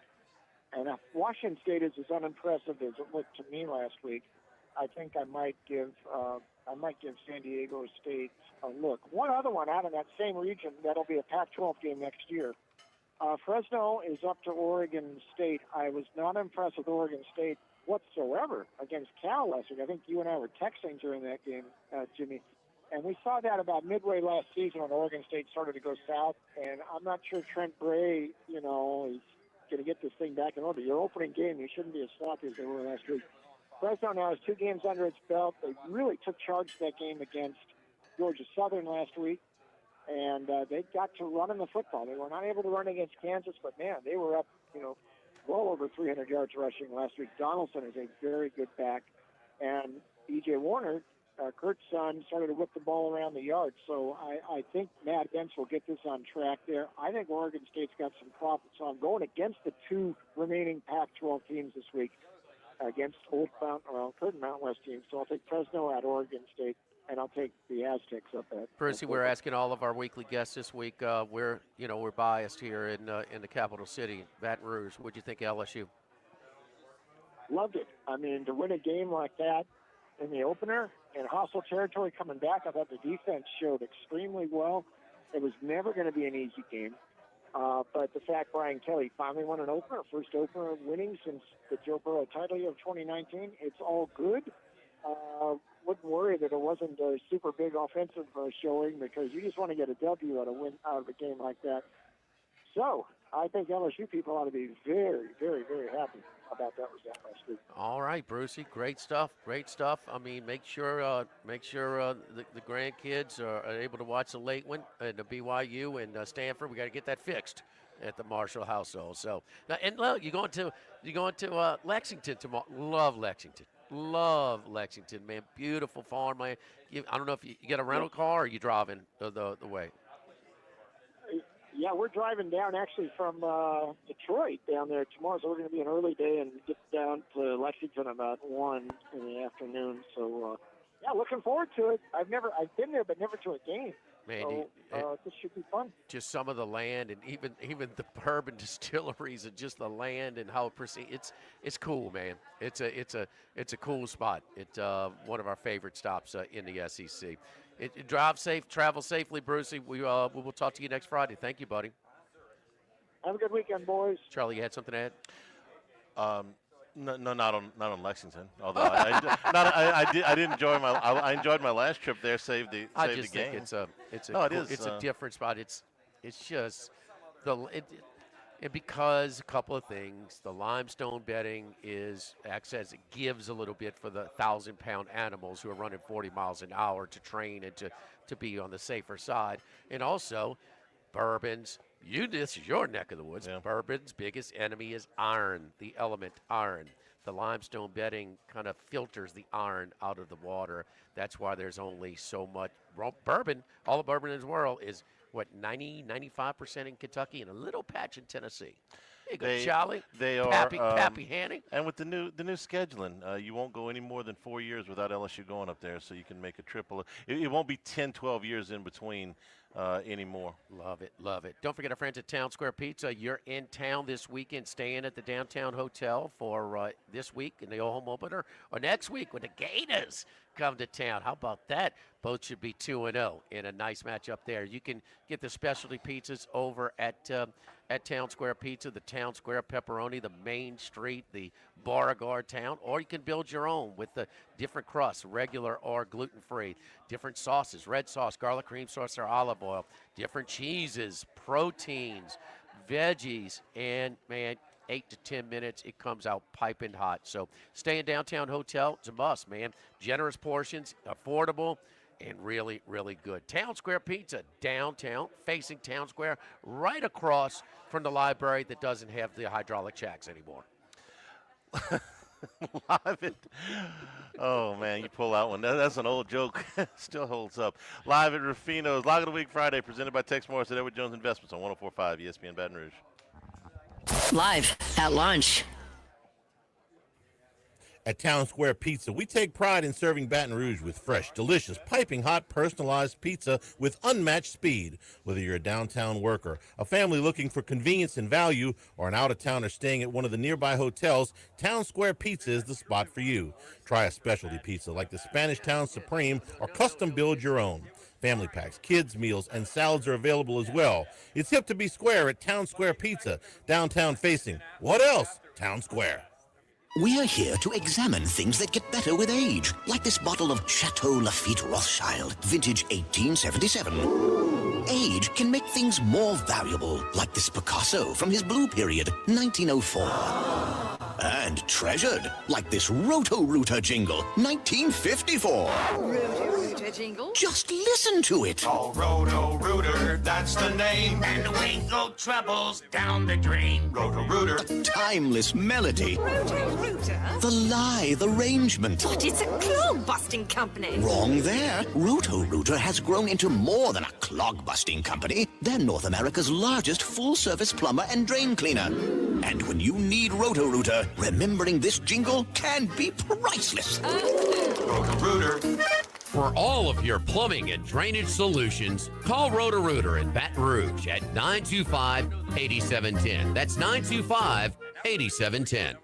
And if Washington State is as unimpressive as it looked to me last week, I think I might give San Diego State a look. One other one out of that same region, that'll be a Pac-12 game next year. Fresno is up to Oregon State. I was not impressed with Oregon State whatsoever against Cal last week. I think you and I were texting during that game, Jimmy. And we saw that about midway last season when Oregon State started to go south. And I'm not sure Trent Bray, is going to get this thing back in order. Your opening game, you shouldn't be as sloppy as they were last week. Fresno now has 2 games under its belt. They really took charge of that game against Georgia Southern last week, and they got to running the football. They were not able to run against Kansas, but, man, they were up, well over 300 yards rushing last week. Donaldson is a very good back, and E.J. Warner, Kurt's son, started to whip the ball around the yard. So I think Matt Bentz will get this on track there. I think Oregon State's got some problems. So I'm going against the 2 remaining Pac-12 teams this week, against Curtin Mountain West teams. So I'll take Fresno at Oregon State, and I'll take the Aztecs up at. Brucey, we're asking all of our weekly guests this week. We're biased here in the capital city, Baton Rouge. What'd you think of LSU? Loved it. I mean, to win a game like that in the opener in hostile territory coming back, I thought the defense showed extremely well. It was never going to be an easy game. But the fact Brian Kelly finally won an opener, first opener winning since the Joe Burrow title year of 2019, it's all good. Wouldn't worry that it wasn't a super big offensive showing, because you just want to get a W out of a game like that. So I think LSU people ought to be very, very, very happy about that result last week. All right, Brucey, great stuff. I mean, make sure the grandkids are able to watch the late one and the BYU and Stanford. We got to get that fixed at the Marshall household. So, and look, you're going to Lexington tomorrow. Love Lexington, man. Beautiful farmland. I don't know if you get a rental car or you driving the way. Yeah, we're driving down actually from Detroit down there tomorrow, so we're going to be an early day and get down to Lexington about 1 in the afternoon. So, looking forward to it. I've been there, but never to a game. Man, so this should be fun. Just some of the land and even the bourbon distilleries and just the land and how it's cool, man. It's a cool spot. It's one of our favorite stops in the SEC. Drive safe, travel safely, Brucey. We will talk to you next Friday. Thank you, buddy. Have a good weekend, boys. Charlie, you had something to add? No, not on Lexington. Although I did enjoy I enjoyed my last trip there. Saved the game. Think it's a different spot. It's just and because a couple of things, the limestone bedding acts as it gives a little bit for the 1,000-pound animals who are running 40 miles an hour to train and to be on the safer side, and also bourbons. This is your neck of the woods. Yeah. Bourbon's biggest enemy is iron, the element iron. The limestone bedding kind of filters the iron out of the water. That's why there's only so much bourbon. All the bourbon in the world is, 95% in Kentucky and a little patch in Tennessee. There you go, Charlie. They are Pappy Hanning. And with the new scheduling, you won't go any more than 4 years without LSU going up there, so you can make a triple. It won't be 10, 12 years in between anymore. Love it, love it. Don't forget our friends at Town Square Pizza. You're in town this weekend, staying at the Downtown Hotel for this week in the home opener, or next week when the Gators come to town. How about that? Both should be 2-0 in a nice matchup there. You can get the specialty pizzas over at Town Square Pizza, the Town Square Pepperoni, the Main Street, the Beauregard Town, or you can build your own with the different crusts, regular or gluten-free, different sauces, red sauce, garlic cream sauce, or olive oil, different cheeses, proteins, veggies, and, man, 8 to 10 minutes, it comes out piping hot. So stay in Downtown Hotel. It's a must, man. Generous portions, affordable, and really, really good. Town Square Pizza, downtown, facing Town Square, right across from the library that doesn't have the hydraulic jacks anymore. Live at, oh man, you pull out one. That's an old joke. Still holds up. Live at Ruffino's Lock of the Week Friday, presented by Tex Morris at Edward Jones Investments on 104.5 ESPN Baton Rouge. Live at lunch. At Town Square Pizza, we take pride in serving Baton Rouge with fresh, delicious, piping hot, personalized pizza with unmatched speed. Whether you're a downtown worker, a family looking for convenience and value, or an out-of-towner staying at one of the nearby hotels, Town Square Pizza is the spot for you. Try a specialty pizza like the Spanish Town Supreme or custom build your own. Family packs, kids' meals, and salads are available as well. It's hip to be square at Town Square Pizza, downtown facing. What else? Town Square. We're here to examine things that get better with age, like this bottle of Chateau Lafite Rothschild, vintage 1877. Age can make things more valuable, like this Picasso from his blue period, 1904. And treasured, like this Roto-Rooter jingle, 1954. Roto-Rooter jingle? Just listen to it. Oh, Roto-Rooter, that's the name. And the wind go troubles down the drain. Roto-Rooter. The timeless melody. Roto-Rooter? The lithe arrangement. But it's a clog-busting company. Wrong there. Roto-Rooter has grown into more than a clog-busting company. They're North America's largest full-service plumber and drain cleaner. And when you need Roto-Rooter, remembering this jingle can be priceless. Roto-Rooter. For all of your plumbing and drainage solutions, call Roto-Rooter in Baton Rouge at 925-8710. That's 925-8710.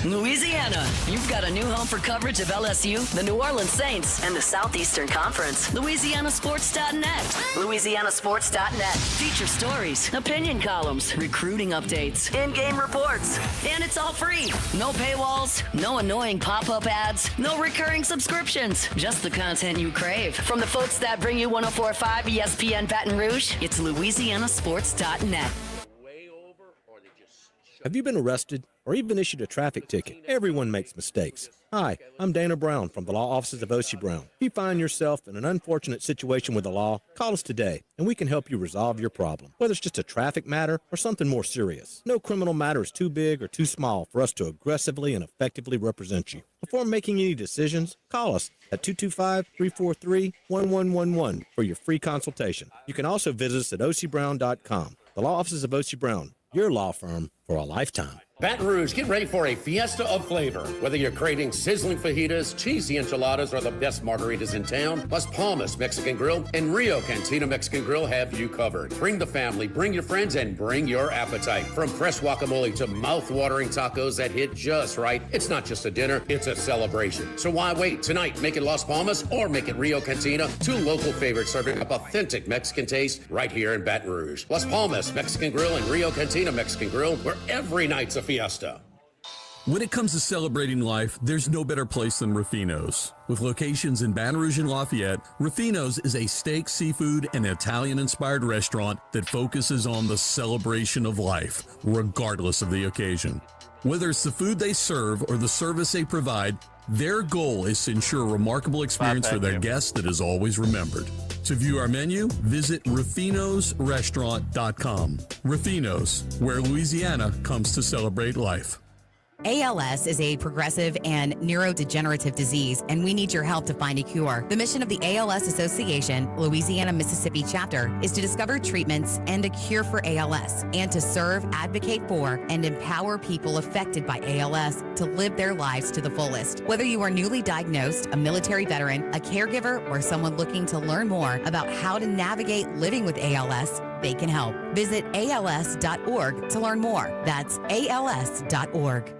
Louisiana, you've got a new home for coverage of LSU, the New Orleans Saints, and the Southeastern Conference. LouisianaSports.net. LouisianaSports.net. Feature stories, opinion columns, recruiting updates, in-game reports. And it's all free. No paywalls, no annoying pop-up ads, no recurring subscriptions. Just the content you crave. From the folks that bring you 104.5 ESPN Baton Rouge, it's LouisianaSports.net. Have you been arrested or even issued a traffic ticket? Everyone makes mistakes. Hi, I'm Dana Brown from the law offices of O.C. Brown. If you find yourself in an unfortunate situation with the law, call us today and we can help you resolve your problem, whether it's just a traffic matter or something more serious. No criminal matter is too big or too small for us to aggressively and effectively represent you. Before making any decisions, call us at 225-343-1111 for your free consultation. You can also visit us at ocbrown.com. The law offices of O.C. Brown, your law firm for a lifetime. Baton Rouge, get ready for a fiesta of flavor. Whether you're craving sizzling fajitas, cheesy enchiladas, or the best margaritas in town, Las Palmas Mexican Grill and Rio Cantina Mexican Grill have you covered. Bring the family, bring your friends, and bring your appetite. From fresh guacamole to mouth-watering tacos that hit just right, it's not just a dinner, it's a celebration. So why wait? Tonight, make it Las Palmas or make it Rio Cantina, two local favorites serving up authentic Mexican taste right here in Baton Rouge. Las Palmas Mexican Grill and Rio Cantina Mexican Grill, where every night's a fiesta. When it comes to celebrating life, there's no better place than Ruffino's. With locations in Baton Rouge and Lafayette, Ruffino's is a steak, seafood, and Italian-inspired restaurant that focuses on the celebration of life, regardless of the occasion. Whether it's the food they serve or the service they provide, their goal is to ensure a remarkable experience for their guests that is always remembered. To view our menu, visit Ruffino'sRestaurant.com. Ruffino's, where Louisiana comes to celebrate life. ALS is a progressive and neurodegenerative disease, and we need your help to find a cure. The mission of the ALS Association, Louisiana Mississippi chapter, is to discover treatments and a cure for ALS, and to serve, advocate for, and empower people affected by ALS to live their lives to the fullest. Whether you are newly diagnosed, a military veteran, a caregiver, or someone looking to learn more about how to navigate living with ALS, they can help. Visit als.org to learn more. That's als.org.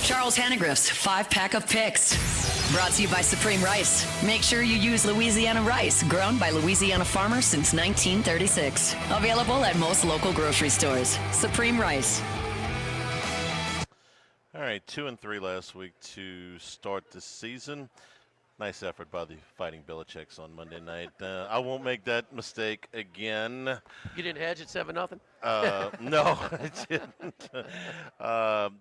Charles Hannegriff's 5-pack of picks. Brought to you by Supreme Rice. Make sure you use Louisiana rice, grown by Louisiana farmers since 1936. Available at most local grocery stores. Supreme Rice. All right, 2-3 last week to start the season. Nice effort by the Fighting Belichicks on Monday night. I won't make that mistake again. You didn't hedge at 7-0? No, I didn't.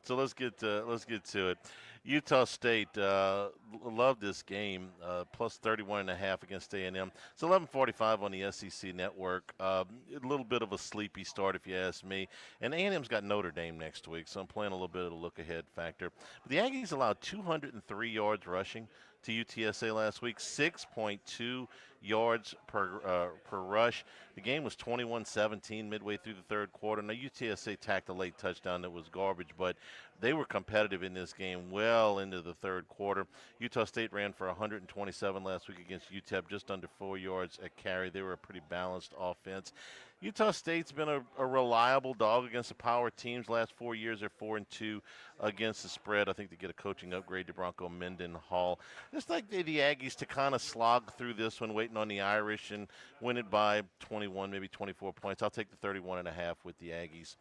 So let's get to it. Utah State loved this game, plus 31.5 against A&M. It's 11:45 on the SEC network. A little bit of a sleepy start, if you ask me. And A&M's got Notre Dame next week, so I'm playing a little bit of the look-ahead factor. But the Aggies allowed 203 yards rushing to UTSA last week, 6.2 yards per rush. The game was 21-17 midway through the third quarter. Now, UTSA tacked a late touchdown that was garbage, but they were competitive in this game well into the third quarter. Utah State ran for 127 last week against UTEP, just under 4 yards a carry. They were a pretty balanced offense. Utah State's been a reliable dog against the power teams. Last 4 years, they're 4-2 against the spread. I think they get a coaching upgrade to Bronco Mendenhall. Just like the Aggies to kind of slog through this one, waiting on the Irish and win it by 21, maybe 24 points. I'll take the 31.5 with the Aggies.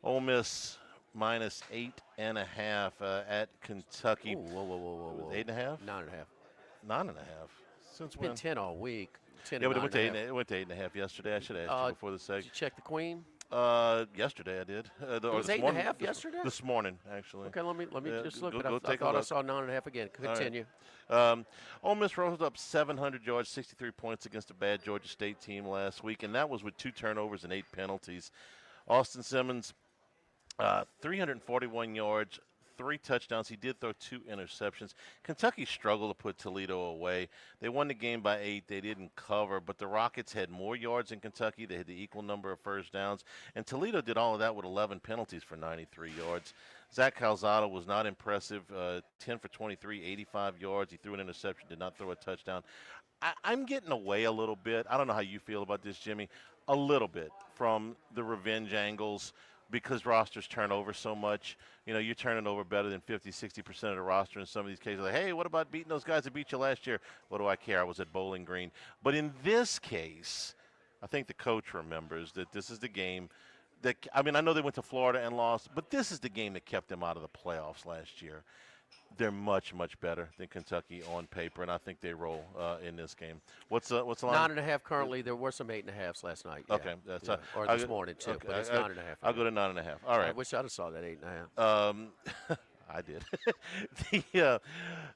Ole Miss minus 8.5 at Kentucky. Ooh, whoa. 8.5? 9.5. 9.5. Since It's been when? 10 all week. 10 Yeah, and but 9.5. it went to 8.5 yesterday. I should have asked you before the segment. Did you check the Queen? Yesterday I did. It was 8.5 yesterday? This morning, actually. Okay, let me just look. Go I take a thought I look. saw 9.5 again. Continue. Ole Miss rose up 700 yards, 63 points against a bad Georgia State team last week, and that was with 2 turnovers and 8 penalties. Austin Simmons, 341 yards, 3 touchdowns. He did throw 2 interceptions. Kentucky struggled to put Toledo away. They won the game by 8. They didn't cover, but the Rockets had more yards than Kentucky. They had the equal number of first downs, and Toledo did all of that with 11 penalties for 93 yards. Zach Calzada was not impressive, 10 for 23, 85 yards. He threw an interception, did not throw a touchdown. I'm getting away a little bit. I don't know how you feel about this, Jimmy, a little bit from the revenge angles because rosters turn over so much. You know, you're turning over better than 50, 60% of the roster in some of these cases. Like, hey, what about beating those guys that beat you last year? What do I care? I was at Bowling Green. But in this case, I think the coach remembers that this is the game that, I mean, I know they went to Florida and lost, but this is the game that kept them out of the playoffs last year. They're much, much better than Kentucky on paper, and I think they roll in this game. What's the line? 9.5 currently. There were some 8.5s last night. Yeah. Okay, that's or this morning too. Okay, but it's 9.5. I'll go to 9.5. All right. I wish I'd have saw that 8.5. I did. The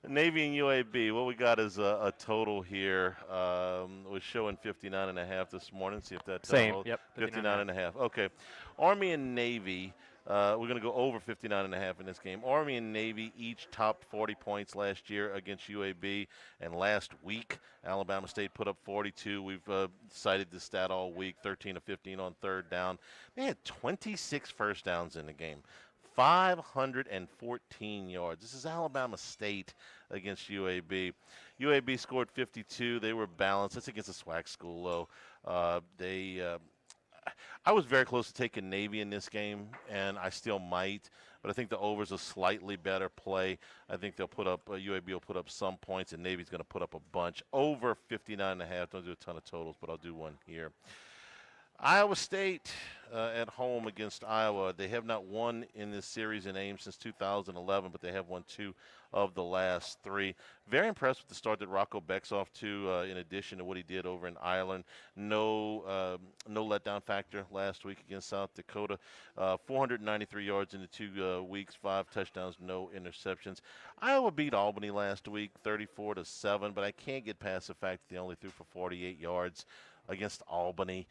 Navy and UAB. What we got is a total here. Was showing 59.5 this morning. See if that same. holds. Yep. 59.5. Okay. Army and Navy. We're going to go over 59.5 in this game. Army and Navy each topped 40 points last year against UAB. And last week, Alabama State put up 42. We've cited this stat all week, 13 of 15 on third down. They had 26 first downs in the game, 514 yards. This is Alabama State against UAB. UAB scored 52. They were balanced. That's against a SWAC school, though. I was very close to taking Navy in this game, and I still might, but I think the over's a slightly better play. I think they'll put up, UAB will put up some points, and Navy's going to put up a bunch. Over 59.5. Don't do a ton of totals, but I'll do one here. Iowa State at home against Iowa. They have not won in this series in Ames since 2011, but they have won 2 of the last 3. Very impressed with the start that Rocco Beck's off to, in addition to what he did over in Ireland. No letdown factor last week against South Dakota. 493 yards in the 2 weeks, 5 touchdowns, no interceptions. Iowa beat Albany last week, 34-7, but I can't get past the fact that they only threw for 48 yards against Albany.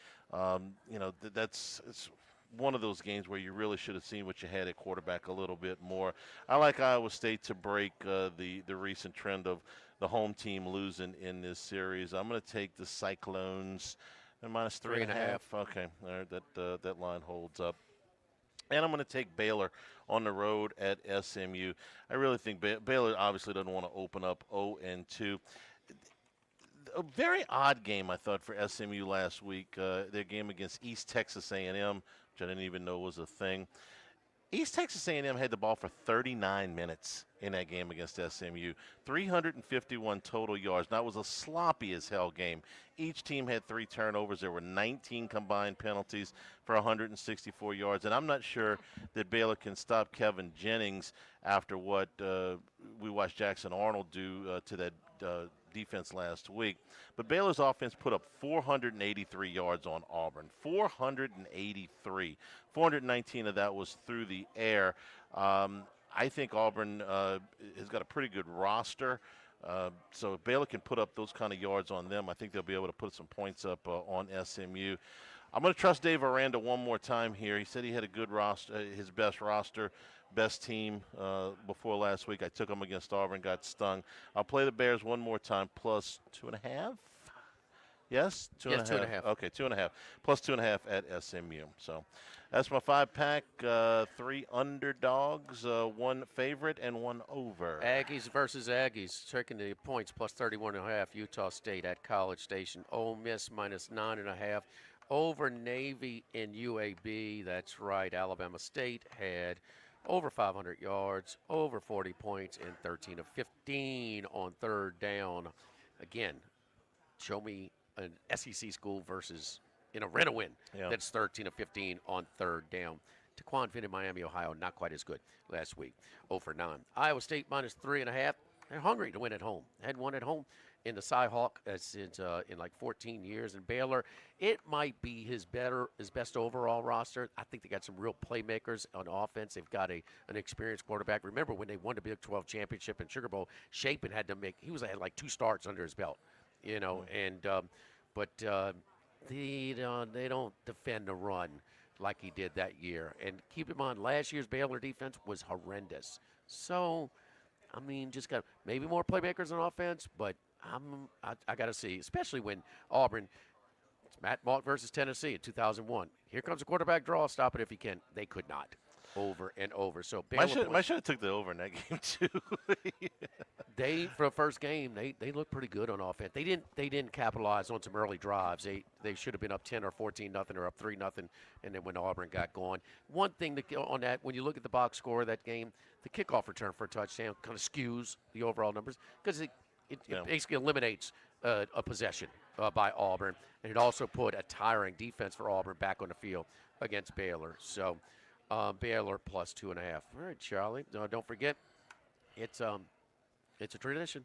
It's one of those games where you really should have seen what you had at quarterback a little bit more. I like Iowa State to break the recent trend of the home team losing in this series. I'm going to take the Cyclones at minus 3.5. Okay, all right, that line holds up. And I'm going to take Baylor on the road at SMU. I really think Baylor obviously doesn't want to open up 0-2. A very odd game, I thought, for SMU last week. Their game against East Texas A&M, which I didn't even know was a thing. East Texas A&M had the ball for 39 minutes in that game against SMU. 351 total yards. Now, it was a sloppy as hell game. Each team had 3 turnovers. There were 19 combined penalties for 164 yards. And I'm not sure that Baylor can stop Kevin Jennings after what we watched Jackson Arnold do to that defense last week. But Baylor's offense put up 483 yards on Auburn. 483. 419 of that was through the air. I think Auburn has got a pretty good roster. So if Baylor can put up those kind of yards on them, I think they'll be able to put some points up on SMU. I'm going to trust Dave Aranda one more time here. He said he had a good roster, his best roster, best team before last week. I took him against Auburn, got stung. I'll play the Bears one more time, plus 2.5. Yes, 2.5. Yes, 2.5. Okay, 2.5. Plus 2.5 at SMU. So that's my 5-pack. 3 underdogs, 1 favorite, and 1 over. Aggies versus Aggies. Checking the points, plus 31.5. Utah State at College Station. Ole Miss minus 9.5. Over Navy and UAB. That's right. Alabama State had over 500 yards, over 40 points, and 13 of 15 on third down. Again, show me an SEC school versus win. Yeah. That's 13 of 15 on third down. Taquan Finn in Miami, Ohio, not quite as good last week. 0 for 9. Iowa State minus 3.5. They're hungry to win at home. Had one at home in the Cy-Hawk since in like 14 years. And Baylor, it might be his best overall roster. I think they got some real playmakers on offense. They've got an experienced quarterback. Remember when they won the Big 12 championship in Sugar Bowl, Shapen had like 2 starts under his belt, but they don't defend the run like he did that year. And keep in mind, last year's Baylor defense was horrendous. So, I mean, just got maybe more playmakers on offense, but I got to see, especially when Auburn, it's Matt Malk versus Tennessee in 2001. Here comes a quarterback draw. Stop it if you can. They could not. Over and over. So Baylor I should have took the over in that game too. They, for the first game, they looked pretty good on offense. They didn't capitalize on some early drives. They should have been up 10 or 14 nothing or up 3 nothing, and then when Auburn got going. One thing on that, when you look at the box score of that game, the kickoff return for a touchdown kind of skews the overall numbers because it basically eliminates a possession by Auburn, and it also put a tiring defense for Auburn back on the field against Baylor. So Baylor plus 2.5. All right, Charlie. Don't forget, it's a tradition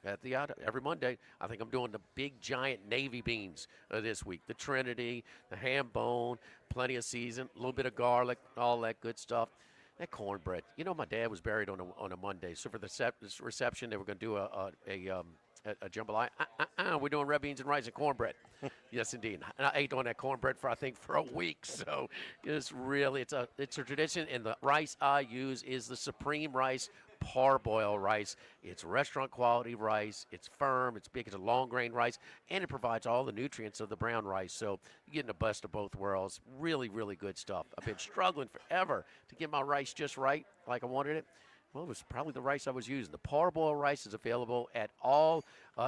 at the every Monday. I think I'm doing the big giant Navy beans this week. The Trinity, the ham bone, plenty of season, a little bit of garlic, all that good stuff. That cornbread. My dad was buried on a Monday, so for the reception, they were going to do a jambalaya. We're doing red beans and rice and cornbread. Yes, indeed. And I ate on that cornbread for a week. So it's a tradition. And the rice I use is the Supreme Rice parboil rice. It's restaurant quality rice. It's firm. It's big. It's a long grain rice, and it provides all the nutrients of the brown rice. So you're getting the best of both worlds. Really, really good stuff. I've been struggling forever to get my rice just right, like I wanted it. Well, it was probably the rice I was using. The parboiled rice is available at all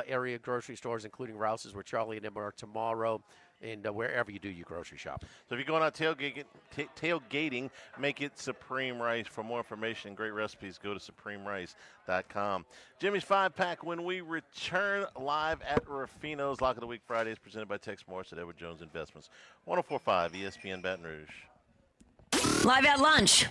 area grocery stores, including Rouse's, where Charlie and them are tomorrow. and wherever you do your grocery shopping. So if you're going out tailgating, make it Supreme Rice. For more information and great recipes, go to supremerice.com. Jimmy's 5-pack when we return live at Ruffino's. Lock of the Week Fridays presented by Tex Morris at Edward Jones Investments. 104.5 ESPN Baton Rouge. Live at lunch.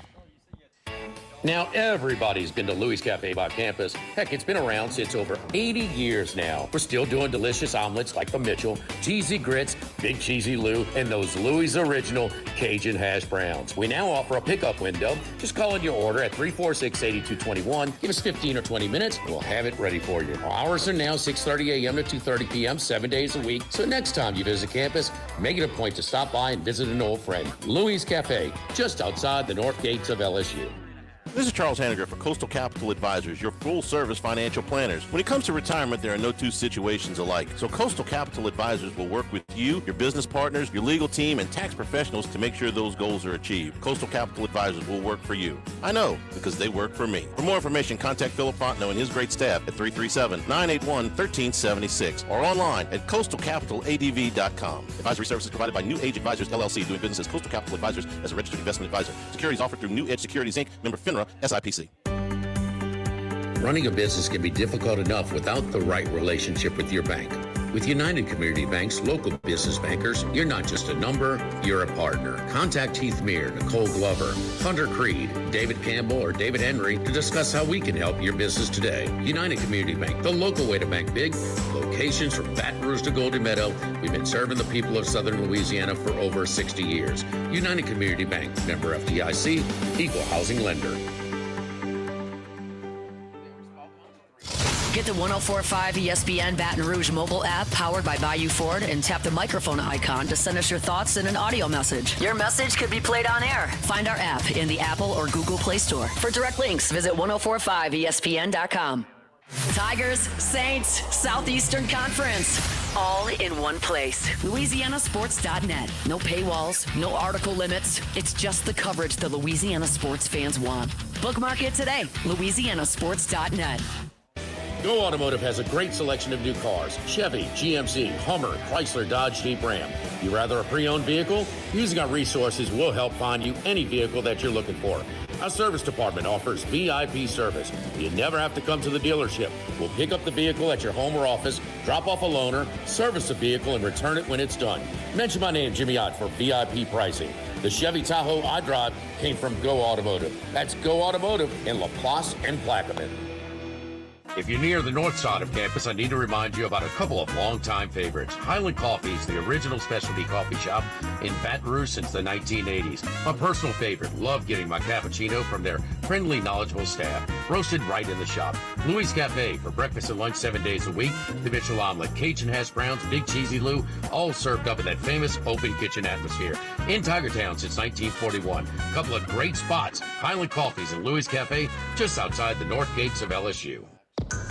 Now, everybody's been to Louis Cafe by campus. Heck, it's been around since over 80 years now. We're still doing delicious omelets like the Mitchell, cheesy grits, Big Cheesy Lou, and those Louis' original Cajun hash browns. We now offer a pickup window. Just call in your order at 346-8221. Give us 15 or 20 minutes, and we'll have it ready for you. Our hours are now 6:30 a.m. to 2:30 p.m., 7 days a week. So next time you visit campus, make it a point to stop by and visit an old friend. Louis Cafe, just outside the north gates of LSU. This is Charles Hanniger for Coastal Capital Advisors, your full-service financial planners. When it comes to retirement, there are no two situations alike. So Coastal Capital Advisors will work with you, your business partners, your legal team, and tax professionals to make sure those goals are achieved. Coastal Capital Advisors will work for you. I know, because they work for me. For more information, contact Philip Fontenot and his great staff at 337-981-1376 or online at coastalcapitaladv.com. Advisory services provided by New Age Advisors, LLC, doing business as Coastal Capital Advisors as a registered investment advisor. Securities offered through New Edge Securities, Inc., member FINRA, SIPC. Running a business can be difficult enough without the right relationship with your bank. With United Community Bank's local business bankers, you're not just a number, you're a partner. Contact Heath Meir, Nicole Glover, Hunter Creed, David Campbell, or David Henry to discuss how we can help your business today. United Community Bank, the local way to bank big. Locations from Baton Rouge to Golden Meadow. We've been serving the people of Southern Louisiana for over 60 years. United Community Bank, member FDIC, equal housing lender. Get the 104.5 ESPN Baton Rouge mobile app powered by Bayou Ford and tap the microphone icon to send us your thoughts in an audio message. Your message could be played on air. Find our app in the Apple or Google Play Store. For direct links, visit 1045ESPN.com. Tigers, Saints, Southeastern Conference, all in one place. LouisianaSports.net. No paywalls, no article limits. It's just the coverage the Louisiana sports fans want. Bookmark it today. LouisianaSports.net. Go Automotive has a great selection of new cars. Chevy, GMC, Hummer, Chrysler, Dodge, Jeep, Ram. You rather a pre-owned vehicle? Using our resources will help find you any vehicle that you're looking for. Our service department offers VIP service. You never have to come to the dealership. We'll pick up the vehicle at your home or office, drop off a loaner, service the vehicle, and return it when it's done. Mention my name, Jimmy Ott, for VIP pricing. The Chevy Tahoe I drive came from Go Automotive. That's Go Automotive in LaPlace and Plaquemine. If you're near the north side of campus, I need to remind you about a couple of longtime favorites. Highland Coffee is the original specialty coffee shop in Baton Rouge since the 1980s. My personal favorite. Love getting my cappuccino from their friendly, knowledgeable staff. Roasted right in the shop. Louis Cafe for breakfast and lunch 7 days a week. The Mitchell Omelet, Cajun hash browns, Big Cheesy Lou, all served up in that famous open kitchen atmosphere. In Tigertown since 1941. A couple of great spots. Highland Coffees and Louis Cafe just outside the north gates of LSU.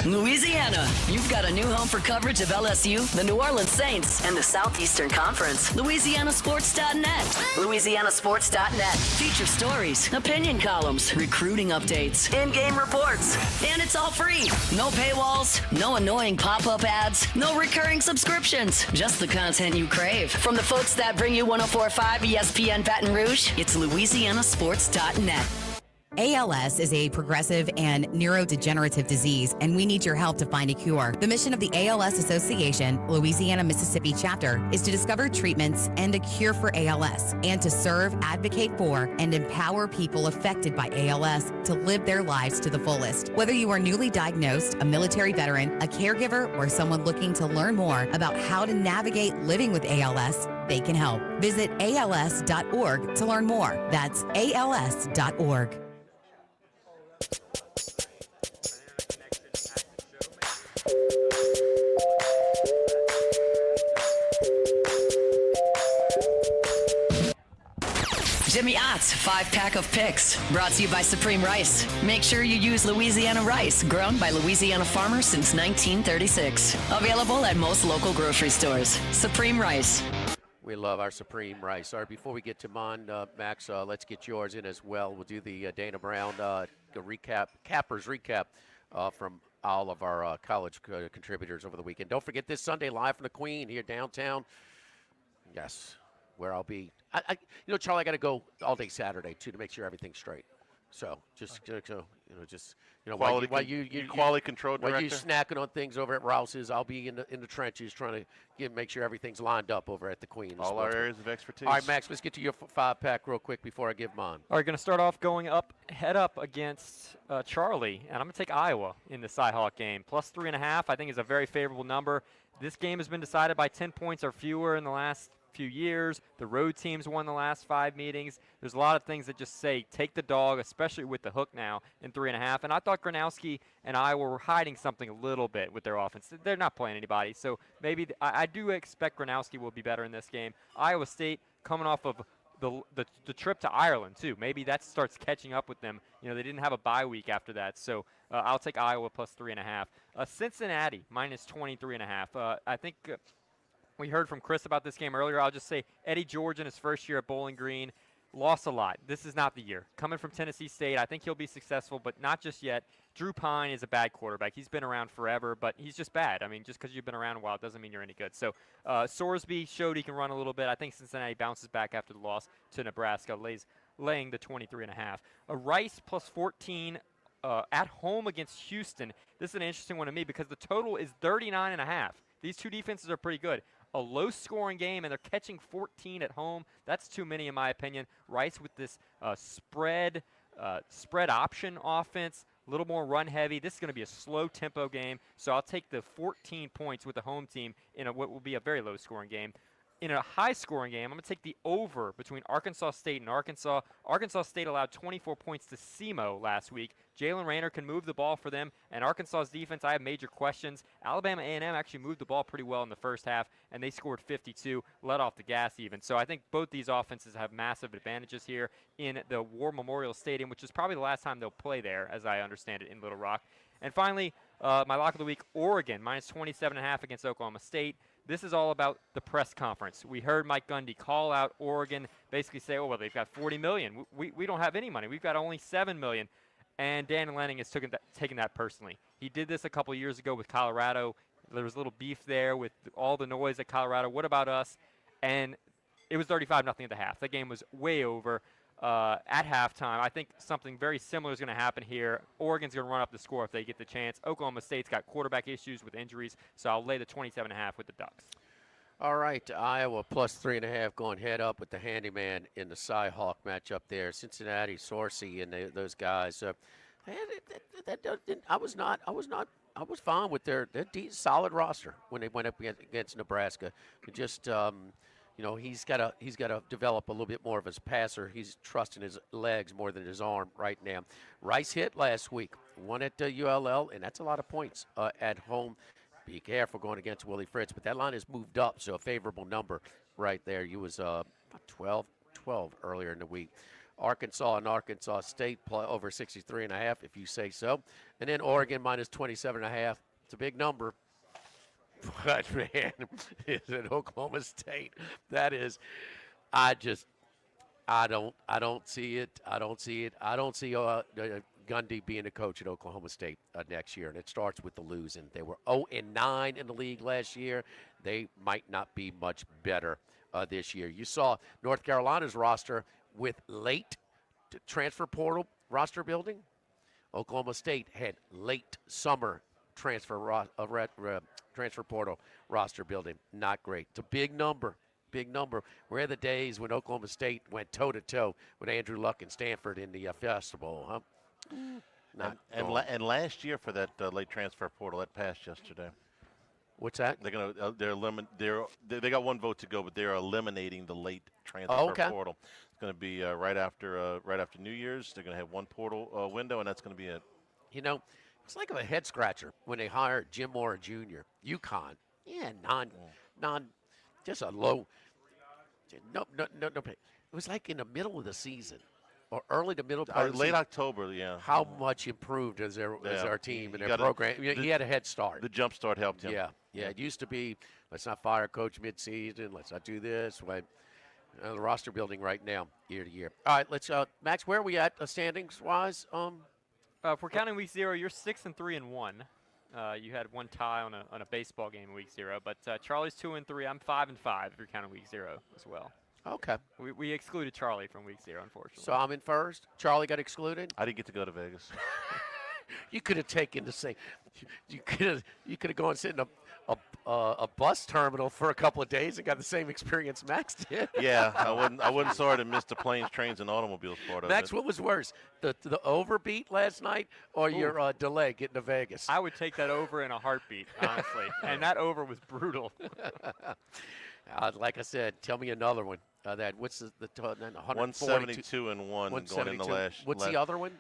Louisiana, you've got a new home for coverage of LSU, the New Orleans Saints, and the Southeastern Conference. LouisianaSports.net. LouisianaSports.net. Feature stories, opinion columns, recruiting updates, in-game reports. And it's all free. No paywalls, no annoying pop-up ads, no recurring subscriptions. Just the content you crave. From the folks that bring you 104.5 ESPN Baton Rouge, it's LouisianaSports.net. ALS is a progressive and neurodegenerative disease, and we need your help to find a cure. The mission of the ALS Association, Louisiana Mississippi chapter, is to discover treatments and a cure for ALS, and to serve, advocate for, and empower people affected by ALS to live their lives to the fullest. Whether you are newly diagnosed, a military veteran, a caregiver, or someone looking to learn more about how to navigate living with ALS, they can help. Visit als.org to learn more. That's als.org. Jimmy Ott's 5-pack of picks, brought to you by Supreme Rice. Make sure you use Louisiana rice, grown by Louisiana farmers since 1936. Available at most local grocery stores. Supreme Rice. We love our Supreme Rice. All right, before we get to mine, Max, let's get yours in as well. We'll do the Dana Brown cappers recap from all of our college contributors over the weekend. Don't forget this Sunday, live from the Queen here downtown. Yes, where I'll be. Charlie, I got to go all day Saturday too to make sure everything's straight. So Quality quality control while you director? snacking on things over at Rouse's, I'll be in the trenches trying to make sure everything's lined up over at the Queen. All our areas of expertise. All right, Max, let's get to your 5-pack real quick before I give mine. All right, going to start off head up against Charlie, and I'm going to take Iowa in the Cyhawk game. Plus 3.5, I think, is a very favorable number. This game has been decided by 10 points or fewer in the last few years. The road teams won the last 5 meetings. There's a lot of things that just say take the dog, especially with the hook now in 3.5. And I thought Gronowski and Iowa were hiding something a little bit with their offense. They're not playing anybody, so maybe I do expect Gronowski will be better in this game. Iowa State coming off of the trip to Ireland too. Maybe that starts catching up with them. They didn't have a bye week after that, so I'll take Iowa plus 3.5. Cincinnati minus 23.5. I think. We heard from Chris about this game earlier. I'll just say Eddie George in his first year at Bowling Green lost a lot. This is not the year. Coming from Tennessee State, I think he'll be successful, but not just yet. Drew Pine is a bad quarterback. He's been around forever, but he's just bad. I mean, just because you've been around a while doesn't mean you're any good. So Sorsby showed he can run a little bit. I think Cincinnati bounces back after the loss to Nebraska, laying the 23.5. Rice plus 14 at home against Houston. This is an interesting one to me because the total is 39.5. These two defenses are pretty good. A low-scoring game, and they're catching 14 at home. That's too many, in my opinion. Rice with this spread option offense, a little more run-heavy. This is going to be a slow-tempo game, so I'll take the 14 points with the home team in what will be a very low-scoring game. In a high-scoring game, I'm going to take the over between Arkansas State and Arkansas. Arkansas State allowed 24 points to SEMO last week. Jalen Rayner can move the ball for them, and Arkansas's defense, I have major questions. Alabama A&M actually moved the ball pretty well in the first half, and they scored 52, let off the gas even. So I think both these offenses have massive advantages here in the War Memorial Stadium, which is probably the last time they'll play there, as I understand it, in Little Rock. And finally, my lock of the week, Oregon, minus 27.5 against Oklahoma State. This is all about the press conference. We heard Mike Gundy call out Oregon, basically say, well, they've got $40 million. We don't have any money. We've got only $7 million. And Dan Lanning has taken that personally. He did this a couple years ago with Colorado. There was a little beef there with all the noise at Colorado. What about us? And it was 35-0 at the half. That game was way over at halftime. I think something very similar is going to happen here. Oregon's going to run up the score if they get the chance. Oklahoma State's got quarterback issues with injuries, so I'll lay the 27.5 with the Ducks. All right, Iowa plus 3.5 going head up with the handyman in the Cyhawk matchup there. Cincinnati, Sorsey, and those guys. I was fine with their solid roster when they went up against Nebraska. Just he's got to develop a little bit more of his passer. He's trusting his legs more than his arm right now. Rice hit last week, won at ULL, and that's a lot of points at home. Be careful going against Willie Fritz, but that line has moved up, so a favorable number right there. You was 12 earlier in the week. Arkansas and Arkansas State play over 63.5, if you say so. And then Oregon minus 27.5. It's a big number. But, man, is it Oklahoma State? That is, I don't see it. I don't see Gundy being a coach at Oklahoma State next year, and it starts with the losing. They were 0-9 in the league last year. They might not be much better this year. You saw North Carolina's roster with late transfer portal roster building. Oklahoma State had late summer transfer portal roster building. Not great. It's a big number. Big number. Where are the days when Oklahoma State went toe-to-toe with Andrew Luck and Stanford in the Festival, huh? And last year for that late transfer portal, that passed yesterday. What's that? They got one vote to go, but they're eliminating the late transfer portal. It's going to be right after New Year's. They're going to have one portal window, and that's going to be it. It's like a head scratcher when they hired Jim Mora Jr. UConn. Yeah, just a low. No. It was like in the middle of the season. Or early to middle part of the late season. October, yeah. How much improved is our team and their program? He had a head start. The jump start helped him. Yeah. It used to be, let's not fire coach mid-season. Let's not do this. The roster building right now, year to year. All right, let's Max. Where are we at standings wise? If we're counting week 0, you're 6-3-1. You had one tie on a baseball game in week 0, but Charlie's 2-3. I'm 5-5 if you're counting week 0 as well. Okay. We excluded Charlie from week 0, unfortunately. So I'm in first. Charlie got excluded. I didn't get to go to Vegas. You could have taken the same. You could have gone sit in a bus terminal for a couple of days and got the same experience Max did. Yeah, I wouldn't sorry to miss the planes, trains, and automobiles part of Max, it. what was worse, the overbeat last night or your delay getting to Vegas? I would take that over in a heartbeat, honestly. And that over was brutal. Like I said, tell me another one. What's the 172 and 1 going in the last. What's the other one?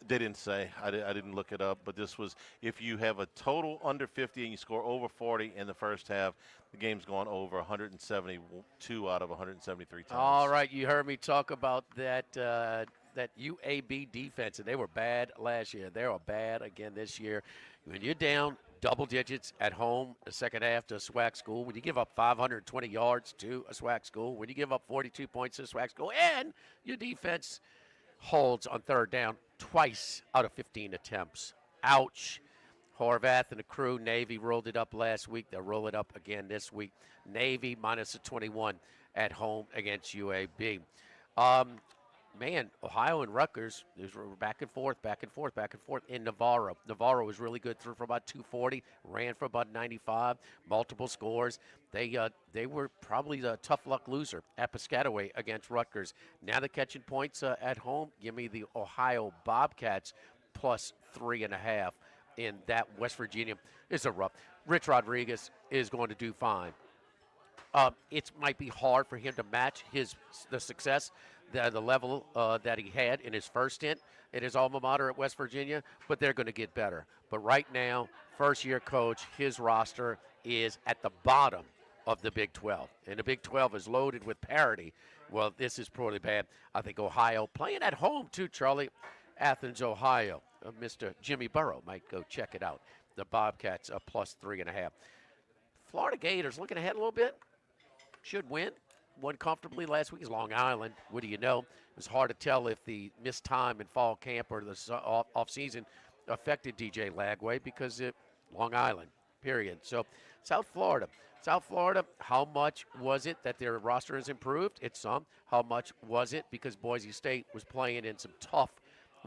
They didn't say. I didn't look it up, but this was if you have a total under 50 and you score over 40 in the first half, the game's gone over 172 out of 173 times. All right, you heard me talk about that UAB defense, and they were bad last year. They are bad again this year. When you're down double digits at home the second half to a SWAC school, when you give up 520 yards to a SWAC school, when you give up 42 points to a SWAC school, and your defense holds on third down twice out of 15 attempts. Ouch. Horvath and the crew, Navy rolled it up last week. They'll roll it up again this week. Navy minus a 21 at home against UAB. Man, Ohio and Rutgers, these were back and forth in Navarro. Navarro was really good, threw for about 240, ran for about 95, multiple scores. They were probably the tough luck loser at Piscataway against Rutgers. Now they're catching points at home. Give me the Ohio Bobcats plus 3.5 in that. West Virginia is a rough. Rich Rodriguez is going to do fine. It might be hard for him to match the success, the level that he had in his first stint at his alma mater at West Virginia, but they're going to get better. But right now, first-year coach, his roster is at the bottom of the Big 12, and the Big 12 is loaded with parity. Well, this is probably bad. I think Ohio playing at home too, Charlie. Athens, Ohio. Mr. Jimmy Burrow might go check it out. The Bobcats plus 3.5. Florida Gators looking ahead a little bit. Should win. Won comfortably last week is Long Island. What do you know? It was hard to tell if the missed time in fall camp or the off-season affected DJ Lagway because Long Island, period. So South Florida, how much was it that their roster has improved? It's some. How much was it because Boise State was playing in some tough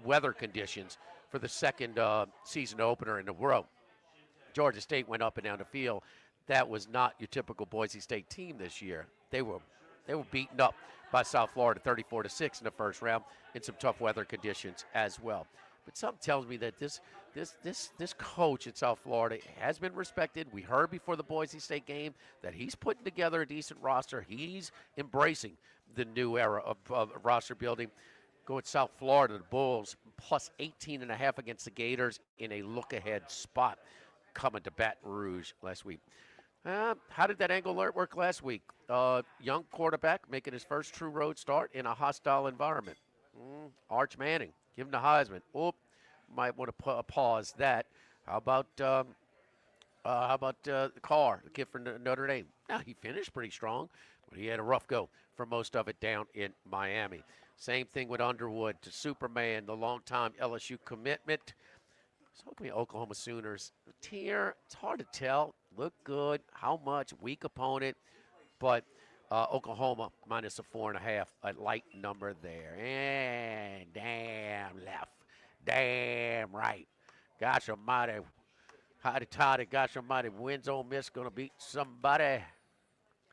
weather conditions for the second season opener in the world? Georgia State went up and down the field. That was not your typical Boise State team this year. They were beaten up by South Florida 34-6 in the first round in some tough weather conditions as well. But something tells me that this coach at South Florida has been respected. We heard before the Boise State game that he's putting together a decent roster. He's embracing the new era of roster building. Go at South Florida, the Bulls plus 18.5 against the Gators in a look-ahead spot coming to Baton Rouge last week. How did that angle alert work last week? Young quarterback making his first true road start in a hostile environment. Arch Manning, give him the Heisman. Might want to pause that. How about Carr, the kid from Notre Dame? Now, he finished pretty strong, but he had a rough go for most of it down in Miami. Same thing with Underwood to Superman, the longtime LSU commitment. So can be Oklahoma Sooners. Tier, it's hard to tell. Look good. How much? Weak opponent. But Oklahoma minus a 4.5. A light number there. And damn left. Damn right. Gosh almighty. Hotty toddy. Gosh almighty. When's Ole Miss going to beat somebody?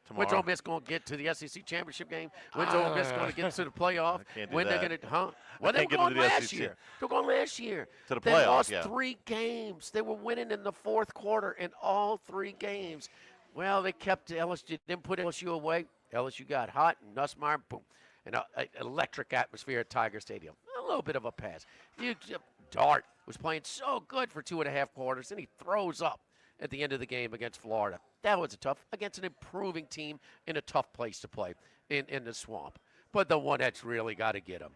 Tomorrow. When's Ole Miss going to get to the SEC championship game? When's Ole Miss going to get to the playoff? When they're going to, Well, they were going last year. They were going last year. To the They playoff, lost yeah. 3 games. They were winning in the fourth quarter in all 3 games. Well, they kept LSU, didn't put LSU away. LSU got hot, and Nussmeier, boom. An electric atmosphere at Tiger Stadium. A little bit of a pass. Dart was playing so good for 2.5 quarters, and he throws up at the end of the game against Florida. That was against an improving team in a tough place to play in the swamp. But the one that's really got to get them.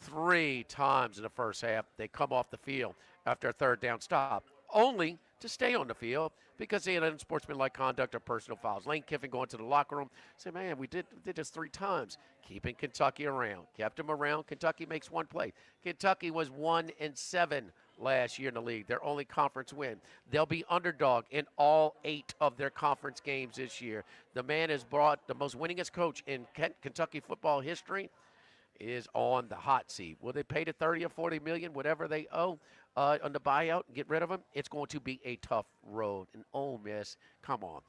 3 times in the first half, they come off the field after a third down stop, only to stay on the field because they had unsportsmanlike conduct or personal fouls. Lane Kiffin going to the locker room, say, man, we did this 3 times. Keeping Kentucky around. Kept them around. Kentucky makes 1 play. Kentucky was 1-7 last year in the league, their only conference win. They'll be underdog in all 8 of their conference games this year. The man has brought the most winningest coach in Kentucky football history is on the hot seat. Will they pay the 30 or 40 million, whatever they owe on the buyout and get rid of him? It's going to be a tough road. And Ole Miss, come on.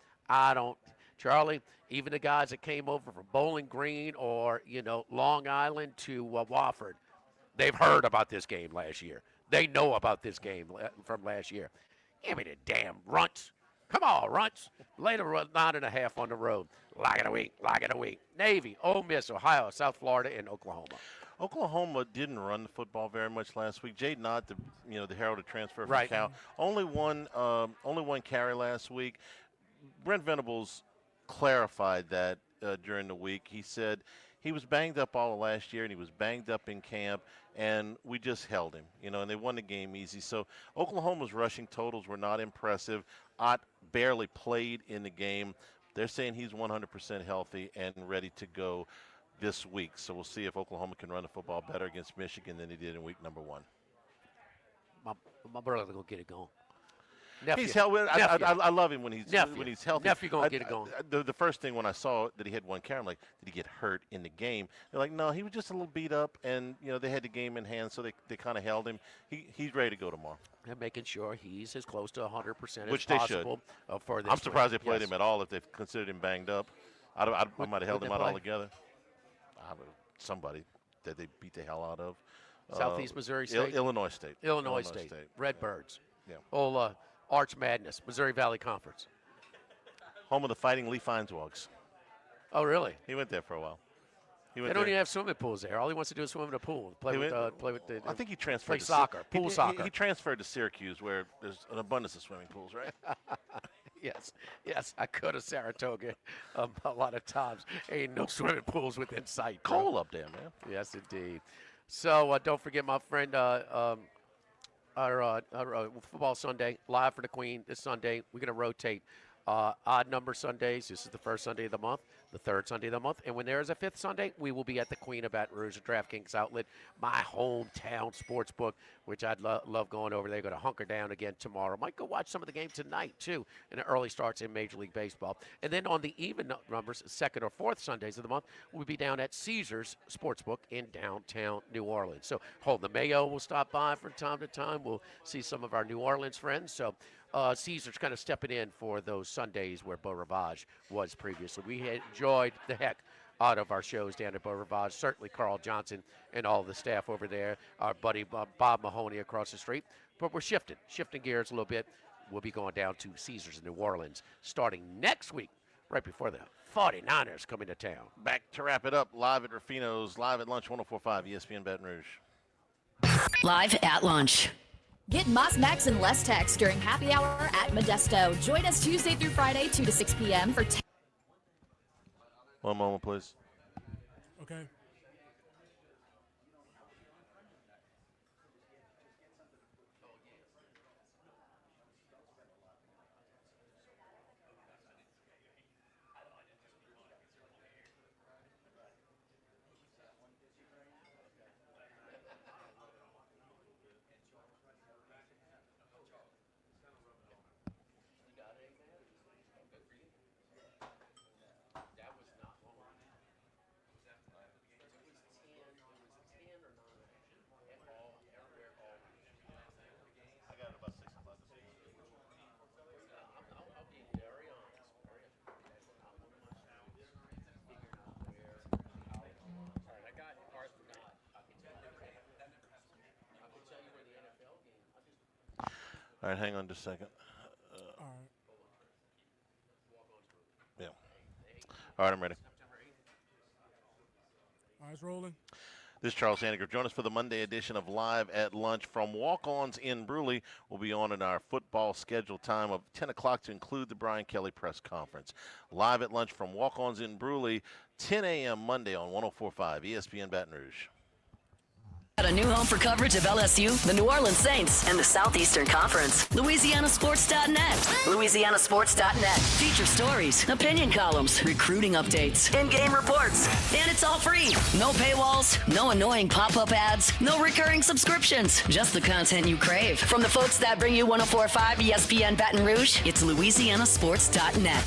Charlie, even the guys that came over from Bowling Green or, Long Island to Wofford, they've heard about this game last year. They know about this game from last year. Give me the damn Runts. Come on, Runts. Later, 9.5 on the road. Lock of the week. Navy, Ole Miss, Ohio, South Florida, and Oklahoma. Oklahoma didn't run the football very much last week. Jade Knott, the heralded transfer from Right. Cal, only one carry last week. Brent Venables clarified that during the week. He said he was banged up all of last year, and he was banged up in camp, and we just held him, and they won the game easy. So Oklahoma's rushing totals were not impressive. Ott barely played in the game. They're saying he's 100% healthy and ready to go this week. So we'll see if Oklahoma can run the football better against Michigan than he did in week number 1. My brother will get it going. Nephew. He's healthy. I love him when he's healthy. Nephew gonna get it going. The first thing when I saw that he had one carry, I'm like, did he get hurt in the game? They're like, no, he was just a little beat up, and they had the game in hand, so they kind of held him. He's ready to go tomorrow. And making sure he's as close to 100% Which as they should. possible for this. I'm surprised week. they played Yes. him at all if they've considered him banged up. I might have held him out altogether. Somebody that they beat the hell out of. Southeast Missouri State. Illinois State. Illinois State. Redbirds. Yeah. Old Arch Madness. Missouri Valley Conference. Home of the Fighting Lee Feinswogs. Oh, really? He went there for a while. They don't even have swimming pools there. All he wants to do is swim in a pool. Play with the. I think he transferred. Play soccer. Pool soccer. He transferred to Syracuse, where there's an abundance of swimming pools, right? Yes. I go to Saratoga a lot of times. Ain't no swimming pools within sight. Bro. Cold up there, man. Yes, indeed. So don't forget, my friend, our Football Sunday, Live for the Queen this Sunday. We're going to rotate odd number Sundays. This is the first Sunday of the month, the third Sunday of the month. And when there is a fifth Sunday, we will be at the Queen of Baton Rouge, the DraftKings outlet, my hometown sports book, which I'd love going over there. Going to hunker down again tomorrow. Might go watch some of the game tonight, too, and the early starts in Major League Baseball. And then on the even numbers, second or fourth Sundays of the month, we'll be down at Caesars Sportsbook in downtown New Orleans. So Holden Mayo will stop by from time to time. We'll see some of our New Orleans friends. So Caesar's kind of stepping in for those Sundays where Beau Rivage was previously. We had enjoyed the heck out of our shows down at Beau Rivage. Certainly Carl Johnson and all the staff over there. Our buddy Bob Mahoney across the street. But we're shifting gears a little bit. We'll be going down to Caesars in New Orleans starting next week, right before the 49ers come into town. Back to wrap it up, live at Ruffino's, live at lunch, 104.5 ESPN Baton Rouge. Live at lunch. Get Moss Max and less text during happy hour at Modesto. Join us Tuesday through Friday, 2 to 6 p.m. for One moment, please. Okay. All right, hang on just a second. All right. Yeah. All right, I'm ready. All right, it's rolling. This is Charles Hanniger. Join us for the Monday edition of Live at Lunch from Walk-Ons in Brewley. We'll be on in our football scheduled time of 10 o'clock to include the Brian Kelly press conference. Live at Lunch from Walk-Ons in Brewley, 10 a.m. Monday on 104.5 ESPN Baton Rouge. Got a new home for coverage of LSU, the New Orleans Saints, and the Southeastern Conference. LouisianaSports.net. LouisianaSports.net. Feature stories, opinion columns, recruiting updates, in-game reports. And it's all free. No paywalls, no annoying pop-up ads, no recurring subscriptions. Just the content you crave. From the folks that bring you 104.5 ESPN Baton Rouge, it's LouisianaSports.net.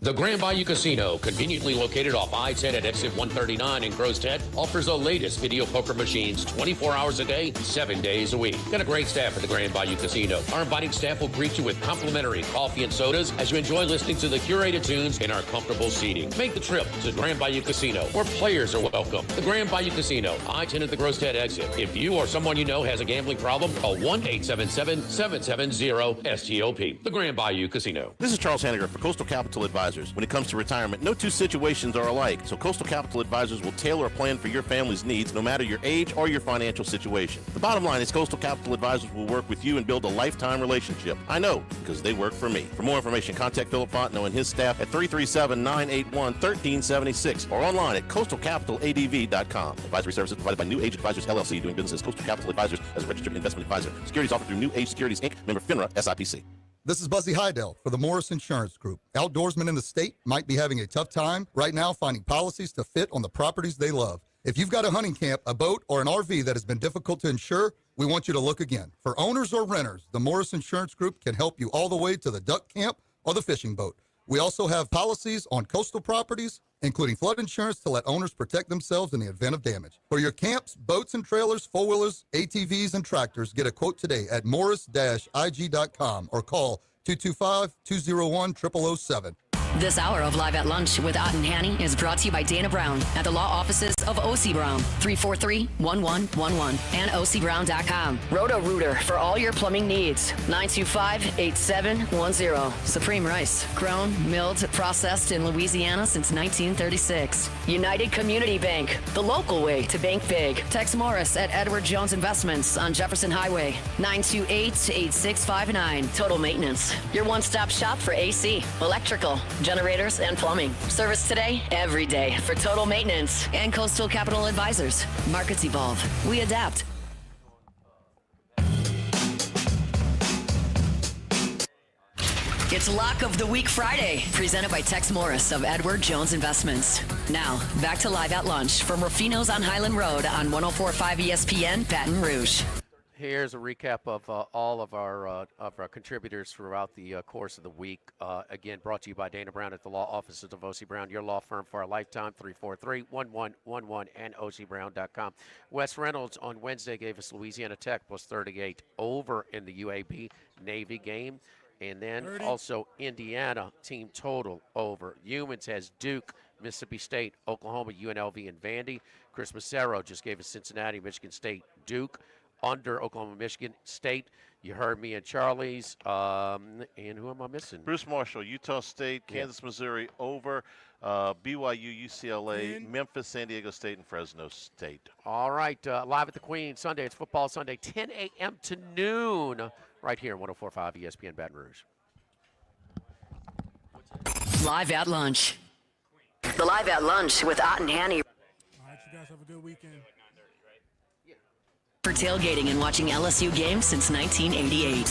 The Grand Bayou Casino, conveniently located off I-10 at exit 139 in Crow's Head, offers the latest video poker machines 24 hours a day, 7 days a week. Got a great staff at the Grand Bayou Casino. Our inviting staff will greet you with complimentary coffee and sodas as you enjoy listening to the curated tunes in our comfortable seating. Make the trip to the Grand Bayou Casino, where players are welcome. The Grand Bayou Casino, I-10 at the Crow's Head exit. If you or someone you know has a gambling problem, call 1-877-770-STOP. The Grand Bayou Casino. This is Charles Hanniger for Coastal Capital Advisors. When it comes to retirement, no two situations are alike, so Coastal Capital Advisors will tailor a plan for your family's needs no matter your age or your financial situation. The bottom line is Coastal Capital Advisors will work with you and build a lifetime relationship. I know, because they work for me. For more information, contact Philip Fontenot and his staff at 337-981-1376 or online at coastalcapitaladv.com. Advisory services provided by New Age Advisors, LLC, doing business as Coastal Capital Advisors as a registered investment advisor. Securities offered through New Age Securities, Inc., member FINRA, SIPC. This is Buzzy Hydell for the Morris Insurance Group. Outdoorsmen in the state might be having a tough time right now finding policies to fit on the properties they love. If you've got a hunting camp, a boat, or an RV that has been difficult to insure, we want you to look again. For owners or renters, the Morris Insurance Group can help you all the way to the duck camp or the fishing boat. We also have policies on coastal properties, including flood insurance to let owners protect themselves in the event of damage. For your camps, boats and trailers, four-wheelers, ATVs, and tractors, get a quote today at morris-ig.com or call 225-201-0007. This hour of Live at Lunch with Ott and Hanny is brought to you by Dana Brown at the law offices of O.C. Brown, 343-1111, and ocbrown.com. Roto-Rooter for all your plumbing needs, 925-8710. Supreme Rice, grown, milled, processed in Louisiana since 1936. United Community Bank, the local way to bank big. Tex Morris at Edward Jones Investments on Jefferson Highway, 928-8659. Total Maintenance, your one-stop shop for AC, electrical, generators, and plumbing. Service today, every day for Total Maintenance and Coastal Capital Advisors. Markets evolve. We adapt. It's Lock of the Week Friday, presented by Tex Morris of Edward Jones Investments. Now, back to Live at Lunch from Ruffino's on Highland Road on 104.5 ESPN Baton Rouge. Here's a recap of all of our contributors throughout the course of the week. Again, brought to you by Dana Brown at the law offices of O.C. Brown, your law firm for a lifetime, 343-1111 and ocbrown.com. Wes Reynolds on Wednesday gave us Louisiana Tech plus 38 over in the UAB Navy game. And then 30. Also Indiana team total over. Humans has Duke, Mississippi State, Oklahoma, UNLV, and Vandy. Chris Massero just gave us Cincinnati, Michigan State, Duke. Under Oklahoma, Michigan State. You heard me and Charlie's. And who am I missing? Bruce Marshall, Utah State, Kansas, Missouri, over. BYU, UCLA, Memphis, San Diego State, and Fresno State. All right. Live at the Queen Sunday. It's Football Sunday, 10 a.m. to noon, right here on 104.5 ESPN Baton Rouge. Live at Lunch. The Live at Lunch with Ott and Hanny. All right, you guys have a good weekend. For tailgating and watching LSU games since 1988.